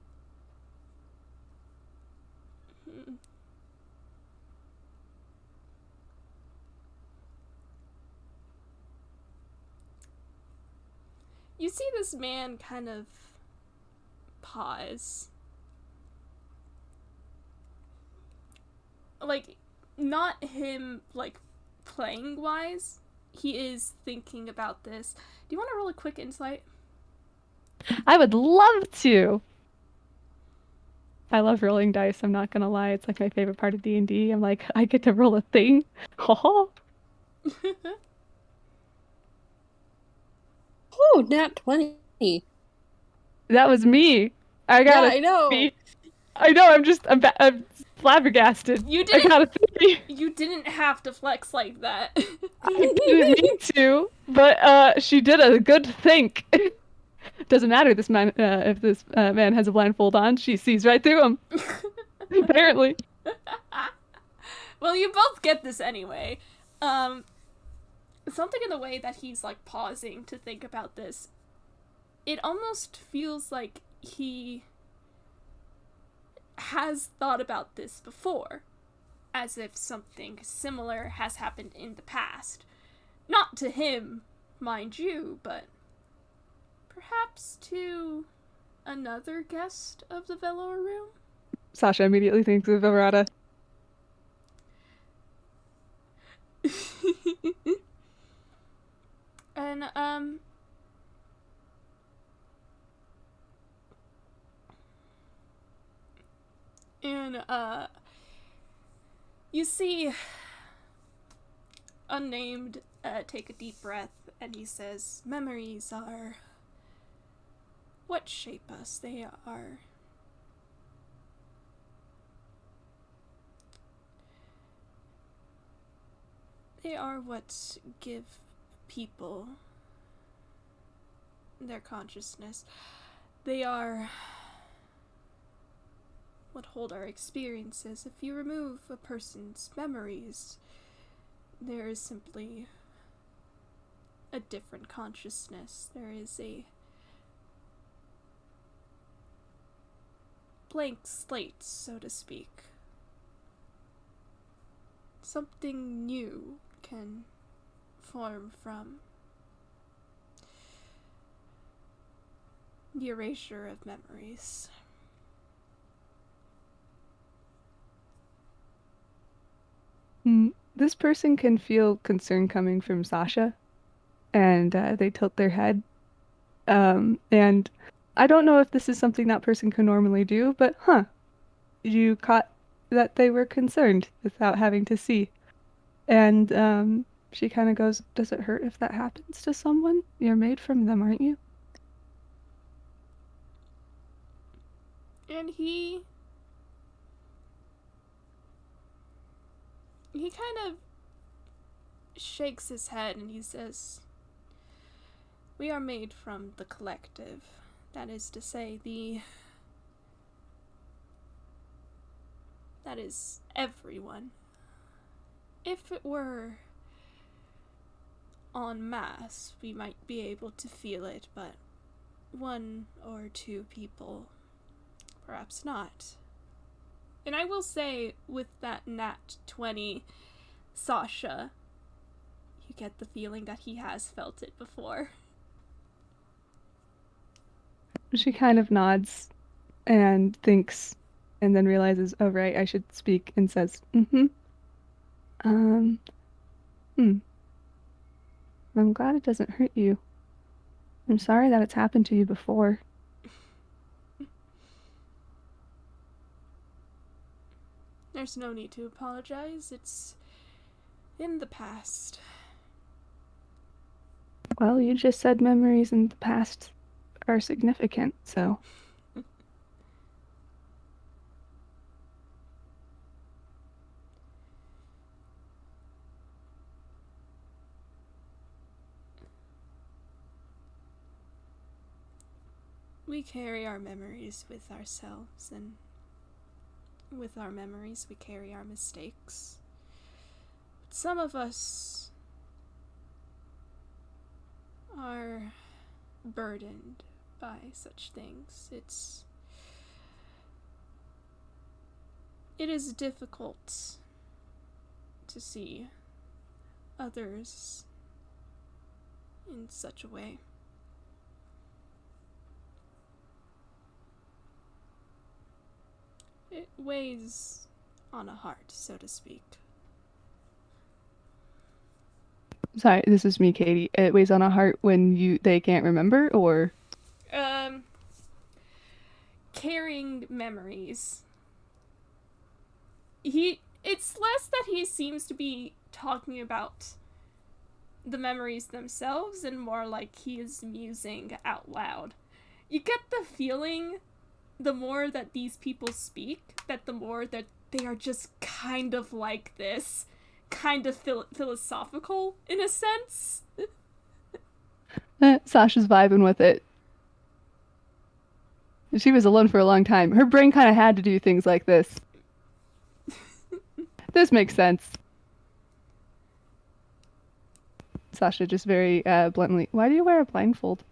You see this man kind of pause. Like, not him, like, playing-wise. He is thinking about this. Do you want to roll a quick insight? I would love to! I love rolling dice, I'm not gonna lie. It's like my favorite part of D&D. I'm like, I get to roll a thing? Oh, nat 20. that was me. I Yeah, got I know. I know, I'm flabbergasted. You I didn't- got a 30. You didn't have to flex like that. I didn't mean to, but she did a good think. Doesn't matter this man if this man has a blindfold on, she sees right through him. Apparently. Well, you both get this anyway. Something in the way that he's, like, pausing to think about this, it almost feels like he has thought about this before, as if something similar has happened in the past. Not to him, mind you, but perhaps to another guest of the Velour room? Sasha immediately thinks of Arata. And, you see Unnamed take a deep breath, and he says, memories are what shape us. They are what give people their consciousness. They are what hold our experiences. If you remove a person's memories, there is simply a different consciousness. There is a blank slate, so to speak. Something new can form from the erasure of memories. This person can feel concern coming from Sasha, and they tilt their head. And I don't know if this is something that person can normally do, but you caught that they were concerned without having to see. And she kind of goes, does it hurt if that happens to someone? You're made from them, aren't you? And he kind of shakes his head and he says, we are made from the collective. That is to say, that is everyone. If it were en masse, we might be able to feel it, but one or two people, perhaps not. And I will say, with that nat 20, Sasha, you get the feeling that he has felt it before. She kind of nods and thinks, and then realizes, oh right, I should speak, and says, I'm glad it doesn't hurt you. I'm sorry that it's happened to you before. There's no need to apologize. It's in the past. Well, you just said memories in the past are significant, so. We carry our memories with ourselves, and with our memories we carry our mistakes. Some of us are burdened by such things. It is difficult to see others in such a way. It weighs on a heart, so to speak. Sorry, this is me, Katie. It weighs on a heart when they can't remember, or carrying memories. It's less that he seems to be talking about the memories themselves and more like he is musing out loud. You get the feeling the more that these people speak, that the more that they are just kind of like this, kind of philosophical in a sense. Sasha's vibing with it. She was alone for a long time. Her brain kind of had to do things like this. This makes sense. Sasha just very bluntly, why do you wear a blindfold?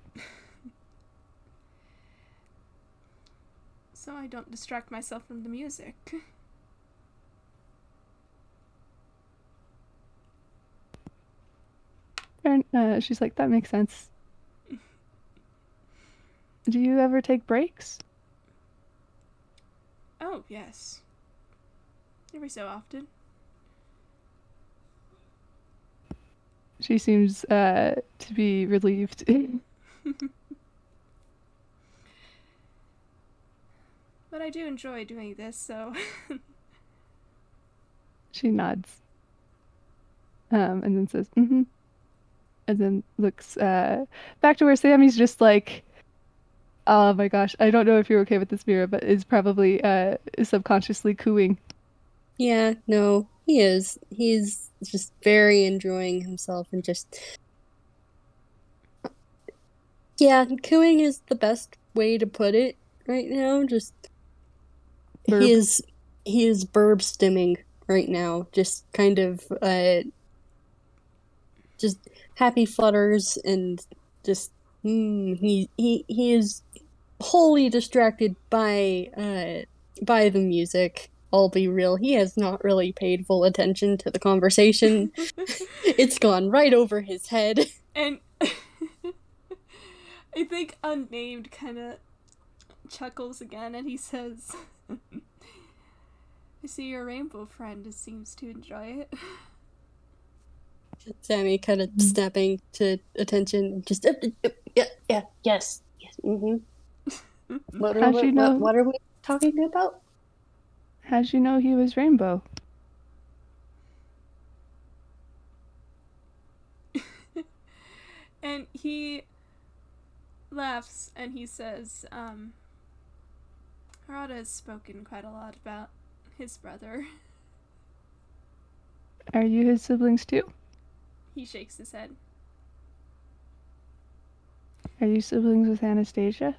So I don't distract myself from the music. And she's like, that makes sense. Do you ever take breaks? Oh, yes. Every so often. She seems to be relieved. But I do enjoy doing this, so... She nods. And then says, mm-hmm. And then looks back to where Sammy's just like, oh my gosh, I don't know if you're okay with this, Mira, but is probably subconsciously cooing. Yeah, no, he is. He's just very enjoying himself and just... Yeah, cooing is the best way to put it right now. Just... Burb. He is burb stimming right now. Just kind of, just happy flutters and just... he is wholly distracted by the music. I'll be real, he has not really paid full attention to the conversation. It's gone right over his head. And I think Unnamed kind of chuckles again and he says, I see your rainbow friend seems to enjoy it. Sammy kind of snapping to attention, just yes. Mm-hmm. What are we talking about? How'd you know he was rainbow? And he laughs and he says, Arata has spoken quite a lot about his brother. Are you his siblings too? He shakes his head. Are you siblings with Anastasia?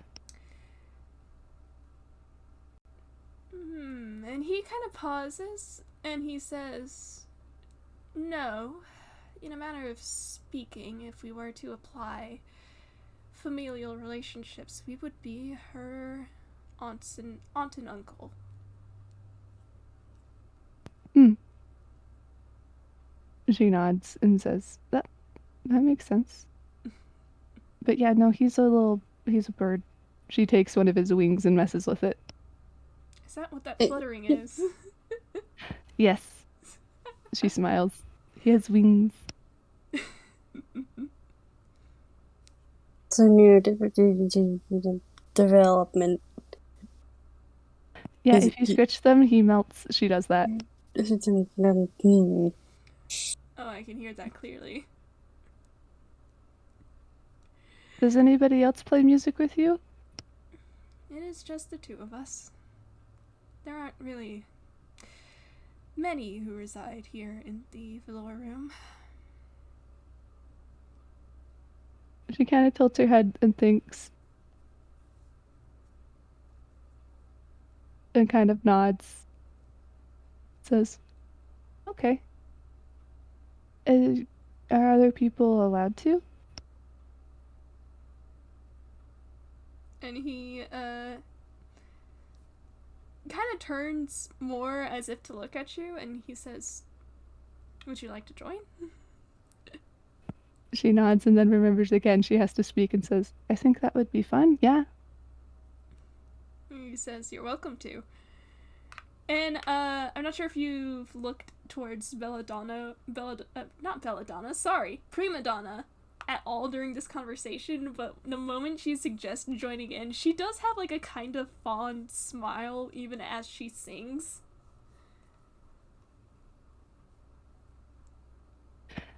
And he kind of pauses and he says, no, in a manner of speaking, if we were to apply familial relationships, we would be her aunt and uncle. She nods and says, that makes sense. But yeah, no, he's a bird. She takes one of his wings and messes with it. Is that what that fluttering is? Yes. She smiles. He has wings. It's a new development. Yeah, if you scratch them, he melts. She does that. Oh, I can hear that clearly. Does anybody else play music with you? It is just the two of us. There aren't really many who reside here in the velour room. She kind of tilts her head and thinks, and kind of nods. Says, okay. Are other people allowed to? And he kind of turns more as if to look at you, and he says, would you like to join? She nods and then remembers again she has to speak and says, I think that would be fun, yeah. He says, you're welcome to. And I'm not sure if you've looked towards Primadonna at all during this conversation, but the moment she suggests joining in, she does have like a kind of fond smile even as she sings.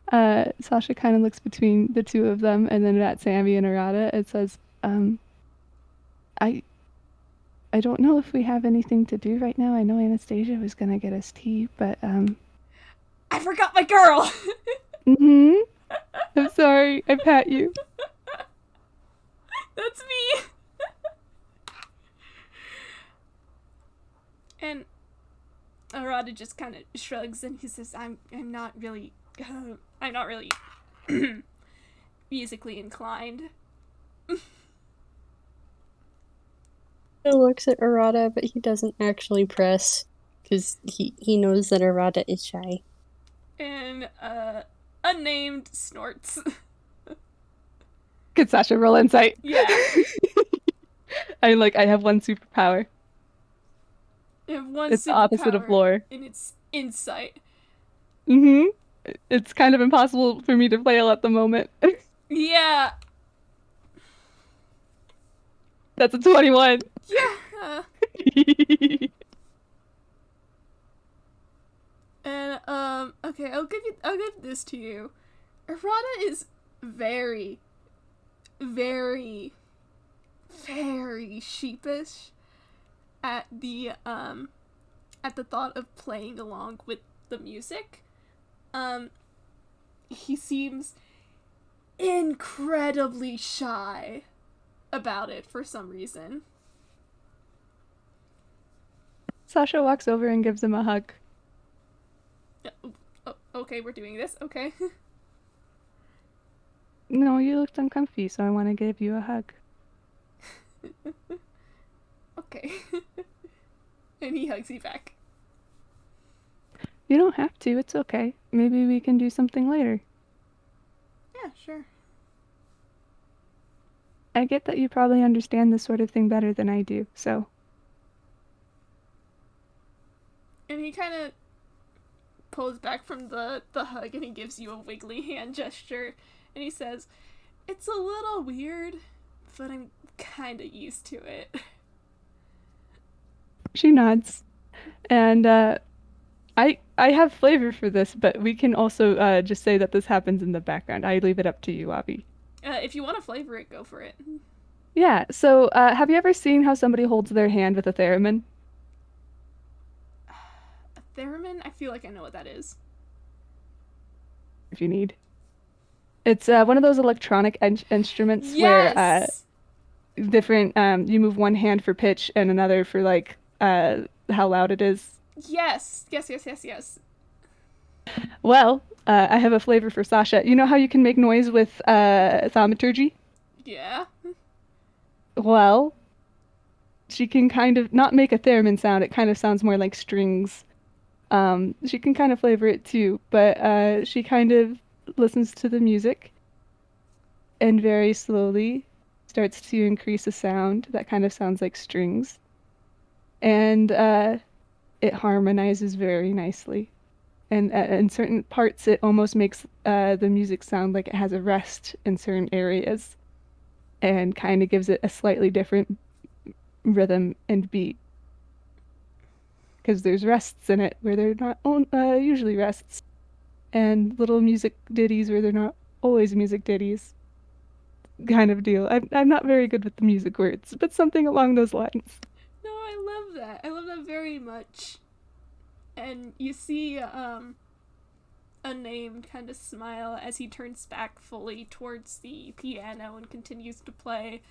Sasha kind of looks between the two of them and then at Sammy and Arata and says, I don't know if we have anything to do right now. I know Anastasia was gonna get us tea, but I forgot my girl! I'm sorry, I pat you. That's me! And Arata just kind of shrugs and he says, I'm not really musically inclined. He looks at Arata, but he doesn't actually press, because he knows that Arata is shy. And, Unnamed snorts. Could Sasha roll insight? Yeah. I have one superpower. You have one It's the opposite of lore. and it's insight. It's kind of impossible for me to flail at the moment. Yeah. That's a 21. Yeah. And okay, I'll give this to you. Arata is very, very, very sheepish at the thought of playing along with the music. He seems incredibly shy about it for some reason. Sasha walks over and gives him a hug. Okay, we're doing this. Okay. No, you looked uncomfy, so I want to give you a hug. Okay. And he hugs you back. You don't have to, it's okay. Maybe we can do something later. Yeah, sure. I get that you probably understand this sort of thing better than I do, so. And he kind of pulls back from the hug and he gives you a wiggly hand gesture. And he says, it's a little weird, but I'm kind of used to it. She nods. And I have flavor for this, but we can also just say that this happens in the background. I leave it up to you, Abby. If you want to flavor it, go for it. Yeah, so have you ever seen how somebody holds their hand with a theremin? A theremin? I feel like I know what that is. If you need. It's one of those electronic instruments where different, you move one hand for pitch and another for like how loud it is. Yes. Well, I have a flavor for Sasha. You know how you can make noise with thaumaturgy? Yeah. Well, she can kind of not make a theremin sound. It kind of sounds more like strings. She can kind of flavor it too, but she kind of listens to the music and very slowly starts to increase a sound that kind of sounds like strings. And it harmonizes very nicely. And in certain parts, it almost makes the music sound like it has a rest in certain areas and kind of gives it a slightly different rhythm and beat. Because there's rests in it where they're not usually rests, and little music ditties where they're not always music ditties. Kind of deal. I'm not very good with the music words, but something along those lines. No, I love that. I love that very much. And you see Unnamed kind of smile as he turns back fully towards the piano and continues to play.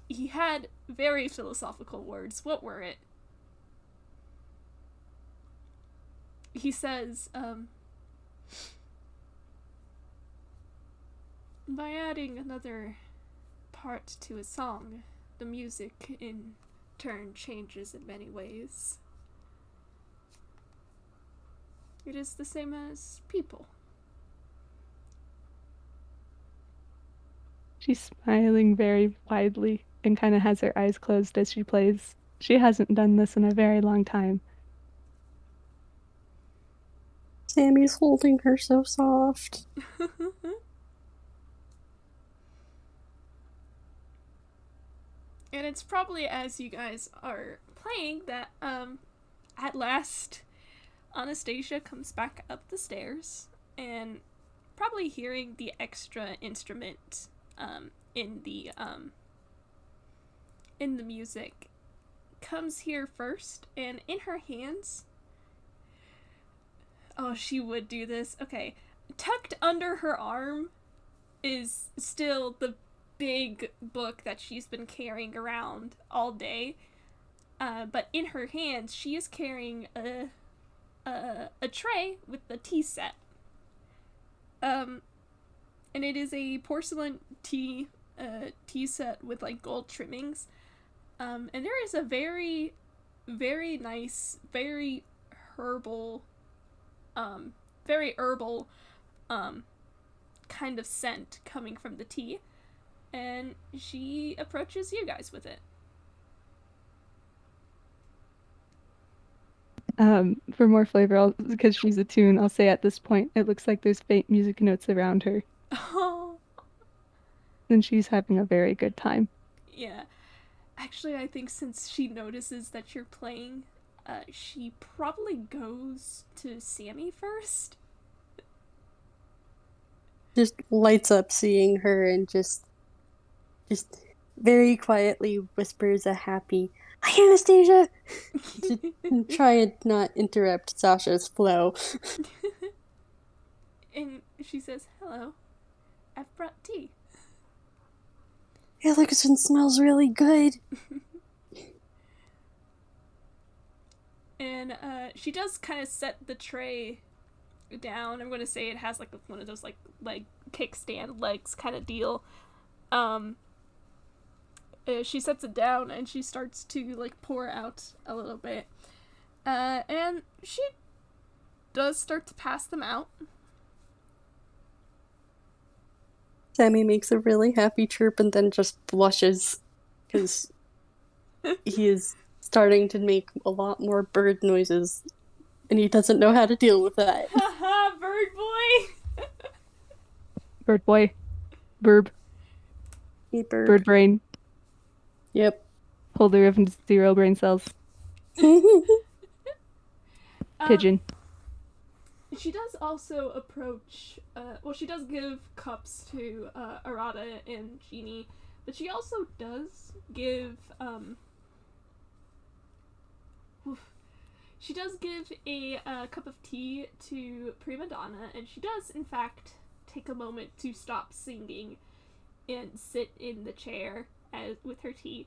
he had very philosophical words. What were it? He says, by adding another part to a song, the music in turn changes in many ways. It is the same as people. She's smiling very widely and kind of has her eyes closed as she plays. She hasn't done this in a very long time. Sammy's holding her so soft. And it's probably as you guys are playing that, at last, Anastasia comes back up the stairs, and probably hearing the extra instrument, in the music, comes here first, and in her hands, oh, she would do this. Okay, tucked under her arm is still the big book that she's been carrying around all day. But in her hands, she is carrying a tray with the tea set. And it is a porcelain tea set with like gold trimmings. And there is a very, very nice, very herbal kind of scent coming from the tea, and she approaches you guys with it. For more flavor, because she's a toon, I'll say at this point, it looks like there's faint music notes around her. Oh. And she's having a very good time. Yeah. Actually, I think since she notices that you're playing, she probably goes to Sammy first. Just lights up seeing her and just very quietly whispers a happy, "Hi, Anastasia!" to try and not interrupt Sasha's flow. And she says, "Hello, I've brought tea." It looks and smells really good. And she does kind of set the tray down. I'm going to say it has like one of those like kickstand legs kind of deal. She sets it down and she starts to like pour out a little bit. And she does start to pass them out. Sammy makes a really happy chirp and then just blushes because he is starting to make a lot more bird noises and he doesn't know how to deal with that. Haha, bird boy! Bird boy. Burb. Hey, Bird brain. Yep. Holder of 0 brain cells. Pigeon. She does also approach, she does give cups to Arata and Genie, but she also does give, she does give a cup of tea to Primadonna, and she does, in fact, take a moment to stop singing and sit in the chair with her tea.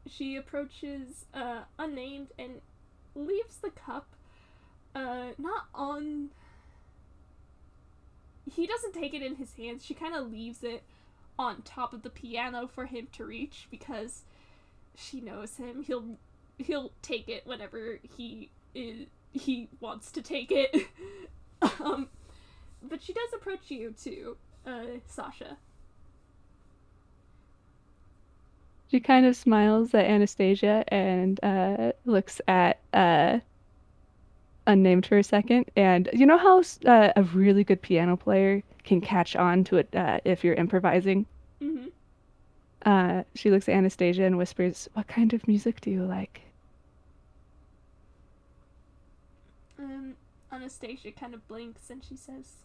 She approaches Unnamed and leaves the cup not on... He doesn't take it in his hands. She kind of leaves it on top of the piano for him to reach because she knows him. He'll take it whenever he wants to take it. But she does approach you too, Sasha. She kind of smiles at Anastasia and looks at Unnamed for a second. And you know how a really good piano player can catch on to it if you're improvising? Mm-hmm. She looks at Anastasia and whispers, "What kind of music do you like?" Anastasia kind of blinks and she says,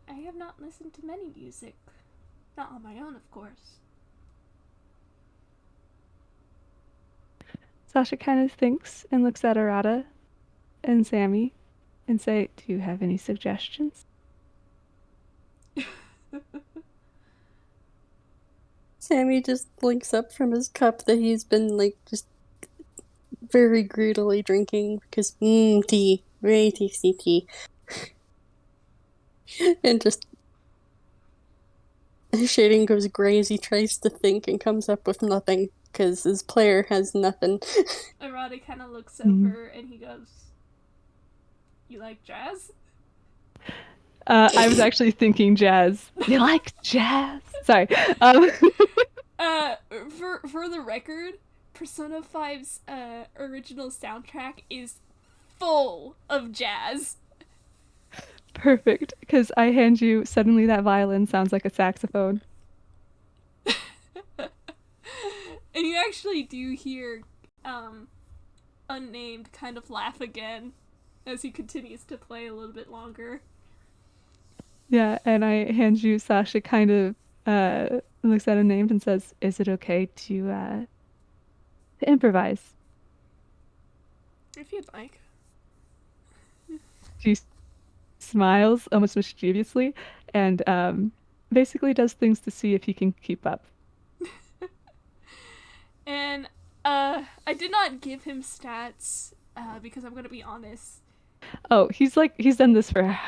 "I have not listened to many music. Not on my own, of course." Sasha kind of thinks and looks at Arata and Sammy and say, "Do you have any suggestions?" Sammy just blinks up from his cup that he's been like just very greedily drinking because tea, very tasty tea, and just his shading goes gray as he tries to think and comes up with nothing because his player has nothing. Arata kind of looks over and he goes, "You like jazz?" I was actually thinking jazz. You like jazz? Sorry. For the record, Persona 5's original soundtrack is full of jazz. Perfect, because I hand you, suddenly that violin sounds like a saxophone. And you actually do hear Unnamed kind of laugh again as he continues to play a little bit longer. Yeah, and I hand you, Sasha kind of looks at Unnamed and says, "Is it okay to improvise?" If you'd like. She smiles almost mischievously and basically does things to see if he can keep up. And I did not give him stats because I'm gonna be honest. Oh, he's done this for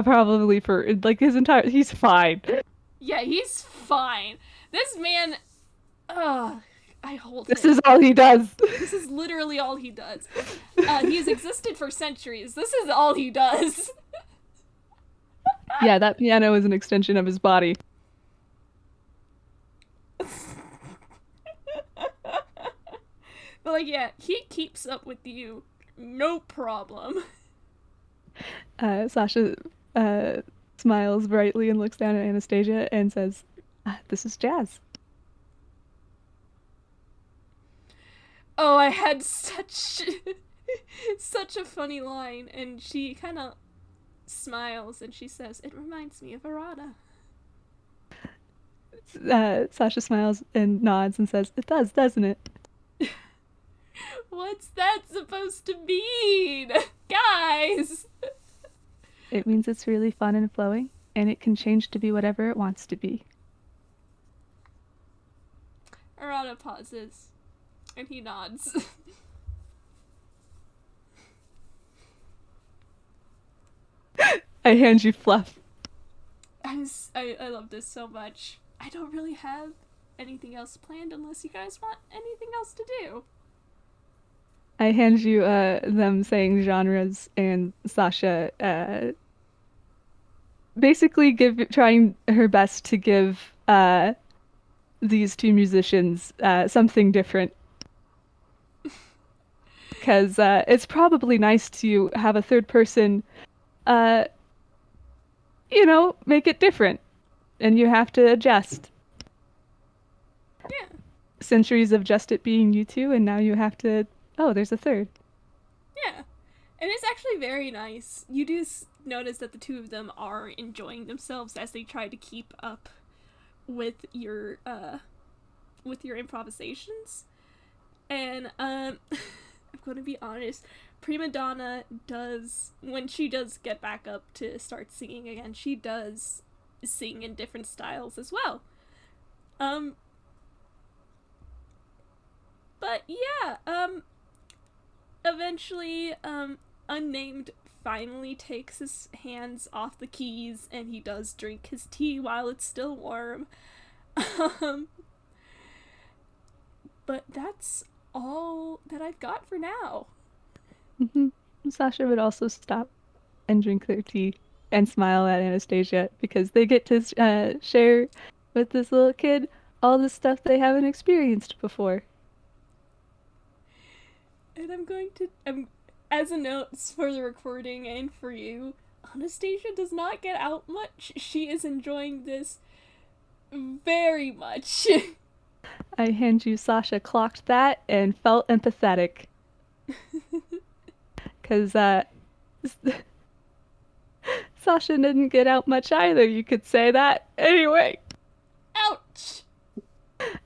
probably for like his entire. He's fine. Yeah, he's fine. This man, I hold This him. is all he does. This is literally all he does. He has existed for centuries. This is all he does. Yeah, that piano is an extension of his body. But like, yeah, he keeps up with you, no problem. Sasha smiles brightly and looks down at Anastasia and says, "This is jazz." Oh, I had such a funny line, and she kind of smiles and she says, "It reminds me of Arata." Sasha smiles and nods and says, "It does, doesn't it?" What's that supposed to mean? Guys! It means it's really fun and flowing, and it can change to be whatever it wants to be. Arata pauses, and he nods. I hand you fluff. I love this so much. I don't really have anything else planned unless you guys want anything else to do. I hand you them saying genres, and Sasha basically trying her best to give these two musicians something different. Because it's probably nice to have a third person, make it different. And you have to adjust. Yeah. Centuries of just it being you two, and now you have to, oh, there's a third. Yeah. And it's actually very nice. You do notice that the two of them are enjoying themselves as they try to keep up with your improvisations. And I'm going to be honest, Primadonna does, when she does get back up to start singing again, she does sing in different styles as well. But yeah, eventually, Unnamed finally takes his hands off the keys and he does drink his tea while it's still warm. But that's all that I've got for now. Mm-hmm. Sasha would also stop and drink their tea and smile at Anastasia because they get to share with this little kid all the stuff they haven't experienced before. And as a note for the recording and for you, Anastasia does not get out much. She is enjoying this very much. I hand you Sasha clocked that and felt empathetic. Because Sasha didn't get out much either, you could say that. Anyway. Ouch!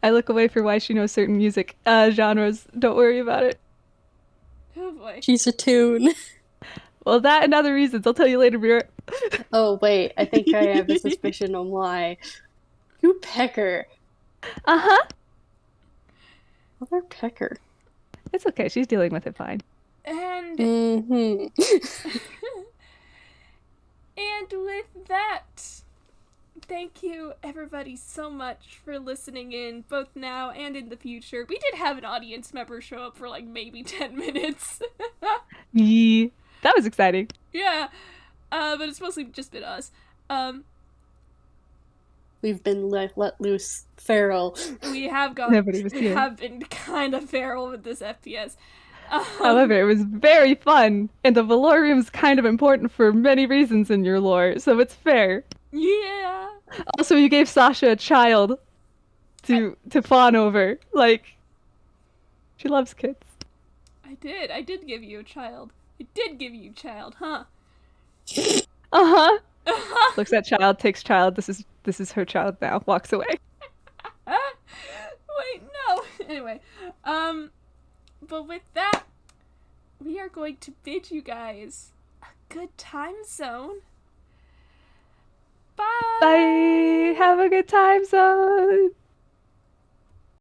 I look away for why she knows certain music genres. Don't worry about it. Oh boy. She's a toon. Well, that and other reasons. I'll tell you later, Mira. Oh, wait, I think I have a suspicion on why. Who Pecker? Uh-huh. Mother Pecker. It's okay. She's dealing with it fine. And Mm-hmm. and with that, thank you everybody so much for listening in, both now and in the future. We did have an audience member show up for like maybe 10 minutes. Yee. That was exciting. Yeah, but it's mostly just been us. We've been let loose feral. We have Nobody was here. have been kind of feral with this FPS. However, it was very fun, and the Valorium's kind of important for many reasons in your lore, so it's fair. Yeah. Also, you gave Sasha a child to fawn over. Like, she loves kids. I did give you a child. I did give you a child, huh? Uh-huh. Looks at child, takes child. This is her child now. Walks away. Wait, no. Anyway, but with that, we are going to bid you guys a good time zone. Bye. Bye. Have a good time zone.